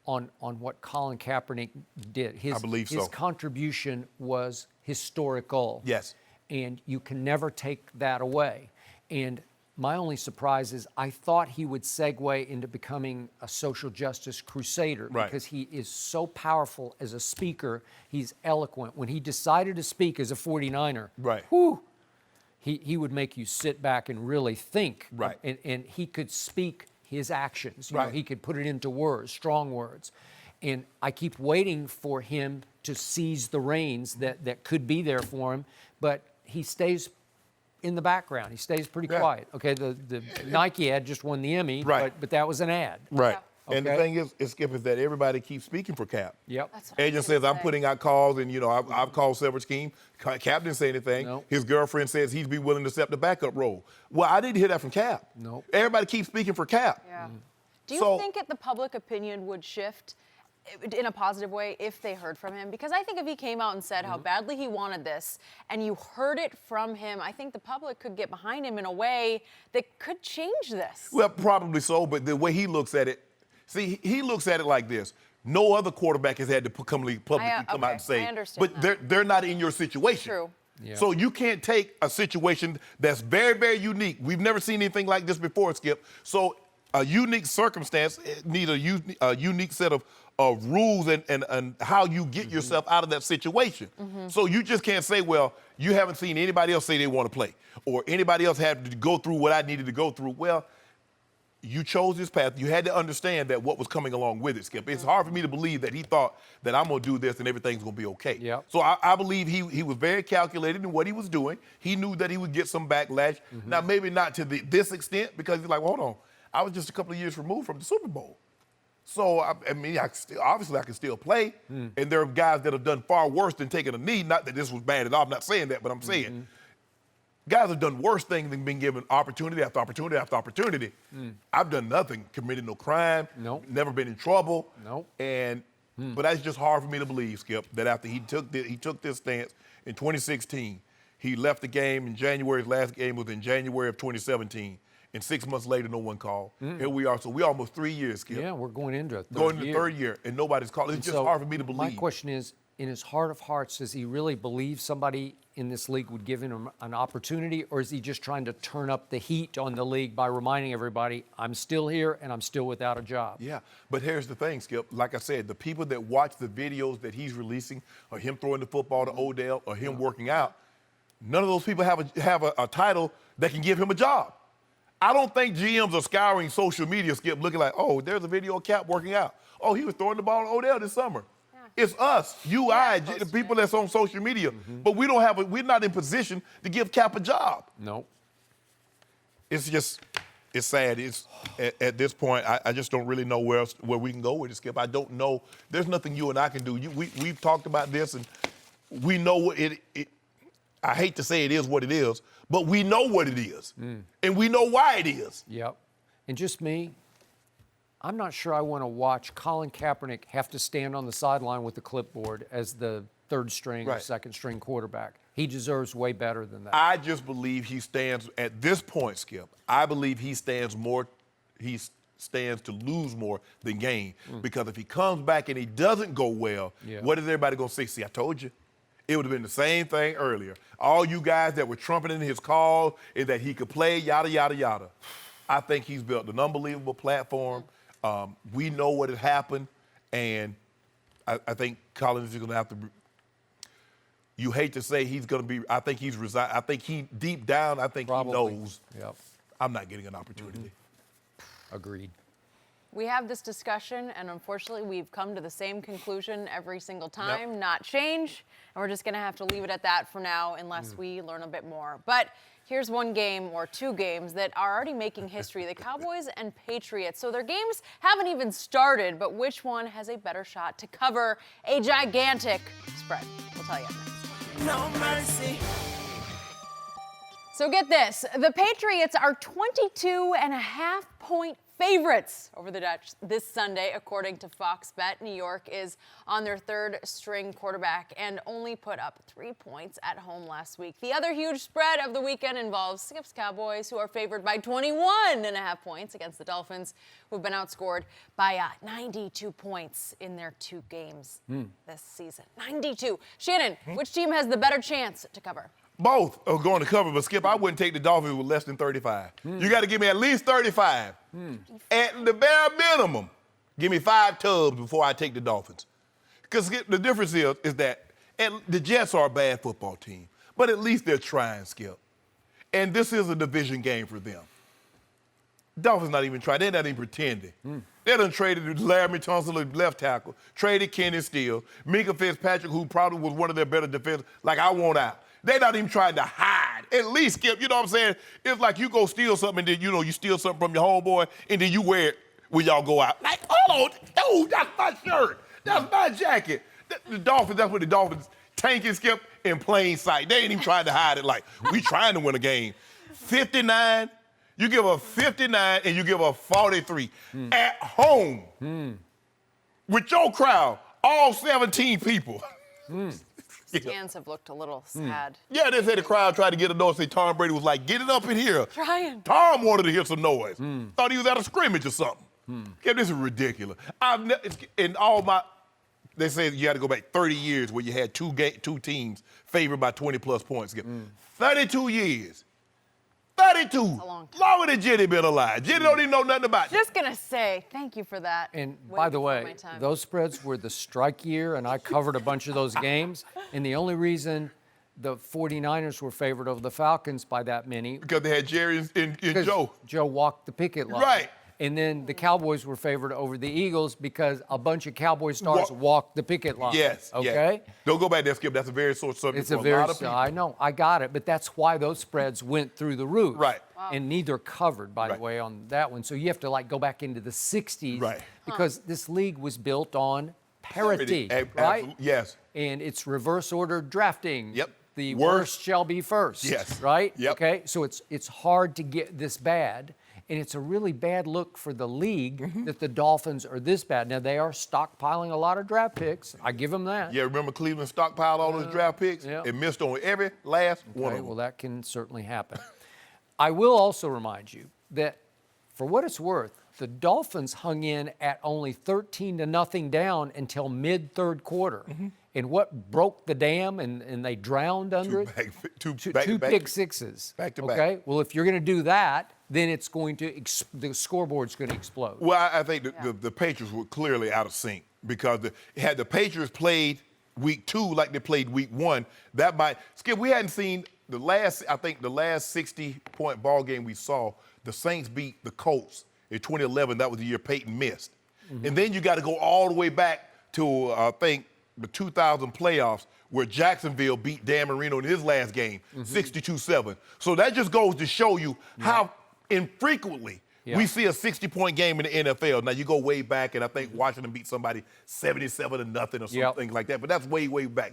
C: on what Colin Kaepernick did.
D: I believe so.
C: His contribution was historical.
D: Yes.
C: And you can never take that away. And my only surprise is I thought he would segue into becoming a social justice crusader
D: Right.
C: because he is so powerful as a speaker. He's eloquent. When he decided to speak as a 49er,
D: Right.
C: whew, he would make you sit back and really think.
D: Right.
C: And he could speak his actions. You know,
D: Right.
C: he could put it into words, strong words. And I keep waiting for him to seize the reins that could be there for him, but he stays in the background. He stays pretty
D: Yeah.
C: quiet. Okay, the Nike ad just won the Emmy,
D: Right.
C: but that was an ad.
D: Right. And the
C: Okay.
D: thing is, Skip, is that everybody keeps speaking for Cap.
C: Yep.
B: That's what I was
D: Agent
B: gonna
D: says, I'm
B: say.
D: putting out calls, and, I've called several schemes. Cap didn't say anything.
C: No.
D: His girlfriend says he'd be willing to accept the backup role. Well, I didn't hear that from Cap.
C: No.
D: Everybody keeps speaking for Cap.
B: Yeah. Do you
D: So-
B: think the public opinion would shift in a positive way if they heard from him? Because I think if he came out and said how badly he wanted this and you heard it from him, I think the public could get behind him in a way that could change this.
D: Well, probably so, but the way he looks at it, he looks at it like this. No other quarterback has had to publicly come out
B: okay,
D: and say,
B: I understand
D: but
B: that.
D: they're not in your situation.
B: True.
C: Yeah.
D: So you can't take a situation that's very, very unique. We've never seen anything like this before, Skip. So a unique circumstance needs a unique set of rules and how you get yourself out of that situation. So you just can't say, well, you haven't seen anybody else say they want to play, or anybody else had to go through what I needed to go through. Well, you chose this path. You had to understand that what was coming along with it, Skip. It's hard for me to believe that he thought that I'm going to do this and everything's going to be okay.
C: Yep.
D: So I believe he was very calculated in what he was doing. He knew that he would get some backlash. Now, maybe not to this extent, because he's like, well, hold on. I was just a couple of years removed from the Super Bowl. So, I mean, obviously I can still play. And there are guys that have done far worse than taking a knee. Not that this was bad at all. I'm not saying that, but I'm saying guys have done worse things than being given opportunity after opportunity after opportunity. I've done nothing, committed no crime,
C: Nope.
D: never been in trouble.
C: Nope.
D: And but that's just hard for me to believe, Skip, that after he took this stance in 2016, he left the game in January. His last game was in January of 2017. And 6 months later, no one called. Here we are. So we're almost 3 years, Skip.
C: Yeah, we're going into a third
D: Going into
C: year.
D: the third year, and nobody's calling. It's just
C: So
D: hard for me to believe.
C: My question is, in his heart of hearts, does he really believe somebody in this league would give him an opportunity, or is he just trying to turn up the heat on the league by reminding everybody, I'm still here and I'm still without a job?
D: Yeah, but here's the thing, Skip. Like I said, the people that watch the videos that he's releasing, or him throwing the football to Odell, or him working out, none of those people have a title that can give him a job. I don't think GMs are scouring social media, Skip, looking like, oh, there's a video of Cap working out. Oh, he was throwing the ball to Odell this summer. Yeah. It's us, the people that's on social media. But we're not in position to give Cap a job.
C: No.
D: It's sad. It's at this point, I just don't really know where we can go with it, Skip. I don't know. There's nothing you and I can do. We've talked about this, and we know what I hate to say it is what it is, but we know what it is. And we know why it is.
C: Yep. And just me, I'm not sure I want to watch Colin Kaepernick have to stand on the sideline with the clipboard as the third string or second string quarterback. He deserves way better than that.
D: I just believe he stands, at this point, Skip, I believe he stands to lose more than gain. Because if he comes back and he doesn't go well, what is everybody going to say? See, I told you. It would have been the same thing earlier. All you guys that were trumpeting his call and that he could play, yada, yada, yada. I think he's built an unbelievable platform. We know what had happened, and I think Colin is going to have to. You hate to say he's going to be. I think he's resigned. I think he deep down. I think
C: Probably.
D: he knows.
C: Yep.
D: I'm not getting an opportunity.
C: Agreed.
B: We have this discussion, and unfortunately, we've come to the same conclusion every single time, not change. And we're just going to have to leave it at that for now unless we learn a bit more. But here's one game or two games that are already making history, the Cowboys and Patriots. So their games haven't even started, but which one has a better shot to cover a gigantic spread? We'll tell you next.
E: No mercy.
B: So get this, the Patriots are 22.5-point favorites over the Dutch this Sunday, according to Fox Bet. New York is on their third string quarterback and only put up 3 points at home last week. The other huge spread of the weekend involves Skip's Cowboys, who are favored by 21.5 points against the Dolphins, who've been outscored by 92 points in their 2 games this season. 92. Shannon, which team has the better chance to cover?
D: Both are going to cover, but Skip, I wouldn't take the Dolphins with less than 35. You got to give me at least 35. At the bare minimum, give me 5 tubs before I take the Dolphins. Because the difference is that the Jets are a bad football team, but at least they're trying, Skip. And this is a division game for them. Dolphins not even trying. They're not even pretending. They done traded Larry Tunsil, left tackle, traded Kenny Steele, Minka Fitzpatrick, who probably was one of their better defenders, like I want out. They're not even trying to hide. At least, Skip, you know what I'm saying? It's like you go steal something and then, you steal something from your homeboy and then you wear it when y'all go out. Like, hold on, dude, that's my shirt. That's my jacket. The Dolphins, that's what the Dolphins tanking, Skip, in plain sight. They ain't even trying to hide it like, we trying to win a game. 59, you give a 59 and you give a 43 at home with your crowd, all 17 people.
B: Scans have looked a little sad.
D: Yeah, they said the crowd tried to get a noise. Say Tom Brady was like, get it up in here.
B: Trying.
D: Tom wanted to hear some noise. Thought he was at a scrimmage or something. Yeah, this is ridiculous. They say you had to go back 30 years where you had two teams favored by 20-plus points. 32 years. 32.
B: A long time.
D: Longer than Jenny been alive. Jenny don't even know nothing about it.
B: Just gonna say thank you for that.
C: And
B: Way
C: by the
B: before
C: way,
B: my time.
C: those spreads were the strike year, and I covered a bunch of those games. And the only reason the 49ers were favored over the Falcons by that many.
D: Because they had Jerry and Joe.
C: Joe walked the picket line.
D: Right.
C: And then the Cowboys were favored over the Eagles because a bunch of Cowboy stars walked the picket line.
D: Yes.
C: Okay?
D: Yes. Don't go back there, Skip. That's a very sore subject
C: It's
D: for
C: a
D: a
C: very,
D: lot of people.
C: I know, I got it, but that's why those spreads went through the roof.
D: Right.
B: Wow.
C: And neither covered, by
D: Right.
C: the way, on that one. So you have to go back into the 60s.
D: Right.
C: Because this league was built on parity,
D: Parity.
C: right?
D: Yes.
C: And it's reverse order drafting.
D: Yep.
C: The
D: Worst.
C: worst shall be first.
D: Yes.
C: Right?
D: Yep.
C: Okay, so it's hard to get this bad. And it's a really bad look for the league that the Dolphins are this bad. Now, they are stockpiling a lot of draft picks. I give them that.
D: Yeah, remember Cleveland stockpiled all those draft picks?
C: yeah.
D: It missed on every last one
C: Okay,
D: of them.
C: well, that can certainly happen. I will also remind you that, for what it's worth, the Dolphins hung in at only 13-0 down until mid-third quarter. And what broke the dam and they drowned under it?
D: Two
C: Two pick sixes.
D: Back to back.
C: Okay, well, if you're going to do that, then it's going to, the scoreboard's going to explode.
D: Well, I think the Patriots were clearly out of sync because had the Patriots played week 2 like they played week 1, that might – Skip, we hadn't seen the last 60-point ball game we saw, the Saints beat the Colts in 2011. That was the year Peyton missed. And then you got to go all the way back to, I think, the 2000 playoffs where Jacksonville beat Dan Marino in his last game, 62-7. So that just goes to show you how infrequently we see a 60-point game in the NFL. Now, you go way back, and I think Washington beat somebody 77-0 or something like that, but that's way, way back.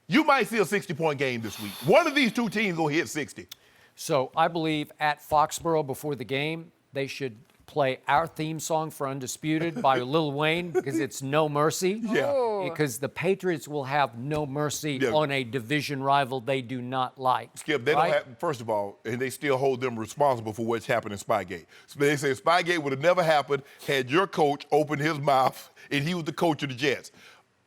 D: you might see a 60-point game this week. One of these two teams going to hit 60.
C: So I believe at Foxborough before the game, they should play our theme song for Undisputed by Lil Wayne because it's No Mercy.
D: Yeah.
C: Because the Patriots will have no mercy on a division rival they do not like.
D: Skip, they don't have, first of all, and they still hold them responsible for what's happened in Spygate. So they say Spygate would have never happened had your coach opened his mouth and he was the coach of the Jets.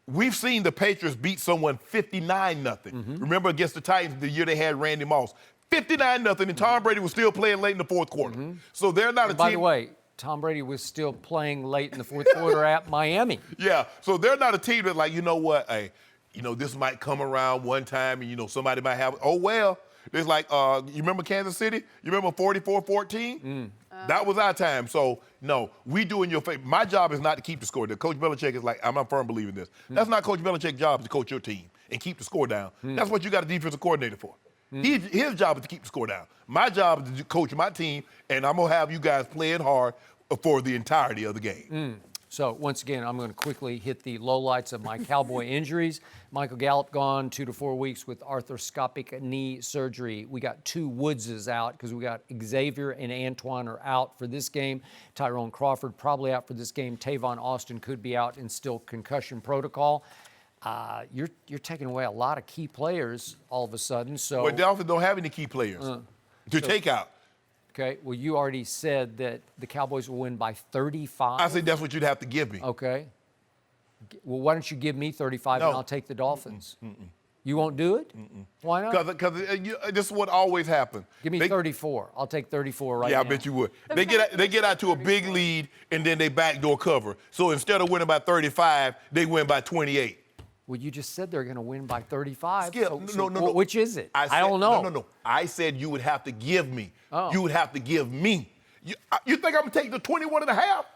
D: We've seen the Patriots beat someone 59-0. Remember against the Titans the year they had Randy Moss. 59-0, and Tom Brady was still playing late in the fourth quarter. So they're not a team.
C: By the way, Tom Brady was still playing late in the fourth quarter at Miami.
D: Yeah, so they're not a team that's like, you know what, hey, you know, this might come around one time and, you know, somebody might have, oh, well. It's like, you remember Kansas City? You remember 44-14? That was our time. So, no, we do in your favor. My job is not to keep the score. Coach Belichick is like, I'm a firm believer in this. That's not Coach Belichick's job to coach your team and keep the score down. That's what you got a defensive coordinator for. His job is to keep the score down. My job is to coach my team, and I'm going to have you guys playing hard for the entirety of the game.
C: So, once again, I'm going to quickly hit the lowlights of my Cowboy injuries. Michael Gallup gone 2 to 4 weeks with arthroscopic knee surgery. We got 2 Woodses out because we got Xavier and Antoine are out for this game. Tyrone Crawford probably out for this game. Tavon Austin could be out and still concussion protocol. You're taking away a lot of key players all of a sudden. So,
D: But Dolphins don't have any key players to take out.
C: Okay, well, you already said that the Cowboys will win by 35.
D: I said that's what you'd have to give me.
C: Okay. Well, why don't you give me 35 and I'll take the Dolphins? You won't do it? Why not?
D: Because this is what always happens.
C: Give me 34. I'll take 34 right now.
D: Yeah, I bet you would. They get out to a big lead, and then they backdoor cover. So instead of winning by 35, they win by 28.
C: Well, you just said they're going to win by 35.
D: Skip, no.
C: Which is it?
D: I don't know. No. I said you would have to give me.
C: Oh.
D: You would have to give me. You think I'm going to take the 21 and a half?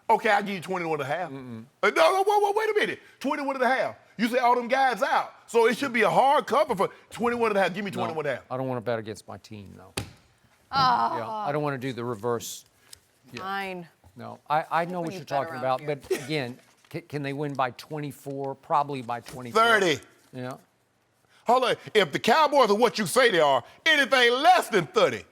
D: Okay, I'll give you 21 and a half. No, wait a minute. 21 and a half. You say all them guys out. So it should be a hard cover for 21 and a half. Give me 21 and a half.
C: I don't want to bet against my team, though. Yeah, I don't want to do the reverse.
B: Fine.
C: No, I know what
B: you
C: you're
B: bet
C: talking
B: around
C: about,
B: here.
C: but again, can they win by 24? Probably by 24.
D: 30.
C: Yeah.
D: Hold on. If the Cowboys are what you say they are, anything less than 30,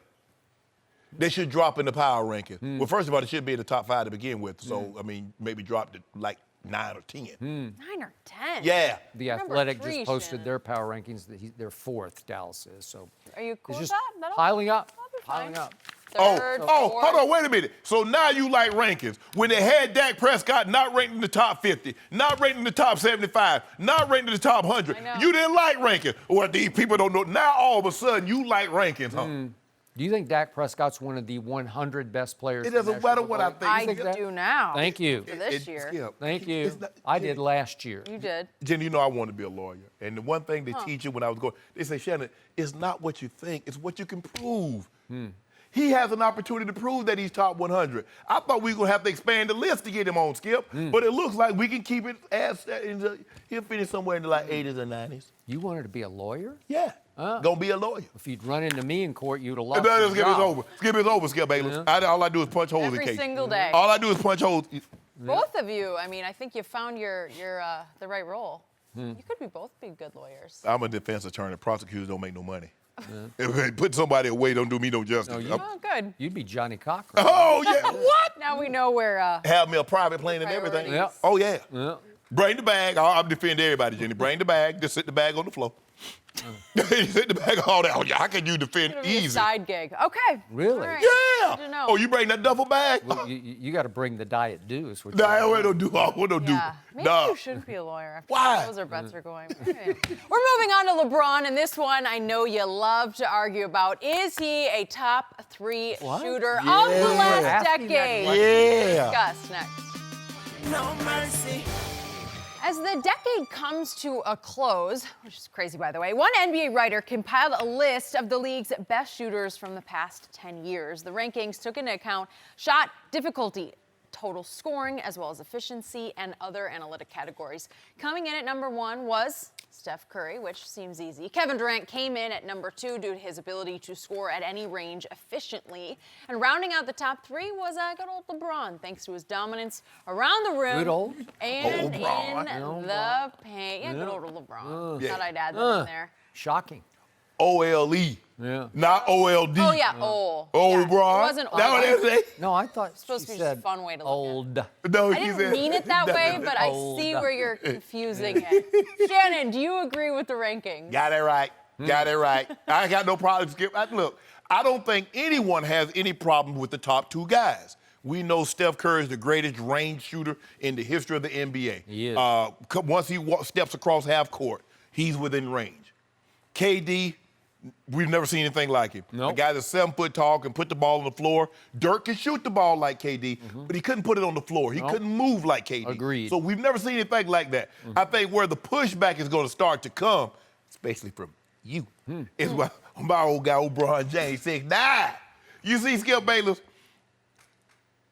D: they should drop in the power ranking. Well, first of all, they should be in the top 5 to begin with. So, I mean, maybe drop to like 9 or 10.
B: 9 or 10?
D: Yeah.
C: The
B: Number
C: Athletic
B: 3,
C: just posted
B: Shannon.
C: their power rankings. They're 4th, Dallas is. So
B: Are you cool
C: it's
B: with
C: just
B: that? That'll-
C: piling up.
B: that'll be
C: Piling
B: fine.
C: up.
B: Third,
D: Oh,
B: fourth.
D: hold on, wait a minute. So now you like rankings. When they had Dak Prescott not ranked in the top 50, not ranked in the top 75, not ranked in the top 100,
B: I know.
D: you didn't like rankings. Well, these people don't know. Now all of a sudden you like rankings, huh?
C: Do you think Dak Prescott's one of the 100 best players?
D: It
C: in the
D: doesn't matter
C: National
D: what I
C: Football
D: think.
C: League?
B: I do now.
C: Thank you.
B: For this year.
D: Skip,
C: Thank you.
D: it's not-
C: I did last year.
B: You did.
D: Jenny, you know I want to be a lawyer. And the one thing they teach you when I was going, they say, Shannon, it's not what you think, it's what you can prove. He has an opportunity to prove that he's top 100. I thought we were going to have to expand the list to get him on, Skip. But it looks like we can keep it as, he'll finish somewhere in the like 80s or 90s.
C: You wanted to be a lawyer?
D: Yeah. Gonna be a lawyer.
C: If you'd run into me in court, you'd have lost
D: No,
C: your
D: Skip, it's
C: job.
D: over. Skip, it's over, Skip Bayless. All I do is punch holes
B: Every
D: in case.
B: single day.
D: All I do is punch holes.
B: Both of you, I mean, I think you found the right role. You could both be good lawyers.
D: I'm a defense attorney. Prosecutors don't make no money. If they put somebody away, don't do me no justice.
C: you-
B: Oh, good.
C: You'd be Johnny Cochran.
D: Oh, yeah. What?
B: Now we know where.
D: Have me a private plane and everything.
B: Priorities.
C: Yeah.
D: Oh, yeah.
C: Yeah.
D: Bring the bag. I'm defending everybody, Jenny. Bring the bag. Just sit the bag on the floor. Sit the bag all that. How can you defend
B: It'll be a
D: easy?
B: side gig. Okay.
C: Really?
B: All right.
D: Yeah.
B: Good to know.
D: Oh, you bring that duffel bag?
C: Well, you got to bring the diet due. Is what
D: Nah, I
C: you
D: don't do. I don't do.
B: Yeah. Maybe
D: Nah.
B: you shouldn't be a lawyer. After
D: Why?
B: Those are bets are going. Okay. We're moving on to LeBron, and this one I know you love to argue about. Is he a top 3 shooter of the last
C: Ask me that
B: decade?
C: question.
D: Yeah.
B: Discuss next.
E: No mercy.
B: As the decade comes to a close, which is crazy by the way, one NBA writer compiled a list of the league's best shooters from the past 10 years. The rankings took into account shot difficulty, total scoring, as well as efficiency and other analytic categories. Coming in at number 1 was Steph Curry, which seems easy. Kevin Durant came in at number 2 due to his ability to score at any range efficiently. And rounding out the top 3 was good old LeBron, thanks to his dominance around the rim.
C: Good old?
B: And
D: LeBron.
B: in the paint. Yeah, good old LeBron. Thought I'd add that in there.
C: Shocking.
D: OLE.
C: Yeah.
D: Not OLD.
B: Oh, yeah, oh.
D: Oh,
B: Yeah,
D: LeBron.
B: It wasn't
D: That what they say?
C: No, I thought
B: It's supposed
C: she
B: to be just a
C: said
B: fun way to look
C: old.
B: at it.
D: No,
B: I
D: he
B: didn't
D: said.
B: mean it that way, but I
C: Old.
B: see where you're confusing it. Shannon, do you agree with the rankings?
D: Got it right. Got it right. I ain't got no problem. Skip. Look, I don't think anyone has any problem with the top 2 guys. We know Steph Curry is the greatest range shooter in the history of the NBA.
C: He is.
D: Once he steps across half court, he's within range. KD, we've never seen anything like him.
C: Nope.
D: A guy that's 7 foot tall, can put the ball on the floor. Dirk can shoot the ball like KD, but he couldn't put it on the floor. He couldn't move like KD.
C: Agreed.
D: So we've never seen anything like that. I think where the pushback is going to start to come, especially from you, is my old guy, LeBron James, 6'9". You see Skip Bayless?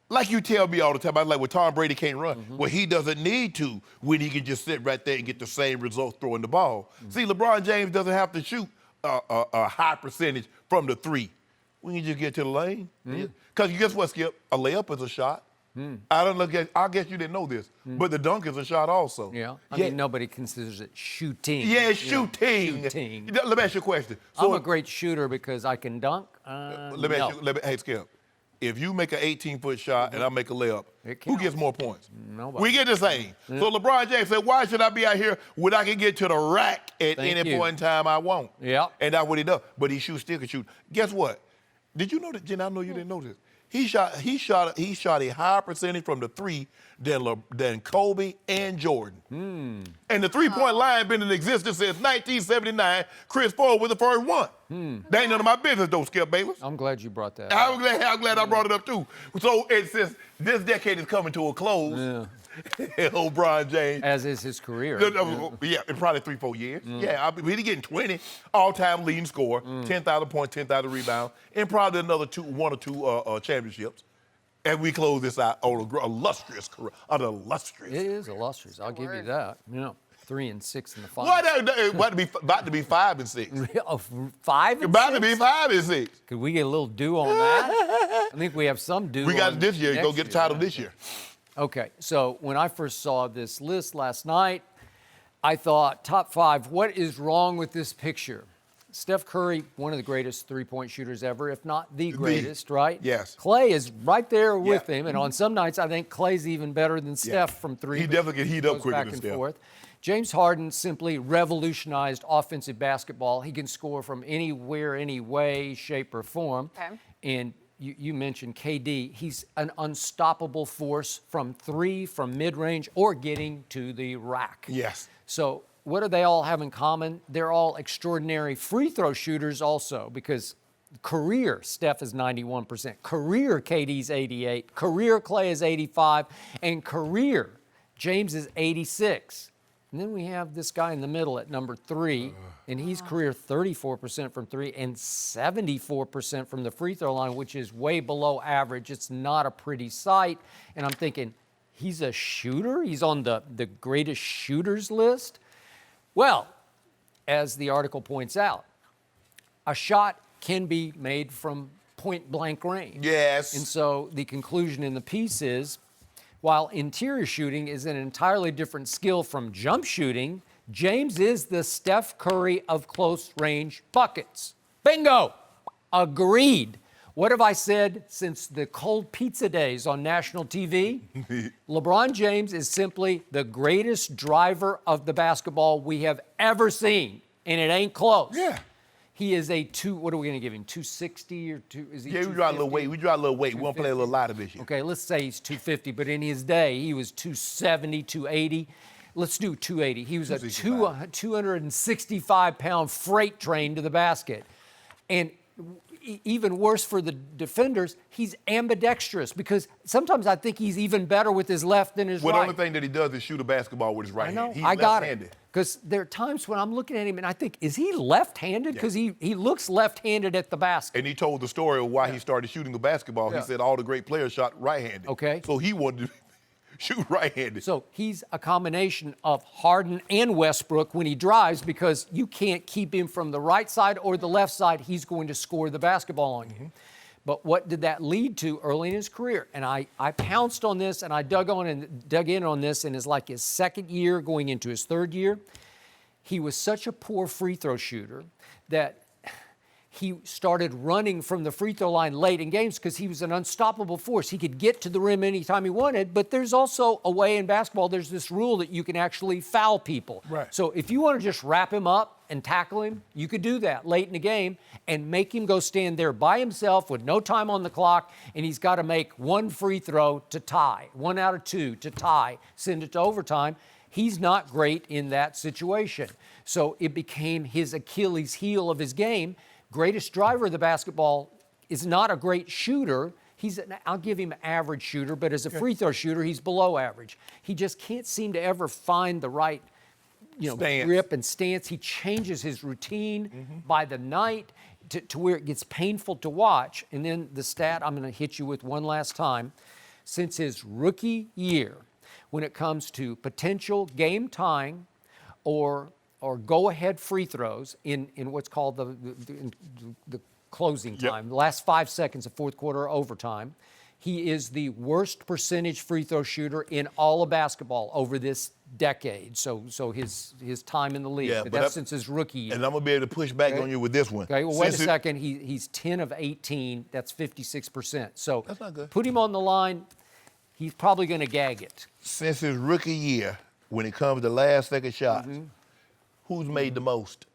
D: Like you tell me all the time, I like, well, Tom Brady can't run. Well, he doesn't need to when he can just sit right there and get the same results throwing the ball. See, LeBron James doesn't have to shoot a high percentage from the 3. We can just get to the lane. Because guess what, Skip? A layup is a shot. I guess you didn't know this, but the dunk is a shot also.
C: Yeah. I mean, nobody considers it shooting.
D: Yeah, it's shooting.
C: Shooting.
D: Let me ask you a question.
C: I'm a great shooter because I can dunk.
D: Let me ask you, hey, Skip. If you make an 18-foot shot and I make a layup,
C: It
D: who
C: counts.
D: gets more points?
C: Nobody.
D: We get the same. So LeBron James said, why should I be out here when I can get to the rack at
C: Thank
D: any
C: you.
D: point in time I want?
C: Yeah.
D: And that's what he does. But he still can shoot. Guess what? Did you know that, Jen? I know you didn't know this. He shot a higher percentage from the 3 than Kobe and Jordan. And the three-point line been in existence since 1979. Chris Paul was the first one. That ain't none of my business, though, Skip Bayless.
C: I'm glad you brought that.
D: I'm glad I brought it up, too. So since this decade is coming to a close, LeBron James.
C: As is his career.
D: Yeah, in probably 3-4 years. Yeah, he's getting 20 all-time leading scorer, 10,000 points, 10,000 rebounds, and probably another 1 or 2 championships. And we close this out on an illustrious career.
C: It is illustrious. I'll give you that. 3 and 6 in the final.
D: About to be 5 and 6.
C: 5 and
D: About
C: 6?
D: to be 5 and 6.
C: Could we get a little due on that? I think we have some due.
D: We got
C: on
D: it this year.
C: next
D: Go get the title this year.
C: Okay, so when I first saw this list last night, I thought, top 5, what is wrong with this picture? Steph Curry, one of the greatest three-point shooters ever, if not the greatest, right?
D: Yes.
C: Clay is right there with
D: Yeah.
C: him, and on some nights I think Clay's even better than Steph from 3.
D: He definitely can heat up
C: Goes
D: quicker
C: back
D: than
C: and
D: Steph.
C: forth. James Harden simply revolutionized offensive basketball. He can score from anywhere, any way, shape, or form.
B: Okay.
C: And you mentioned KD. He's an unstoppable force from 3, from mid-range, or getting to the rack.
D: Yes.
C: So what do they all have in common? They're all extraordinary free throw shooters also, because career Steph is 91%, career KD's 88, career Clay is 85, and career James is 86. And then we have this guy in the middle at number 3, and he's career 34% from 3 and 74% from the free throw line, which is way below average. It's not a pretty sight. And I'm thinking, he's a shooter? He's on the greatest shooters list? Well, as the article points out, a shot can be made from point-blank range.
D: Yes.
C: And so the conclusion in the piece is, while interior shooting is an entirely different skill from jump shooting, James is the Steph Curry of close-range buckets. Bingo! Agreed. What have I said since the cold pizza days on national TV? LeBron James is simply the greatest driver of the basketball we have ever seen, and it ain't close.
D: Yeah.
C: He is a what are we going to give him? 260 or 2? Is he?
D: Yeah, we drive a little weight. We drive a little weight. We won't play a little lighter this year.
C: Okay, let's say he's 250, but in his day, he was 270, 280. Let's do 280. He was a 265-pound freight train to the basket. And even worse for the defenders, he's ambidextrous because sometimes I think he's even better with his left than his right.
D: The only thing that he does is shoot a basketball with his right
C: I know.
D: hand. He's
C: I got
D: left-handed.
C: it. Because there are times when I'm looking at him and I think, is he left-handed? Because he looks left-handed at the basket.
D: And he told the story of why he started shooting the basketball.
C: Yeah.
D: He said all the great players shot right-handed.
C: Okay.
D: So he wanted to shoot right-handed.
C: So he's a combination of Harden and Westbrook when he drives because you can't keep him from the right side or the left side. He's going to score the basketball on you. But what did that lead to early in his career? And I pounced on this and I dug in on this in his second year going into his third year. He was such a poor free throw shooter that he started running from the free throw line late in games because he was an unstoppable force. He could get to the rim anytime he wanted, but there's also a way in basketball, there's this rule that you can actually foul people.
D: Right.
C: So if you want to just wrap him up and tackle him, you could do that late in the game and make him go stand there by himself with no time on the clock, and he's got to make one free throw to tie, 1 out of 2 to tie, send it to overtime. He's not great in that situation. So it became his Achilles heel of his game. Greatest driver of the basketball is not a great shooter. I'll give him an average shooter, but as a free throw shooter, he's below average. He just can't seem to ever find the right grip and stance. He changes his routine by the night to where it gets painful to watch. And then the stat I'm going to hit you with one last time. Since his rookie year, when it comes to potential game tying or go-ahead free throws in what's called the closing time, the last 5 seconds of fourth quarter overtime, he is the worst percentage free throw shooter in all of basketball over this decade. So his time in the league.
D: Yeah,
C: but that's since his rookie year.
D: And I'm going to be able to push back on you with this one.
C: Okay, well, wait a second. He's 10 of 18. That's 56%. So
D: that's not good.
C: Put him on the line. He's probably going to gag it.
D: Since his rookie year, when it comes to last-second shots, who's made the most?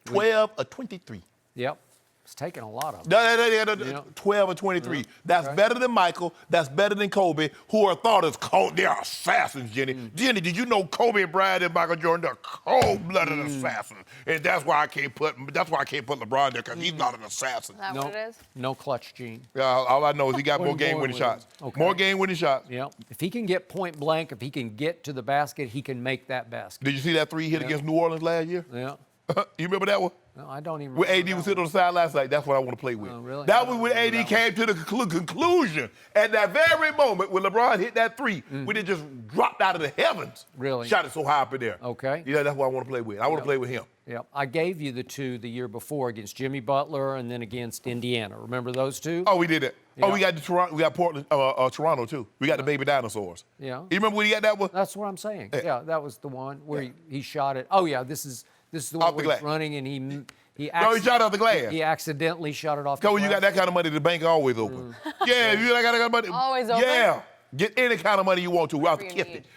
D: 12 or 23?
C: Yep. It's taking a lot of them.
D: No, 12 or 23. That's better than Michael. That's better than Kobe, who are thought as cold. They're assassins, Jenny. Jenny, did you know Kobe Bryant and Michael Jordan are cold-blooded assassins? And that's why I can't put LeBron there, because he's not an assassin.
B: Is that what it is?
C: No clutch gene.
D: All I know is he got more game-winning shots.
C: Okay.
D: More game-winning shots.
C: Yep. If he can get point blank, if he can get to the basket, he can make that basket.
D: Did you see that three he hit against New Orleans last year?
C: Yeah.
D: You remember that one?
C: No, I don't even
D: When
C: remember.
D: AD was sitting on the side last night, that's what I want to play with.
C: Oh, really?
D: That was when AD came to the conclusion. At that very moment, when LeBron hit that three, when it just dropped out of the heavens.
C: Really?
D: Shot it so high up in there.
C: Okay.
D: Yeah, that's what I want to play with. I want to play with him.
C: Yep. I gave you the two the year before against Jimmy Butler and then against Indiana. Remember those two?
D: Oh, we did it.
C: Yeah.
D: Oh, we got Toronto. We got Portland, Toronto too. We got the baby dinosaurs.
C: Yeah.
D: You remember when he got that one?
C: That's what I'm saying. Yeah, that was the one where he shot it. Oh yeah, this is the one
D: Off the
C: where
D: glass.
C: he's running and he
D: No, he shot off the glass.
C: He accidentally shot it off the
D: Because
C: glass.
D: when you got that kind of money, the bank always open. Yeah, you got that kind of money.
B: Always open?
D: Yeah. Get any kind of money you want to without the
B: Whatever you
D: gift.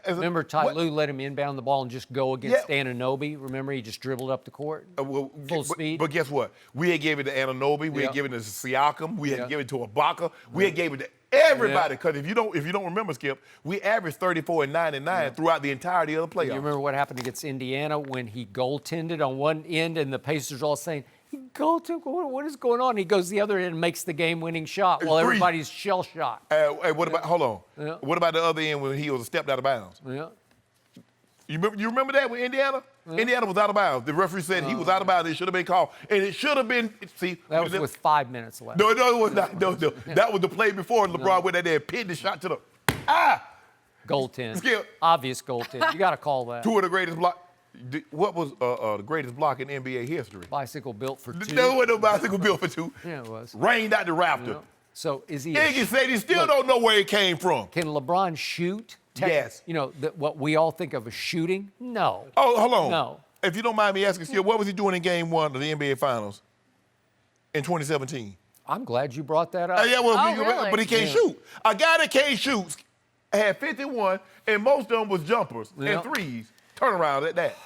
C: Remember Ty Lue let him inbound the ball and just go against Anunoby? Remember he just dribbled up the court? Full speed?
D: But guess what? We had given it to Anunoby. We had given it to Siakam. We had given it to Ibaka. We had given it to everybody. Because if you don't remember, Skip, we averaged 34 and 9 throughout the entirety of the playoffs.
C: You remember what happened against Indiana when he goaltended on one end and the Pacers all saying, he goaltended, what is going on? He goes the other end and makes the game-winning shot while everybody's shell-shocked.
D: Hey, what about, hold on.
C: Yeah.
D: What about the other end when he was stepped out of bounds?
C: Yeah.
D: You remember that with Indiana? Indiana was out of bounds. The referee said he was out of bounds. It should have been called. And it should have been,
C: That was with 5 minutes left.
D: No, it was not. No. That was the play before LeBron went out there and pinned the shot to the,
C: Goaltend.
D: Skip.
C: Obvious goaltend. You got to call that.
D: Two of the greatest block. What was the greatest block in NBA history?
C: Bicycle built for two.
D: There wasn't no bicycle built for two.
C: Yeah, it was.
D: Rained out the rafter.
C: Yeah. So is he?
D: Iggy said he still don't know where it came from.
C: Can LeBron shoot?
D: Yes.
C: You know, what we all think of as shooting? No.
D: Oh, hold on.
C: No.
D: If you don't mind me asking, Skip, what was he doing in Game 1 of the NBA Finals in 2017?
C: I'm glad you brought that up.
B: Really?
D: But he can't shoot. A guy that can't shoot had 51, and most of them was jumpers and threes. Turnaround at that.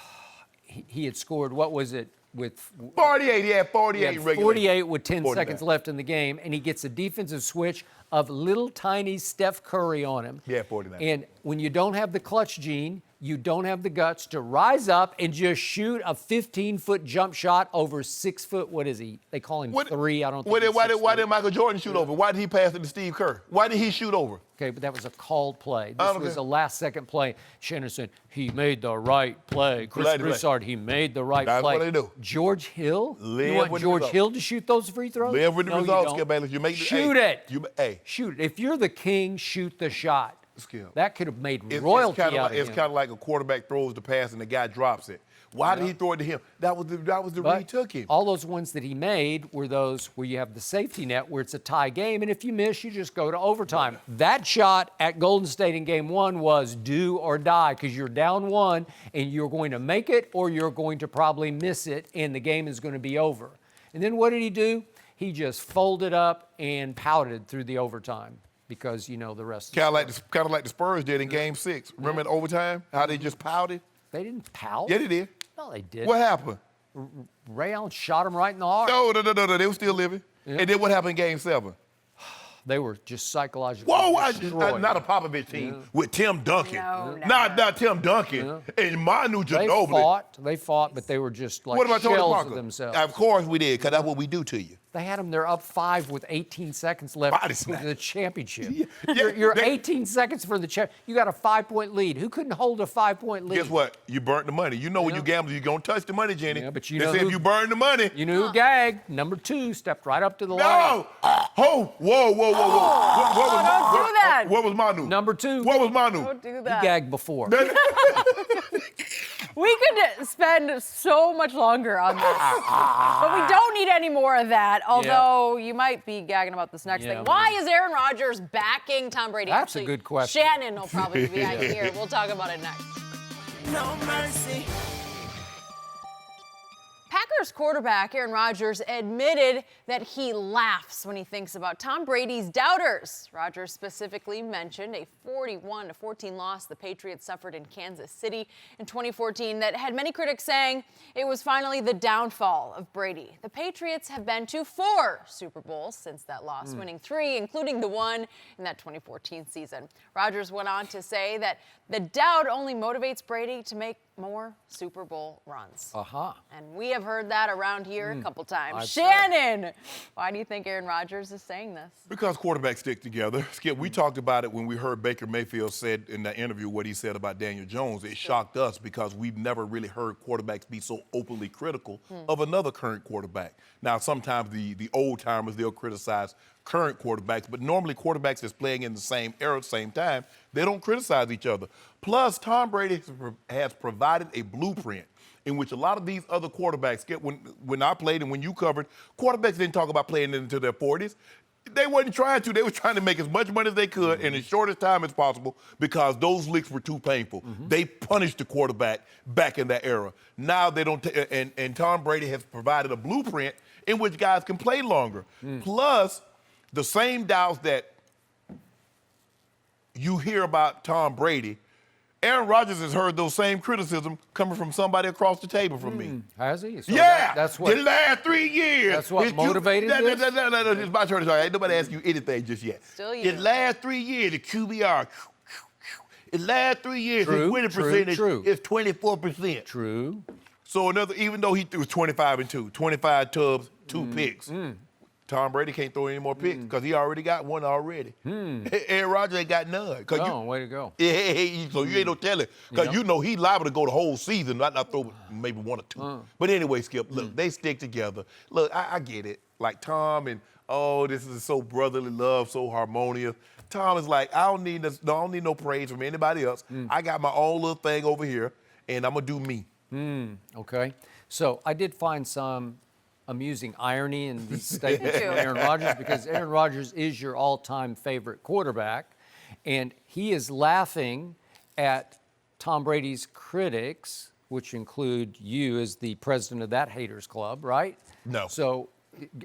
C: He had scored, what was it, with
D: 48. He had 48
C: he
D: in
C: had
D: regulation.
C: 48 with 10
D: 49.
C: seconds left in the game, and he gets a defensive switch of little tiny Steph Curry on him.
D: Yeah, 49.
C: And when you don't have the clutch gene, you don't have the guts to rise up and just shoot a 15-foot jump shot over 6 foot. What is he? They call him 3. I don't think.
D: Why did Michael Jordan shoot over? Why did he pass it to Steve Kerr? Why did he shoot over?
C: Okay, but that was a called play. This was a last-second play. Shannon said, he made the right play. Chris Broussard, he made the right play.
D: That's what they do.
C: George Hill?
D: Live
C: you want
D: with the
C: George
D: result.
C: Hill to shoot those free throws?
D: Live with the
C: No, you
D: results,
C: don't.
D: Skip Bayless. You make
C: Shoot it.
D: Hey.
C: Shoot it. If you're the king, shoot the shot.
D: Skip.
C: That could have made royalty out of him.
D: It's kind of like a quarterback throws the pass and the guy drops it. Why did he throw it to him? That was the read he took him.
C: All those ones that he made were those where you have the safety net where it's a tie game, and if you miss, you just go to overtime. That shot at Golden State in Game 1 was do or die because you're down 1 and you're going to make it or you're going to probably miss it and the game is going to be over. And then what did he do? He just folded up and pouted through the overtime because you know the rest.
D: Kind of like the Spurs did in Game 6. Remember in overtime how they just pouted?
C: They didn't pout.
D: Yeah, they did.
C: No, they did.
D: What happened?
C: Ray Allen shot him right in the heart.
D: No. They were still living. Yeah. And then what happened in Game 7?
C: They were just psychologically destroyed.
D: Not a Popovich team with Tim Duncan.
B: No.
D: Not Tim Duncan. And Manu Ginobili.
C: They fought, but they were just like
D: What about Tony
C: shells
D: Parker?
C: of themselves.
D: Of course we did, because that's what we do to you.
C: They had them there up 5 with 18 seconds left
D: Body
C: for
D: snatch.
C: the championship.
D: Yeah,
C: You're 18 seconds for the champ. You got a 5-point lead. Who couldn't hold a 5-point lead?
D: Guess what? You burnt the money. You know when you gamble, you're going to touch the money, Jenny.
C: Yeah, but you
D: they
C: know
D: say
C: who-
D: if you burn the money.
C: You knew who gagged. Number 2 stepped right up to the line.
D: No! Oh, whoa. What was
B: don't do that.
D: What was Manu?
C: Number 2.
D: What was Manu?
B: Don't do
C: He
B: that.
C: gagged before.
B: We could spend so much longer on this, but we don't need any more of that, although you might be gagging about this next
C: Yeah.
B: thing. Why is Aaron Rodgers backing Tom Brady?
C: That's
B: Actually,
C: a good question.
B: Shannon will probably be behind here. We'll talk about it next.
E: No mercy.
B: Packers quarterback Aaron Rodgers admitted that he laughs when he thinks about Tom Brady's doubters. Rodgers specifically mentioned a 41-14 loss the Patriots suffered in Kansas City in 2014 that had many critics saying it was finally the downfall of Brady. The Patriots have been to 4 Super Bowls since that loss, winning 3, including the one in that 2014 season. Rodgers went on to say that the doubt only motivates Brady to make more Super Bowl runs. And we have heard that around here a couple times. Shannon, why do you think Aaron Rodgers is saying this?
D: Because quarterbacks stick together. Skip, we talked about it when we heard Baker Mayfield said in that interview what he said about Daniel Jones. It shocked us because we've never really heard quarterbacks be so openly critical of another current quarterback. Now, sometimes the old timers, they'll criticize current quarterbacks, but normally quarterbacks that's playing in the same era, same time, they don't criticize each other. Plus, Tom Brady has provided a blueprint in which a lot of these other quarterbacks get. When I played and when you covered, quarterbacks didn't talk about playing into their 40s. They wasn't trying to. They were trying to make as much money as they could in as short as time as possible because those leaks were too painful. They punished the quarterback back in that era. Now they don't. And Tom Brady has provided a blueprint in which guys can play longer. Plus, the same doubts that you hear about Tom Brady, Aaron Rodgers has heard those same criticism coming from somebody across the table from me.
C: Has he? So
D: Yeah,
C: that's what.
D: the last 3 years.
C: That's what motivated this?
D: No, it's my turn to talk. Ain't nobody asked you anything just yet.
B: Still you.
D: His last 3 years, the QBR. His last 3 years,
C: True,
D: his winning
C: true,
D: percentage
C: true.
D: is 24%.
C: True.
D: So even though he threw 25-2, 25 tubs, 2 picks. Tom Brady can't throw any more picks because he already got one already. Aaron Rodgers ain't got none.
C: Way to go.
D: So you ain't no telling. Because you know he liable to go the whole season, not throw maybe 1 or 2. But anyway, Skip, look, they stick together. Look, I get it. Like Tom and, this is so brotherly love, so harmonious. Tom is like, I don't need no praise from anybody else. I got my own little thing over here, and I'm going to do me.
C: Okay. So I did find some amusing irony in the statement from Aaron Rodgers because Aaron Rodgers is your all-time favorite quarterback, and he is laughing at Tom Brady's critics, which include you as the president of that haters club, right?
D: No.
C: So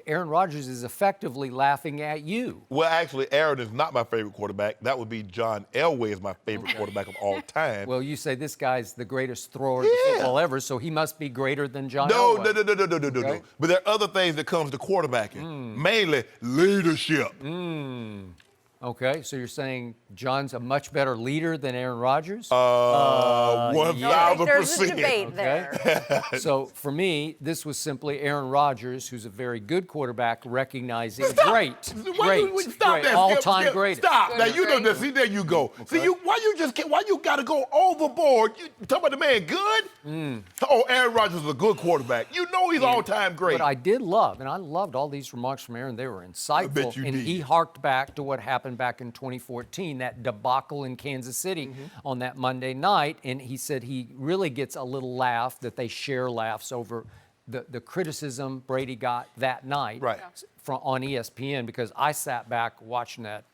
C: Aaron Rodgers is effectively laughing at you.
D: Well, actually, Aaron is not my favorite quarterback. That would be John Elway is my favorite quarterback of all time.
C: Well, you say this guy's the greatest thrower of football ever, so he must be greater than John
D: No.
C: Elway.
D: But there are other things that comes to quarterbacking, mainly leadership.
C: Okay, so you're saying John's a much better leader than Aaron Rodgers?
D: 1,000%.
B: There's a debate there.
C: So for me, this was simply Aaron Rodgers, who's a very good quarterback, recognizing
D: Stop.
C: great,
D: Stop
C: great,
D: that.
C: all-time
D: Skip.
C: greatest.
D: Stop. Now
B: Good,
D: you know
B: great.
D: this. See, there you go. See, why you got to go overboard? You talking about the man good? Oh, Aaron Rodgers is a good quarterback. You know he's all-time great.
C: But I did love, and I loved all these remarks from Aaron. They were insightful.
D: bet you
C: and
D: did.
C: he harked back to what happened back in 2014, that debacle in Kansas City on that Monday night. And he said he really gets a little laugh, that they share laughs over the criticism Brady got that night
D: Right.
C: on ESPN, because I sat back watching that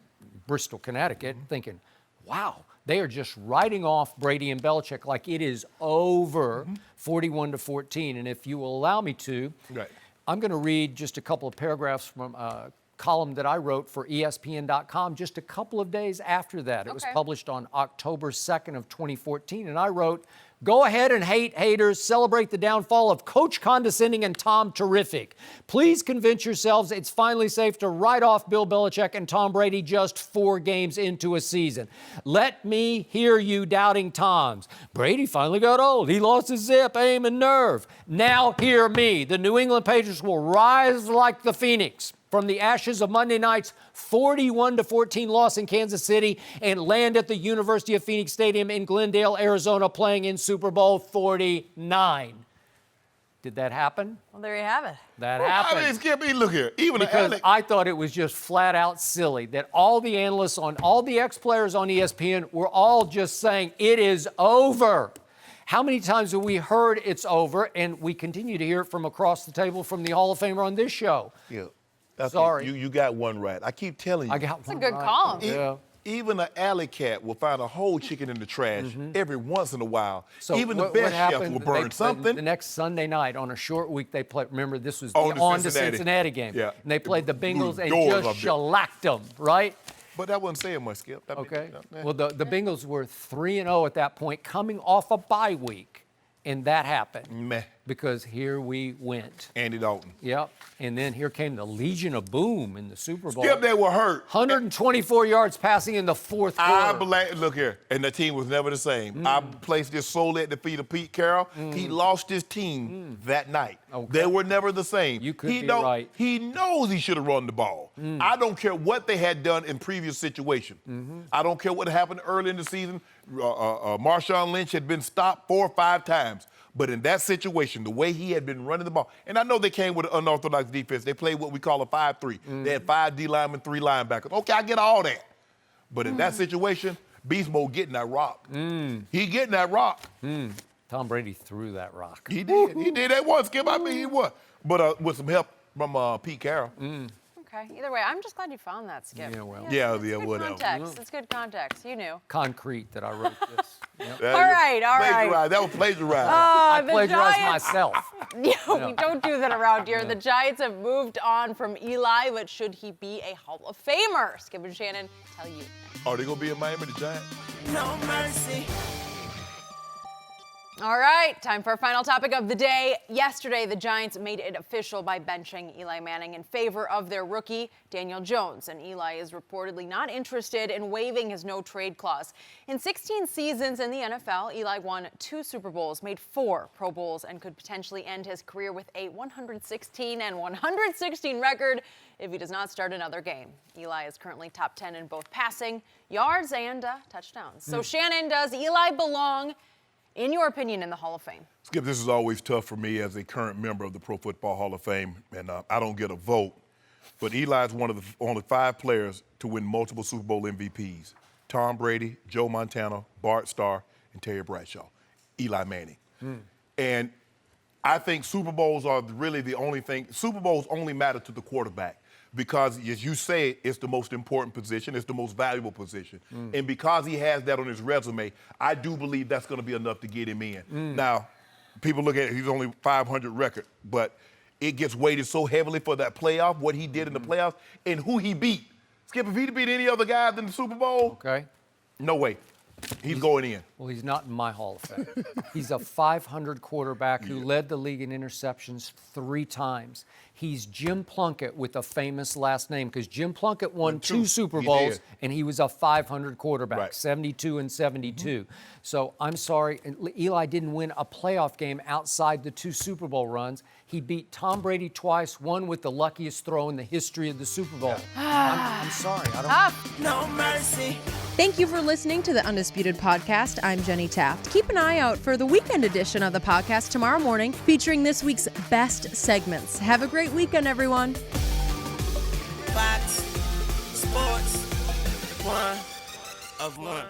C: Bristol, Connecticut, thinking, wow, they are just writing off Brady and Belichick like it is over, 41-14. And if you will allow me to,
D: Right.
C: I'm going to read just a couple of paragraphs from a column that I wrote for ESPN.com just a couple of days after that. It was
B: Okay.
C: published on October 2nd of 2014, and I wrote, "Go ahead and hate haters, celebrate the downfall of Coach Condescending and Tom Terrific. Please convince yourselves it's finally safe to write off Bill Belichick and Tom Brady just 4 games into a season. Let me hear you doubting Toms. Brady finally got old. He lost his zip, aim, and nerve. Now hear me. The New England Patriots will rise like the phoenix from the ashes of Monday night's 41-14 loss in Kansas City and land at the University of Phoenix Stadium in Glendale, Arizona, playing in Super Bowl 49. Did that happen?
B: Well, there you have it.
C: That
D: I
C: happened.
D: mean, Skip, look here. Even
C: Because
D: Alex,
C: I thought it was just flat out silly that all the analysts on all the ex-players on ESPN were all just saying it is over. How many times have we heard it's over, and we continue to hear it from across the table from the Hall of Famer on this show?
D: Yeah. Okay,
C: Sorry.
D: You got one right. I keep telling you.
C: I got
B: It's a
C: one
B: good
C: right.
B: column.
C: Yeah.
D: Even an alley cat will find a whole chicken in the trash every once in a while.
C: So
D: Even
C: what
D: the best chef
C: happened,
D: will
C: they
D: burn
C: played
D: something.
C: The next Sunday night on a short week, they played. Remember, this was the
D: On to
C: on to
D: Cincinnati.
C: Cincinnati game.
D: Yeah.
C: And they played the Bengals and
D: Doors
C: just
D: up there.
C: shellacked them, right?
D: But that wasn't saying much, Skip. I mean,
C: Okay.
D: eh.
C: Well, the Bengals were 3-0 at that point, coming off a bye week, and that happened
D: Meh.
C: because here we went.
D: Andy Dalton.
C: Yep. And then here came the Legion of Boom in the Super Bowl.
D: Skip, they were hurt.
C: 124 yards passing in the fourth quarter.
D: Look here, and the team was never the same. I placed this solely at the feet of Pete Carroll. He lost his team that night.
C: Okay.
D: They were never the same.
C: You could
D: he
C: be
D: don't-
C: right.
D: He knows he should have run the ball. I don't care what they had done in previous situations. I don't care what happened early in the season. Marshawn Lynch had been stopped 4 or 5 times. But in that situation, the way he had been running the ball, and I know they came with an unorthodox defense. They played what we call a 5-3. They had 5 D linemen, 3 linebackers. Okay, I get all that. But in that situation, Beast Mode getting that rock. He getting that rock.
C: Tom Brady threw that rock.
D: He did. He did that once, Skip. I mean, he was. But with some help from Pete Carroll.
B: Okay. Either way, I'm just glad you found that, Skip.
C: Yeah, well.
D: Yeah,
B: it's good
D: whatever.
B: context. It's good context. You knew.
C: Concrete that I wrote this. Yep.
D: That-
B: All right.
D: Plagiarized. That was plagiarized.
C: I
B: The
C: plagiarized
B: Giants-
C: myself.
B: We don't do that around here. The Giants have moved on from Eli, but should he be a Hall of Famer? Skip and Shannon tell you.
D: Are they going to be in Miami, the Giants?
E: No mercy.
B: All right, time for our final topic of the day. Yesterday, the Giants made it official by benching Eli Manning in favor of their rookie, Daniel Jones. And Eli is reportedly not interested in waiving his no-trade clause. In 16 seasons in the NFL, Eli won 2 Super Bowls, made 4 Pro Bowls, and could potentially end his career with a 116-116 record if he does not start another game. Eli is currently top 10 in both passing, yards, and touchdowns. So, Shannon, does Eli belong, in your opinion, in the Hall of Fame?
D: Skip, this is always tough for me as a current member of the Pro Football Hall of Fame, and I don't get a vote. But Eli is one of the only 5 players to win multiple Super Bowl MVPs. Tom Brady, Joe Montana, Bart Starr, and Terry Bradshaw. Eli Manning. And I think Super Bowls are really the only thing. Super Bowls only matter to the quarterback because, as you say, it's the most important position. It's the most valuable position. And because he has that on his resume, I do believe that's going to be enough to get him in. Now, people look at it, he's only 500 record, but it gets weighted so heavily for that playoff, what he did in the playoffs, and who he beat. Skip, if he'd beat any other guy in the Super Bowl,
C: Okay.
D: no way. He's going in.
C: Well, he's not in my Hall of Fame. He's a 500 quarterback who led the league in interceptions 3 times. He's Jim Plunkett with a famous last name because Jim Plunkett won 2 Super Bowls and he was a 500 quarterback, 72 and 72. So I'm sorry, Eli didn't win a playoff game outside the 2 Super Bowl runs. He beat Tom Brady twice, one with the luckiest throw in the history of the Super Bowl. I'm sorry. I don't.
E: No mercy.
A: Thank you for listening to the Undisputed Podcast. I'm Jenny Taft. Keep an eye out for the weekend edition of the podcast tomorrow morning, featuring this week's best segments. Have a great weekend, everyone.
E: Fox Sports. One of one.